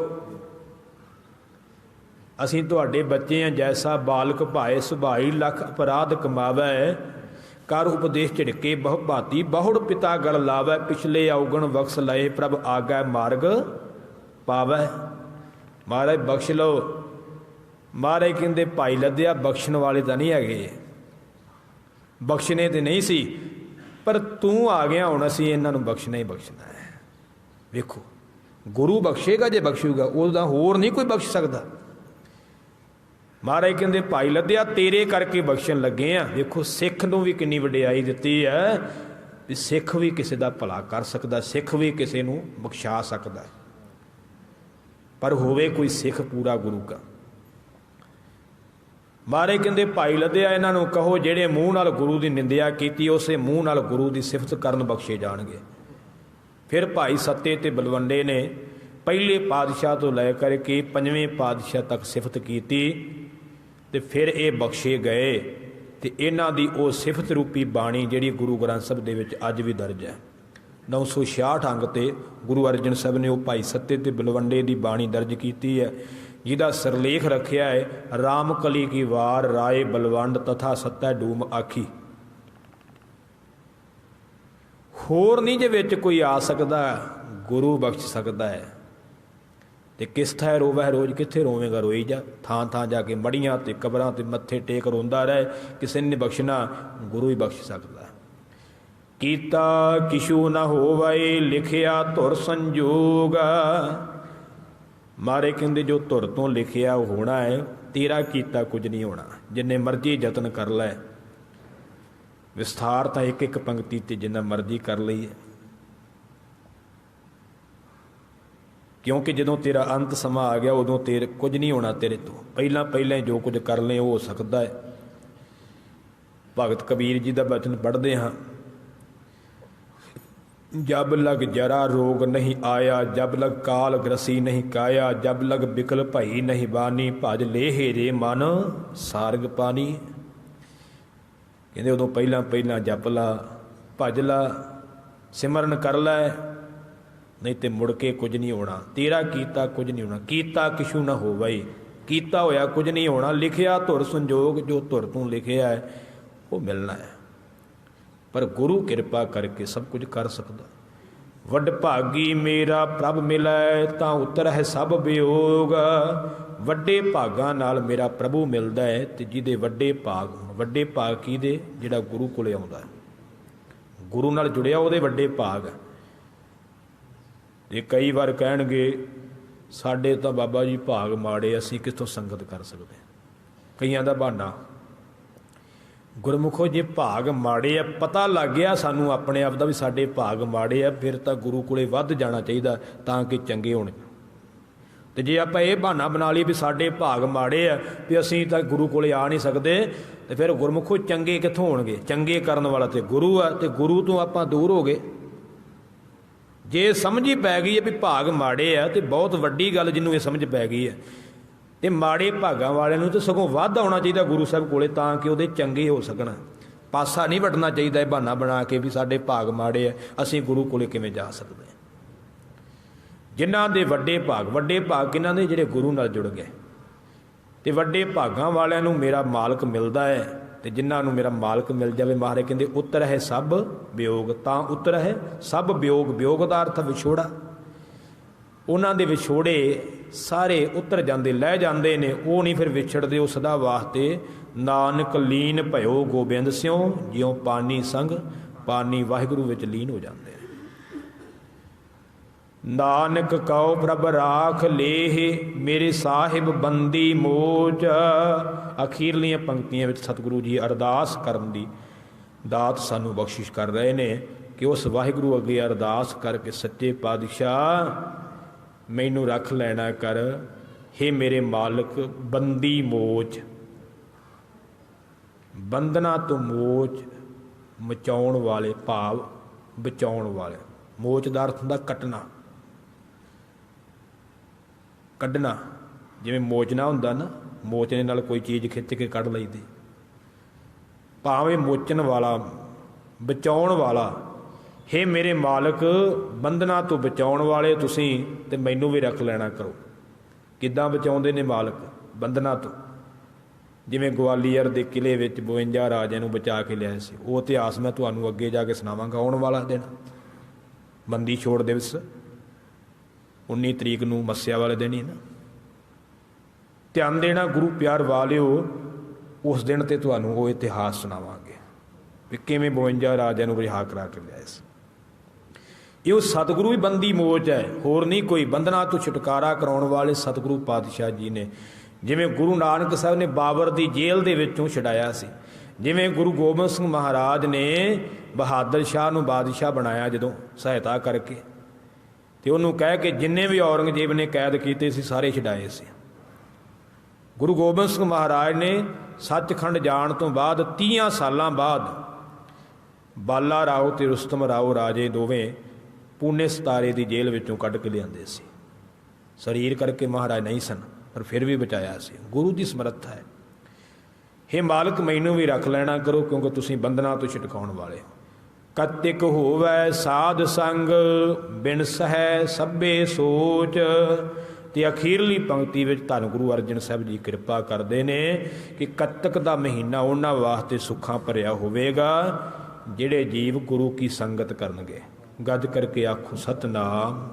ਅਸੀਂ ਤੁਹਾਡੇ ਬੱਚੇ ਹਾਂ। ਜੈਸਾ ਬਾਲਕ ਭਾਏ ਸੁਭਾਈ, ਲੱਖ ਅਪਰਾਧ ਕਮਾਵੈ, ਕਰ ਉਪਦੇਸ਼ ਝਿੜਕੇ ਬਹੁ ਭਾਤੀ, ਬਹੁੜ ਪਿਤਾ ਗਲ ਲਾਵੈ, ਪਿਛਲੇ ਔਗਣ ਬਖਸ਼ ਲਏ, ਪ੍ਰਭ ਆਗੈ ਮਾਰਗ ਪਾਵੈ। ਮਹਾਰਾਜ ਬਖਸ਼ ਲਓ। ਮਹਾਰਾਜ ਕਹਿੰਦੇ ਭਾਈ ਲੱਦਿਆ ਬਖਸ਼ਣ ਵਾਲੇ ਤਾਂ ਨਹੀਂ ਹੈਗੇ, ਬਖਸ਼ਣੇ ਤੇ ਨਹੀਂ ਸੀ, ਪਰ ਤੂੰ ਆ ਗਿਆ, ਹੁਣ ਅਸੀਂ ਇਹਨਾਂ ਨੂੰ ਬਖਸ਼ਣਾ ਹੀ ਬਖਸ਼ਣਾ ਹੈ। ਵੇਖੋ ਗੁਰੂ ਬਖਸ਼ੇਗਾ ਜੇ ਬਖਸ਼ੂਗਾ, ਉਹਦਾ ਹੋਰ ਨਹੀਂ ਕੋਈ ਬਖਸ਼ ਸਕਦਾ। ਮਹਾਰਾਜ ਕਹਿੰਦੇ ਭਾਈ ਲੱਦਿਆ ਤੇਰੇ ਕਰਕੇ ਬਖਸ਼ਣ ਲੱਗੇ ਆ। ਵੇਖੋ ਸਿੱਖ ਨੂੰ ਵੀ ਕਿੰਨੀ ਵਡਿਆਈ ਦਿੱਤੀ ਹੈ ਵੀ ਸਿੱਖ ਵੀ ਕਿਸੇ ਦਾ ਭਲਾ ਕਰ ਸਕਦਾ, ਸਿੱਖ ਵੀ ਕਿਸੇ ਨੂੰ ਬਖਸ਼ਾ ਸਕਦਾ, ਪਰ ਹੋਵੇ ਕੋਈ ਸਿੱਖ ਪੂਰਾ ਗੁਰੂ ਦਾ। ਮਹਾਰਾਜ ਕਹਿੰਦੇ ਭਾਈ ਲੱਦਿਆ ਇਹਨਾਂ ਨੂੰ ਕਹੋ ਜਿਹੜੇ ਮੂੰਹ ਨਾਲ ਗੁਰੂ ਦੀ ਨਿੰਦਿਆ ਕੀਤੀ ਉਸੇ ਮੂੰਹ ਨਾਲ ਗੁਰੂ ਦੀ ਸਿਫਤ ਕਰਨ ਬਖਸ਼ੇ ਜਾਣਗੇ। ਫਿਰ ਭਾਈ ਸੱਤੇ ਤੇ ਬਲਵੰਡੇ ਨੇ ਪਹਿਲੇ ਪਾਤਸ਼ਾਹ ਤੋਂ ਲੈ ਕਰਕੇ ਪੰਜਵੇਂ ਪਾਤਸ਼ਾਹ ਤੱਕ ਸਿਫਤ ਕੀਤੀ ਤੇ ਫਿਰ ਇਹ ਬਖਸ਼ੇ ਗਏ। ਤੇ ਇਹਨਾਂ ਦੀ ਉਹ ਸਿਫਤ ਰੂਪੀ ਬਾਣੀ ਜਿਹੜੀ ਗੁਰੂ ਗ੍ਰੰਥ ਸਾਹਿਬ ਦੇ ਵਿੱਚ ਅੱਜ ਵੀ ਦਰਜ ਹੈ। 966 ਅੰਗ ਤੇ ਗੁਰੂ ਅਰਜਨ ਸਾਹਿਬ ਨੇ ਉਹ ਭਾਈ ਸੱਤੇ ਤੇ ਬਲਵੰਡੇ ਦੀ ਬਾਣੀ ਦਰਜ ਕੀਤੀ ਹੈ, ਜਿਹਦਾ ਸਿਰਲੇਖ ਰੱਖਿਆ ਹੈ ਰਾਮ ਕਲੀ ਕੀ ਵਾਰ ਰਾਏ ਬਲਵੰਡ ਤਥਾ ਸੱਤੈ ਡੂਮ ਆਖੀ। ਹੋਰ ਨਹੀਂ ਜੇ ਵਿੱਚ ਕੋਈ ਆ ਸਕਦਾ, ਗੁਰੂ ਬਖਸ਼ ਸਕਦਾ ਹੈ। ਤੇ ਕਿਸ ਥਾਂ ਰੋਵੈ ਰੋਜ਼, ਕਿੱਥੇ ਰੋਵੇਂਗਾ ਰੋਈ ਜਾ, ਥਾਂ ਥਾਂ ਜਾ ਕੇ ਮੜੀਆਂ ਤੇ ਕਬਰਾਂ ਤੇ ਮੱਥੇ ਟੇਕ ਰੋਂਦਾ ਰਹੇ, ਕਿਸੇ ਨੇ ਬਖਸ਼ਣਾ, ਗੁਰੂ ਹੀ ਬਖਸ਼ ਸਕਦਾ। ਕੀਤਾ ਕਿਛੂ ਨਾ ਹੋਵੈ ਲਿਖਿਆ ਧੁਰ ਸੰਜੋਗ। ਮਾਰੇ ਕਹਿੰਦੇ ਜੋ ਧੁਰ ਤੋਂ ਲਿਖਿਆ ਉਹ ਹੋਣਾ ਹੈ, ਤੇਰਾ ਕੀਤਾ ਕੁਝ ਨਹੀਂ ਹੋਣਾ। ਜਿੰਨੇ ਮਰਜ਼ੀ ਯਤਨ ਕਰ ਲੈ, ਵਿਸਥਾਰ ਤਾਂ ਇੱਕ ਇੱਕ ਪੰਕਤੀ ਤੇ ਜਿੰਨਾ ਮਰਜ਼ੀ ਕਰ ਲਈਏ, ਕਿਉਂਕਿ ਜਦੋਂ ਤੇਰਾ ਅੰਤ ਸਮਾਂ ਆ ਗਿਆ ਉਦੋਂ ਤੇਰੇ ਕੁਝ ਨਹੀਂ ਹੋਣਾ। ਤੇਰੇ ਤੋਂ ਪਹਿਲਾਂ ਪਹਿਲਾਂ ਜੋ ਕੁਝ ਕਰ ਲਏ ਉਹ ਹੋ ਸਕਦਾ ਹੈ। ਭਗਤ ਕਬੀਰ ਜੀ ਦਾ ਬਚਨ ਪੜ੍ਹਦੇ ਹਾਂ, ਜਬ ਲਗ ਜਰਾ ਰੋਗ ਨਹੀਂ ਆਇਆ, ਜਬ ਲਗ ਕਾਲ ਗ੍ਰਸੀ ਨਹੀਂ ਕਾਇਆ, ਜਬ ਲਗ ਬਿਕਲ ਭਈ ਨਹੀਂ ਬਾਨੀ, ਭਜ ਲੈ ਹੇਰੇ ਮਨ ਸਾਰਗ ਪਾਣੀ। ਕਹਿੰਦੇ ਉਦੋਂ ਪਹਿਲਾਂ ਪਹਿਲਾਂ ਜਪ ਲਾ, ਭਜ ਲਾ, ਸਿਮਰਨ ਕਰ ਲੈ, ਨਹੀਂ ਤੇ ਮੁੜ ਕੇ ਕੁਝ ਨਹੀਂ ਹੋਣਾ। ਤੇਰਾ ਕੀਤਾ ਕੁਝ ਨਹੀਂ ਹੋਣਾ। ਕੀਤਾ ਕਿਛੂ ਨਾ ਹੋਵੈ, ਕੀਤਾ ਹੋਇਆ ਕੁਝ ਨਹੀਂ ਹੋਣਾ। ਲਿਖਿਆ ਧੁਰ ਸੰਜੋਗ, ਜੋ ਧੁਰ ਤੋਂ ਲਿਖਿਆ ਹੈ ਉਹ ਮਿਲਣਾ ਹੈ, ਪਰ ਗੁਰੂ ਕਿਰਪਾ ਕਰਕੇ ਸਭ ਕੁਝ ਕਰ ਸਕਦਾ। ਵੱਡ ਭਾਗੀ ਮੇਰਾ ਪ੍ਰਭ ਮਿਲੈ, ਤਾਂ ਉਤਰ ਹੈ ਸਭ ਵਿਯੋਗ। ਵੱਡੇ ਭਾਗਾਂ ਨਾਲ ਮੇਰਾ ਪ੍ਰਭੂ ਮਿਲਦਾ ਹੈ, ਤੇ ਜਿਹਦੇ ਵੱਡੇ ਭਾਗ ਹੋਣ। ਵੱਡੇ ਭਾਗ ਕਿਹਦੇ? ਜਿਹੜਾ ਗੁਰੂ ਕੋਲੇ ਆਉਂਦਾ, ਗੁਰੂ ਨਾਲ ਜੁੜਿਆ, ਉਹਦੇ ਵੱਡੇ ਭਾਗ। ਤੇ ਕਈ ਵਾਰ ਕਹਿਣਗੇ ਸਾਡੇ ਤਾਂ ਬਾਬਾ ਜੀ ਭਾਗ ਮਾੜੇ, ਅਸੀਂ ਕਿੱਥੋਂ ਸੰਗਤ ਕਰ ਸਕਦੇ। ਕਈਆਂ ਦਾ ਬਹਾਨਾ, ਗੁਰਮੁਖੋ ਜੇ ਭਾਗ ਮਾੜੇ ਆ, ਪਤਾ ਲੱਗ ਗਿਆ ਸਾਨੂੰ ਆਪਣੇ ਆਪ ਦਾ ਵੀ ਸਾਡੇ ਭਾਗ ਮਾੜੇ ਆ, ਫਿਰ ਤਾਂ ਗੁਰੂ ਕੋਲੇ ਵੱਧ ਜਾਣਾ ਚਾਹੀਦਾ ਤਾਂ ਕਿ ਚੰਗੇ ਹੋਣ। ਤੇ ਜੇ ਆਪਾਂ ਇਹ ਬਹਾਨਾ ਬਣਾ ਲਈ ਵੀ ਸਾਡੇ ਭਾਗ ਮਾੜੇ ਆ ਵੀ ਅਸੀਂ ਤਾਂ ਗੁਰੂ ਕੋਲੇ ਆ ਨਹੀਂ ਸਕਦੇ, ਤੇ ਫਿਰ ਗੁਰਮੁਖੋ ਚੰਗੇ ਕਿੱਥੋਂ ਹੋਣਗੇ? ਚੰਗੇ ਕਰਨ ਵਾਲਾ ਤੇ ਗੁਰੂ ਆ, ਤੇ ਗੁਰੂ ਤੋਂ ਆਪਾਂ ਦੂਰ ਹੋ ਗਏ। ਜੇ ਸਮਝ ਹੀ ਪੈ ਗਈ ਹੈ ਵੀ ਭਾਗ ਮਾੜੇ ਆ, ਤੇ ਬਹੁਤ ਵੱਡੀ ਗੱਲ ਜਿਹਨੂੰ ਇਹ ਸਮਝ ਪੈ ਗਈ ਹੈ। ਤੇ ਮਾੜੇ ਭਾਗਾਂ ਵਾਲਿਆਂ ਨੂੰ ਤਾਂ ਸਗੋਂ ਵੱਧ ਆਉਣਾ ਚਾਹੀਦਾ ਗੁਰੂ ਸਾਹਿਬ ਕੋਲੇ, ਤਾਂ ਕਿ ਉਹਦੇ ਚੰਗੇ ਹੋ ਸਕਣ। ਪਾਸਾ ਨਹੀਂ ਵੱਟਣਾ ਚਾਹੀਦਾ ਇਹ ਬਹਾਨਾ ਬਣਾ ਕੇ ਵੀ ਸਾਡੇ ਭਾਗ ਮਾੜੇ ਆ, ਅਸੀਂ ਗੁਰੂ ਕੋਲੇ ਕਿਵੇਂ ਜਾ ਸਕਦੇ। ਜਿਨ੍ਹਾਂ ਦੇ ਵੱਡੇ ਭਾਗ ਕਿਹਨਾਂ ਦੇ, ਜਿਹੜੇ ਗੁਰੂ ਨਾਲ ਜੁੜ ਗਏ। ਤੇ ਵੱਡੇ ਭਾਗਾਂ ਵਾਲਿਆਂ ਨੂੰ ਮੇਰਾ ਮਾਲਕ ਮਿਲਦਾ ਹੈ, ਤੇ ਜਿਨ੍ਹਾਂ ਨੂੰ ਮੇਰਾ ਮਾਲਕ ਮਿਲ ਜਾਵੇ, ਮਹਾਰਾਜ ਕਹਿੰਦੇ ਉਤਰ ਹੈ ਸਭ ਵਿਯੋਗ। ਤਾਂ ਉਤਰ ਹੈ ਸਭ ਵਿਯੋਗ, ਵਿਯੋਗ ਦਾ ਅਰਥ ਵਿਛੋੜਾ। ਉਹਨਾਂ ਦੇ ਵਿਛੋੜੇ ਸਾਰੇ ਉਤਰ ਜਾਂਦੇ, ਲੈ ਜਾਂਦੇ ਨੇ, ਉਹ ਨਹੀਂ ਫਿਰ ਵਿਛੜਦੇ, ਉਹ ਸਦਾ ਵਾਸਤੇ ਨਾਨਕ ਲੀਨ ਭਇਓ ਗੋਬਿੰਦ ਸਿਉ, ਜਿਉ ਪਾਣੀ ਸੰਗ ਪਾਣੀ ਵਾਹਿਗੁਰੂ ਵਿੱਚ ਲੀਨ ਹੋ ਜਾਂਦੇ ਨੇ। ਨਾਨਕ ਕਉ ਪ੍ਰਭ ਰਾਖ ਲੇਹ, ਮੇਰੇ ਸਾਹਿਬ ਬੰਦੀ ਮੋਚ। ਅਖੀਰਲੀਆਂ ਪੰਕਤੀਆਂ ਵਿੱਚ ਸਤਿਗੁਰੂ ਜੀ ਅਰਦਾਸ ਕਰਨ ਦੀ ਦਾਤ ਸਾਨੂੰ ਬਖਸ਼ਿਸ਼ ਕਰ ਰਹੇ ਨੇ ਕਿ ਉਸ ਵਾਹਿਗੁਰੂ ਅੱਗੇ ਅਰਦਾਸ ਕਰਕੇ, ਸੱਚੇ ਪਾਤਸ਼ਾਹ ਮੈਨੂੰ ਰੱਖ ਲੈਣਾ ਕਰ, ਹੇ ਮੇਰੇ ਮਾਲਕ ਬੰਦੀ ਮੋਚ। ਬੰਧਨਾਂ ਤੋਂ ਮੋਚ, ਮਚਾਉਣ ਵਾਲੇ, ਭਾਵ ਬਚਾਉਣ ਵਾਲੇ। ਮੋਚ ਦਾ ਅਰਥ ਹੁੰਦਾ ਕੱਟਣਾ, ਕੱਢਣਾ। ਜਿਵੇਂ ਮੋਚਨਾ ਹੁੰਦਾ ਨਾ, ਮੋਚਨੇ ਨਾਲ ਕੋਈ ਚੀਜ਼ ਖਿੱਚ ਕੇ ਕੱਢ ਲਈਦੀ। ਭਾਵੇਂ ਮੋਚਣ ਵਾਲਾ, ਬਚਾਉਣ ਵਾਲਾ। ਹੇ ਮੇਰੇ ਮਾਲਕ, ਬੰਧਨਾਂ ਤੋਂ ਬਚਾਉਣ ਵਾਲੇ ਤੁਸੀਂ, ਤੇ ਮੈਨੂੰ ਵੀ ਰੱਖ ਲੈਣਾ ਕਰੋ। ਕਿੱਦਾਂ ਬਚਾਉਂਦੇ ਨੇ ਮਾਲਕ ਬੰਧਨਾਂ ਤੋਂ? ਜਿਵੇਂ ਗਵਾਲੀਅਰ ਦੇ ਕਿਲ੍ਹੇ ਵਿੱਚ 52 ਰਾਜਿਆਂ ਨੂੰ ਬਚਾ ਕੇ ਲਿਆਏ ਸੀ। ਉਹ ਇਤਿਹਾਸ ਮੈਂ ਤੁਹਾਨੂੰ ਅੱਗੇ ਜਾ ਕੇ ਸੁਣਾਵਾਂਗਾ। ਆਉਣ ਵਾਲਾ ਦਿਨ ਬੰਦੀ ਛੋੜ ਦਿਵਸ 19 ਤਰੀਕ ਨੂੰ, ਮੱਸਿਆ ਵਾਲੇ ਦਿਨ ਹੀ ਨਾ। ਧਿਆਨ ਦੇਣਾ ਗੁਰੂ ਪਿਆਰ ਵਾਲਿਓ, ਉਸ ਦਿਨ ਤੇ ਤੁਹਾਨੂੰ ਉਹ ਇਤਿਹਾਸ ਸੁਣਾਵਾਂਗੇ ਵੀ ਕਿਵੇਂ 52 ਰਾਜਿਆਂ ਨੂੰ ਰਿਹਾ ਕਰਾ ਕੇ ਲਿਆਏ ਸੀ। ਇਹ ਉਹ ਸਤਿਗੁਰੂ ਹੀ ਬੰਦੀ ਮੋਚ ਹੈ, ਹੋਰ ਨਹੀਂ ਕੋਈ। ਬੰਧਨਾਂ ਤੋਂ ਛੁਟਕਾਰਾ ਕਰਾਉਣ ਵਾਲੇ ਸਤਿਗੁਰੂ ਪਾਤਸ਼ਾਹ ਜੀ ਨੇ। ਜਿਵੇਂ ਗੁਰੂ ਨਾਨਕ ਸਾਹਿਬ ਨੇ ਬਾਬਰ ਦੀ ਜੇਲ੍ਹ ਦੇ ਵਿੱਚੋਂ ਛੁਡਾਇਆ ਸੀ, ਜਿਵੇਂ ਗੁਰੂ ਗੋਬਿੰਦ ਸਿੰਘ ਮਹਾਰਾਜ ਨੇ ਬਹਾਦਰ ਸ਼ਾਹ ਨੂੰ ਬਾਦਸ਼ਾਹ ਬਣਾਇਆ ਜਦੋਂ ਸਹਾਇਤਾ ਕਰਕੇ, ਤੇ ਉਹਨੂੰ ਕਹਿ ਕੇ ਜਿੰਨੇ ਵੀ ਔਰੰਗਜ਼ੇਬ ਨੇ ਕੈਦ ਕੀਤੇ ਸੀ ਸਾਰੇ ਛੁਡਾਏ ਸੀ। ਗੁਰੂ ਗੋਬਿੰਦ ਸਿੰਘ ਮਹਾਰਾਜ ਨੇ ਸੱਚਖੰਡ ਜਾਣ ਤੋਂ ਬਾਅਦ 30 ਸਾਲਾਂ ਬਾਅਦ ਬਾਲਾ ਰਾਓ ਤੇ ਰੁਸਤਮ ਰਾਓ ਰਾਜੇ ਦੋਵੇਂ ਪੂਨੇ ਸਤਾਰੇ ਦੀ ਜੇਲ੍ਹ ਵਿੱਚੋਂ ਕੱਢ ਕੇ ਲਿਆਂਦੇ ਸੀ। ਸਰੀਰ ਕਰਕੇ ਮਹਾਰਾਜ ਨਹੀਂ ਸਨ, ਪਰ ਫਿਰ ਵੀ ਬਚਾਇਆ ਸੀ। ਗੁਰੂ ਦੀ ਸਮਰੱਥਾ ਹੈ। ਹੇ ਮਾਲਕ ਮੈਨੂੰ ਵੀ ਰੱਖ ਲੈਣਾ ਕਰੋ, ਕਿਉਂਕਿ ਤੁਸੀਂ ਬੰਧਨਾਂ ਤੋਂ ਛੁਟਕਾਉਣ ਵਾਲੇ ਹੋ। ਕਤਿਕ ਹੋਵੈ ਸਾਧ ਸੰਗ, ਬਿਨ ਸਹੈ ਸਭੇ ਸੋਚ। ਤੇ ਅਖੀਰਲੀ ਪੰਕਤੀ ਵਿੱਚ ਧੰਨ ਗੁਰੂ ਅਰਜਨ ਸਾਹਿਬ ਜੀ ਕਿਰਪਾ ਕਰਦੇ ਨੇ ਕਿ ਕੱਤਕ ਦਾ ਮਹੀਨਾ ਉਹਨਾਂ ਵਾਸਤੇ ਸੁੱਖਾਂ ਭਰਿਆ ਹੋਵੇਗਾ ਜਿਹੜੇ ਜੀਵ ਗੁਰੂ ਕੀ ਸੰਗਤ ਕਰਨਗੇ। ਗੱਜ ਕਰਕੇ ਆਖੋ ਸਤਨਾਮ।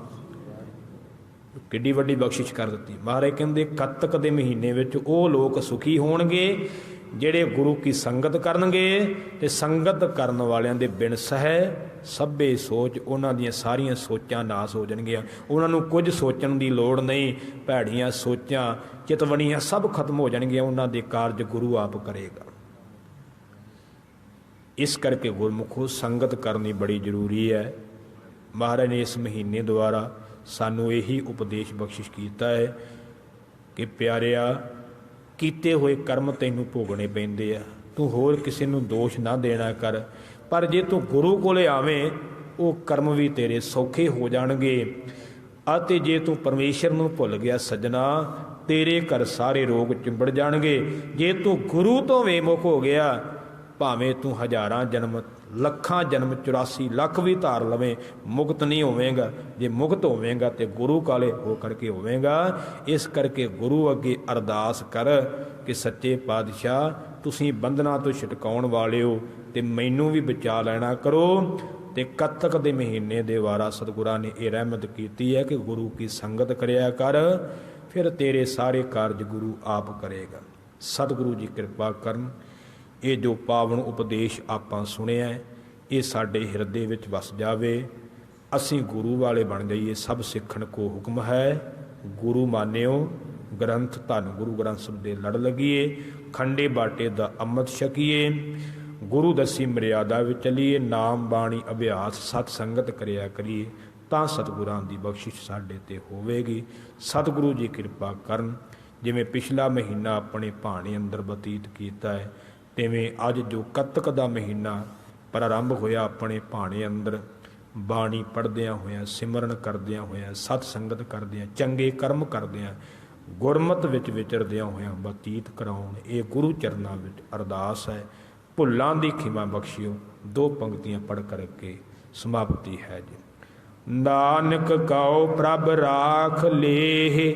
ਕਿੱਡੀ ਵੱਡੀ ਬਖਸ਼ਿਸ਼ ਕਰ ਦਿੱਤੀ ਮਹਾਰਾਜ। ਕਹਿੰਦੇ ਕੱਤਕ ਦੇ ਮਹੀਨੇ ਵਿੱਚ ਉਹ ਲੋਕ ਸੁਖੀ ਹੋਣਗੇ ਜਿਹੜੇ ਗੁਰੂ ਕੀ ਸੰਗਤ ਕਰਨਗੇ, ਤੇ ਸੰਗਤ ਕਰਨ ਵਾਲਿਆਂ ਦੇ ਬਿਨ ਸਹਿ ਸਭੇ ਸੋਚ, ਉਹਨਾਂ ਦੀਆਂ ਸਾਰੀਆਂ ਸੋਚਾਂ ਨਾਸ ਹੋ ਜਾਣਗੀਆਂ। ਉਹਨਾਂ ਨੂੰ ਕੁਝ ਸੋਚਣ ਦੀ ਲੋੜ ਨਹੀਂ। ਭੈੜੀਆਂ ਸੋਚਾਂ, ਚਿਤਵਣੀਆਂ ਸਭ ਖਤਮ ਹੋ ਜਾਣਗੀਆਂ। ਉਹਨਾਂ ਦੇ ਕਾਰਜ ਗੁਰੂ ਆਪ ਕਰੇਗਾ। ਇਸ ਕਰਕੇ ਗੁਰਮੁਖੋ ਸੰਗਤ ਕਰਨੀ ਬੜੀ ਜ਼ਰੂਰੀ ਹੈ। ਮਹਾਰਾਜ ਨੇ ਇਸ ਮਹੀਨੇ ਦੁਆਰਾ ਸਾਨੂੰ ਇਹੀ ਉਪਦੇਸ਼ ਬਖਸ਼ਿਸ਼ ਕੀਤਾ ਹੈ ਕਿ ਪਿਆਰਿਆ, ਕੀਤੇ ਹੋਏ ਕਰਮ ਤੈਨੂੰ ਭੋਗਣੇ ਪੈਂਦੇ ਆ। ਤੂੰ ਹੋਰ ਕਿਸੇ ਨੂੰ ਦੋਸ਼ ਨਾ ਦੇਣਾ ਕਰ, ਪਰ ਜੇ ਤੂੰ ਗੁਰੂ ਕੋਲੇ ਆਵੇਂ ਉਹ ਕਰਮ ਵੀ ਤੇਰੇ ਸੌਖੇ ਹੋ ਜਾਣਗੇ। ਅਤੇ ਜੇ ਤੂੰ ਪਰਮੇਸ਼ਰ ਨੂੰ ਭੁੱਲ ਗਿਆ ਸੱਜਣਾ, ਤੇਰੇ ਘਰ ਸਾਰੇ ਰੋਗ ਚਿੰਬੜ ਜਾਣਗੇ। ਜੇ ਤੂੰ ਗੁਰੂ ਤੋਂ ਵੇਮੁਖ ਹੋ ਗਿਆ, ਭਾਵੇਂ ਤੂੰ ਹਜ਼ਾਰਾਂ ਜਨਮ, ਲੱਖਾਂ ਜਨਮ, 84 ਲੱਖ ਵੀ ਧਾਰ ਲਵੇਂ, ਮੁਕਤ ਨਹੀਂ ਹੋਵੇਂਗਾ। ਜੇ ਮੁਕਤ ਹੋਵੇਂਗਾ ਤੇ ਗੁਰੂ ਕਾਲੇ ਹੋ ਕਰਕੇ ਹੋਵੇਂਗਾ। ਇਸ ਕਰਕੇ ਗੁਰੂ ਅੱਗੇ ਅਰਦਾਸ ਕਰ ਕਿ ਸੱਚੇ ਪਾਤਸ਼ਾਹ ਤੁਸੀਂ ਬੰਧਨਾਂ ਤੋਂ ਛੁਟਕਾਉਣ ਵਾਲੇ ਹੋ, ਤੇ ਮੈਨੂੰ ਵੀ ਬਚਾ ਲੈਣਾ ਕਰੋ। ਤੇ ਕੱਤਕ ਦੇ ਮਹੀਨੇ ਦੇ ਵਾਰਾ ਸਤਿਗੁਰਾਂ ਨੇ ਇਹ ਰਹਿਮਤ ਕੀਤੀ ਹੈ ਕਿ ਗੁਰੂ ਕੀ ਸੰਗਤ ਕਰਿਆ ਕਰ, ਫਿਰ ਤੇਰੇ ਸਾਰੇ ਕਾਰਜ ਗੁਰੂ ਆਪ ਕਰੇਗਾ। ਸਤਿਗੁਰੂ ਜੀ ਕਿਰਪਾ ਕਰਨ। ਇਹ ਜੋ ਪਾਵਨ ਉਪਦੇਸ਼ ਆਪਾਂ ਸੁਣਿਆ, ਇਹ ਸਾਡੇ ਹਿਰਦੇ ਵਿੱਚ ਵਸ ਜਾਵੇ। ਅਸੀਂ ਗੁਰੂ ਵਾਲੇ ਬਣ ਜਾਈਏ। ਸਭ ਸਿੱਖਣ ਕੋ ਹੁਕਮ ਹੈ, ਗੁਰੂ ਮਾਨਿਓ ਗ੍ਰੰਥ। ਧੰਨ ਗੁਰੂ ਗ੍ਰੰਥ ਸਾਹਿਬ ਦੇ ਲੜ ਲੱਗੀਏ, ਖੰਡੇ ਬਾਟੇ ਦਾ ਅੰਮ੍ਰਿਤ ਛਕੀਏ, ਗੁਰੂ ਦੱਸੀ ਮਰਿਆਦਾ ਵਿੱਚ ਚੱਲੀਏ, ਨਾਮ ਬਾਣੀ ਅਭਿਆਸ ਸਤ ਸੰਗਤ ਕਰਿਆ ਕਰੀਏ, ਤਾਂ ਸਤਿਗੁਰਾਂ ਦੀ ਬਖਸ਼ਿਸ਼ ਸਾਡੇ ਤੇ ਹੋਵੇਗੀ। ਸਤਿਗੁਰੂ ਜੀ ਕਿਰਪਾ ਕਰਨ। ਜਿਵੇਂ ਪਿਛਲਾ ਮਹੀਨਾ ਆਪਣੇ ਭਾਣੇ ਅੰਦਰ ਬਤੀਤ ਕੀਤਾ ਹੈ, ਤਿਵੇਂ ਅੱਜ ਜੋ ਕੱਤਕ ਦਾ ਮਹੀਨਾ ਪ੍ਰਾਰੰਭ ਹੋਇਆ ਆਪਣੇ ਭਾਣੇ ਅੰਦਰ, ਬਾਣੀ ਪੜ੍ਹਦਿਆਂ ਹੋਇਆਂ, ਸਿਮਰਨ ਕਰਦਿਆਂ ਹੋਇਆਂ, ਸਤ ਸੰਗਤ ਕਰਦਿਆਂ, ਚੰਗੇ ਕਰਮ ਕਰਦਿਆਂ, ਗੁਰਮਤਿ ਵਿੱਚ ਵਿਚਰਦਿਆਂ ਹੋਇਆਂ ਬਤੀਤ ਕਰਾਉਣ। ਇਹ ਗੁਰੂ ਚਰਨਾਂ ਵਿੱਚ ਅਰਦਾਸ ਹੈ। ਭੁੱਲਾਂ ਦੀ ਖਿਮਾ ਬਖਸ਼ਿਓ। 2 ਪੰਕਤੀਆਂ ਪੜ੍ਹ ਕਰਕੇ ਸਮਾਪਤੀ ਹੈ ਜੀ। ਨਾਨਕ ਕਉ ਪ੍ਰਭ ਰਾਖ ਲੇਹ,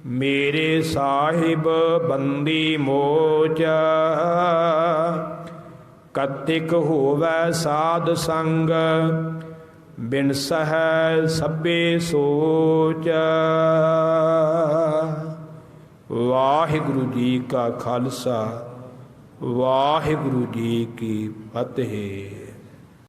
ਮੇਰੇ ਸਾਹਿਬ ਬੰਦੀ ਮੋਚ। ਕਤਿਕ ਹੋਵੈ ਸਾਧ ਸੰਗ, ਬਿਨ ਸਹੈ ਸਭੇ ਸੋਚ। ਵਾਹਿਗੁਰੂ ਜੀ ਕਾ ਖਾਲਸਾ, ਵਾਹਿਗੁਰੂ ਜੀ ਕੀ ਫਤਿਹ।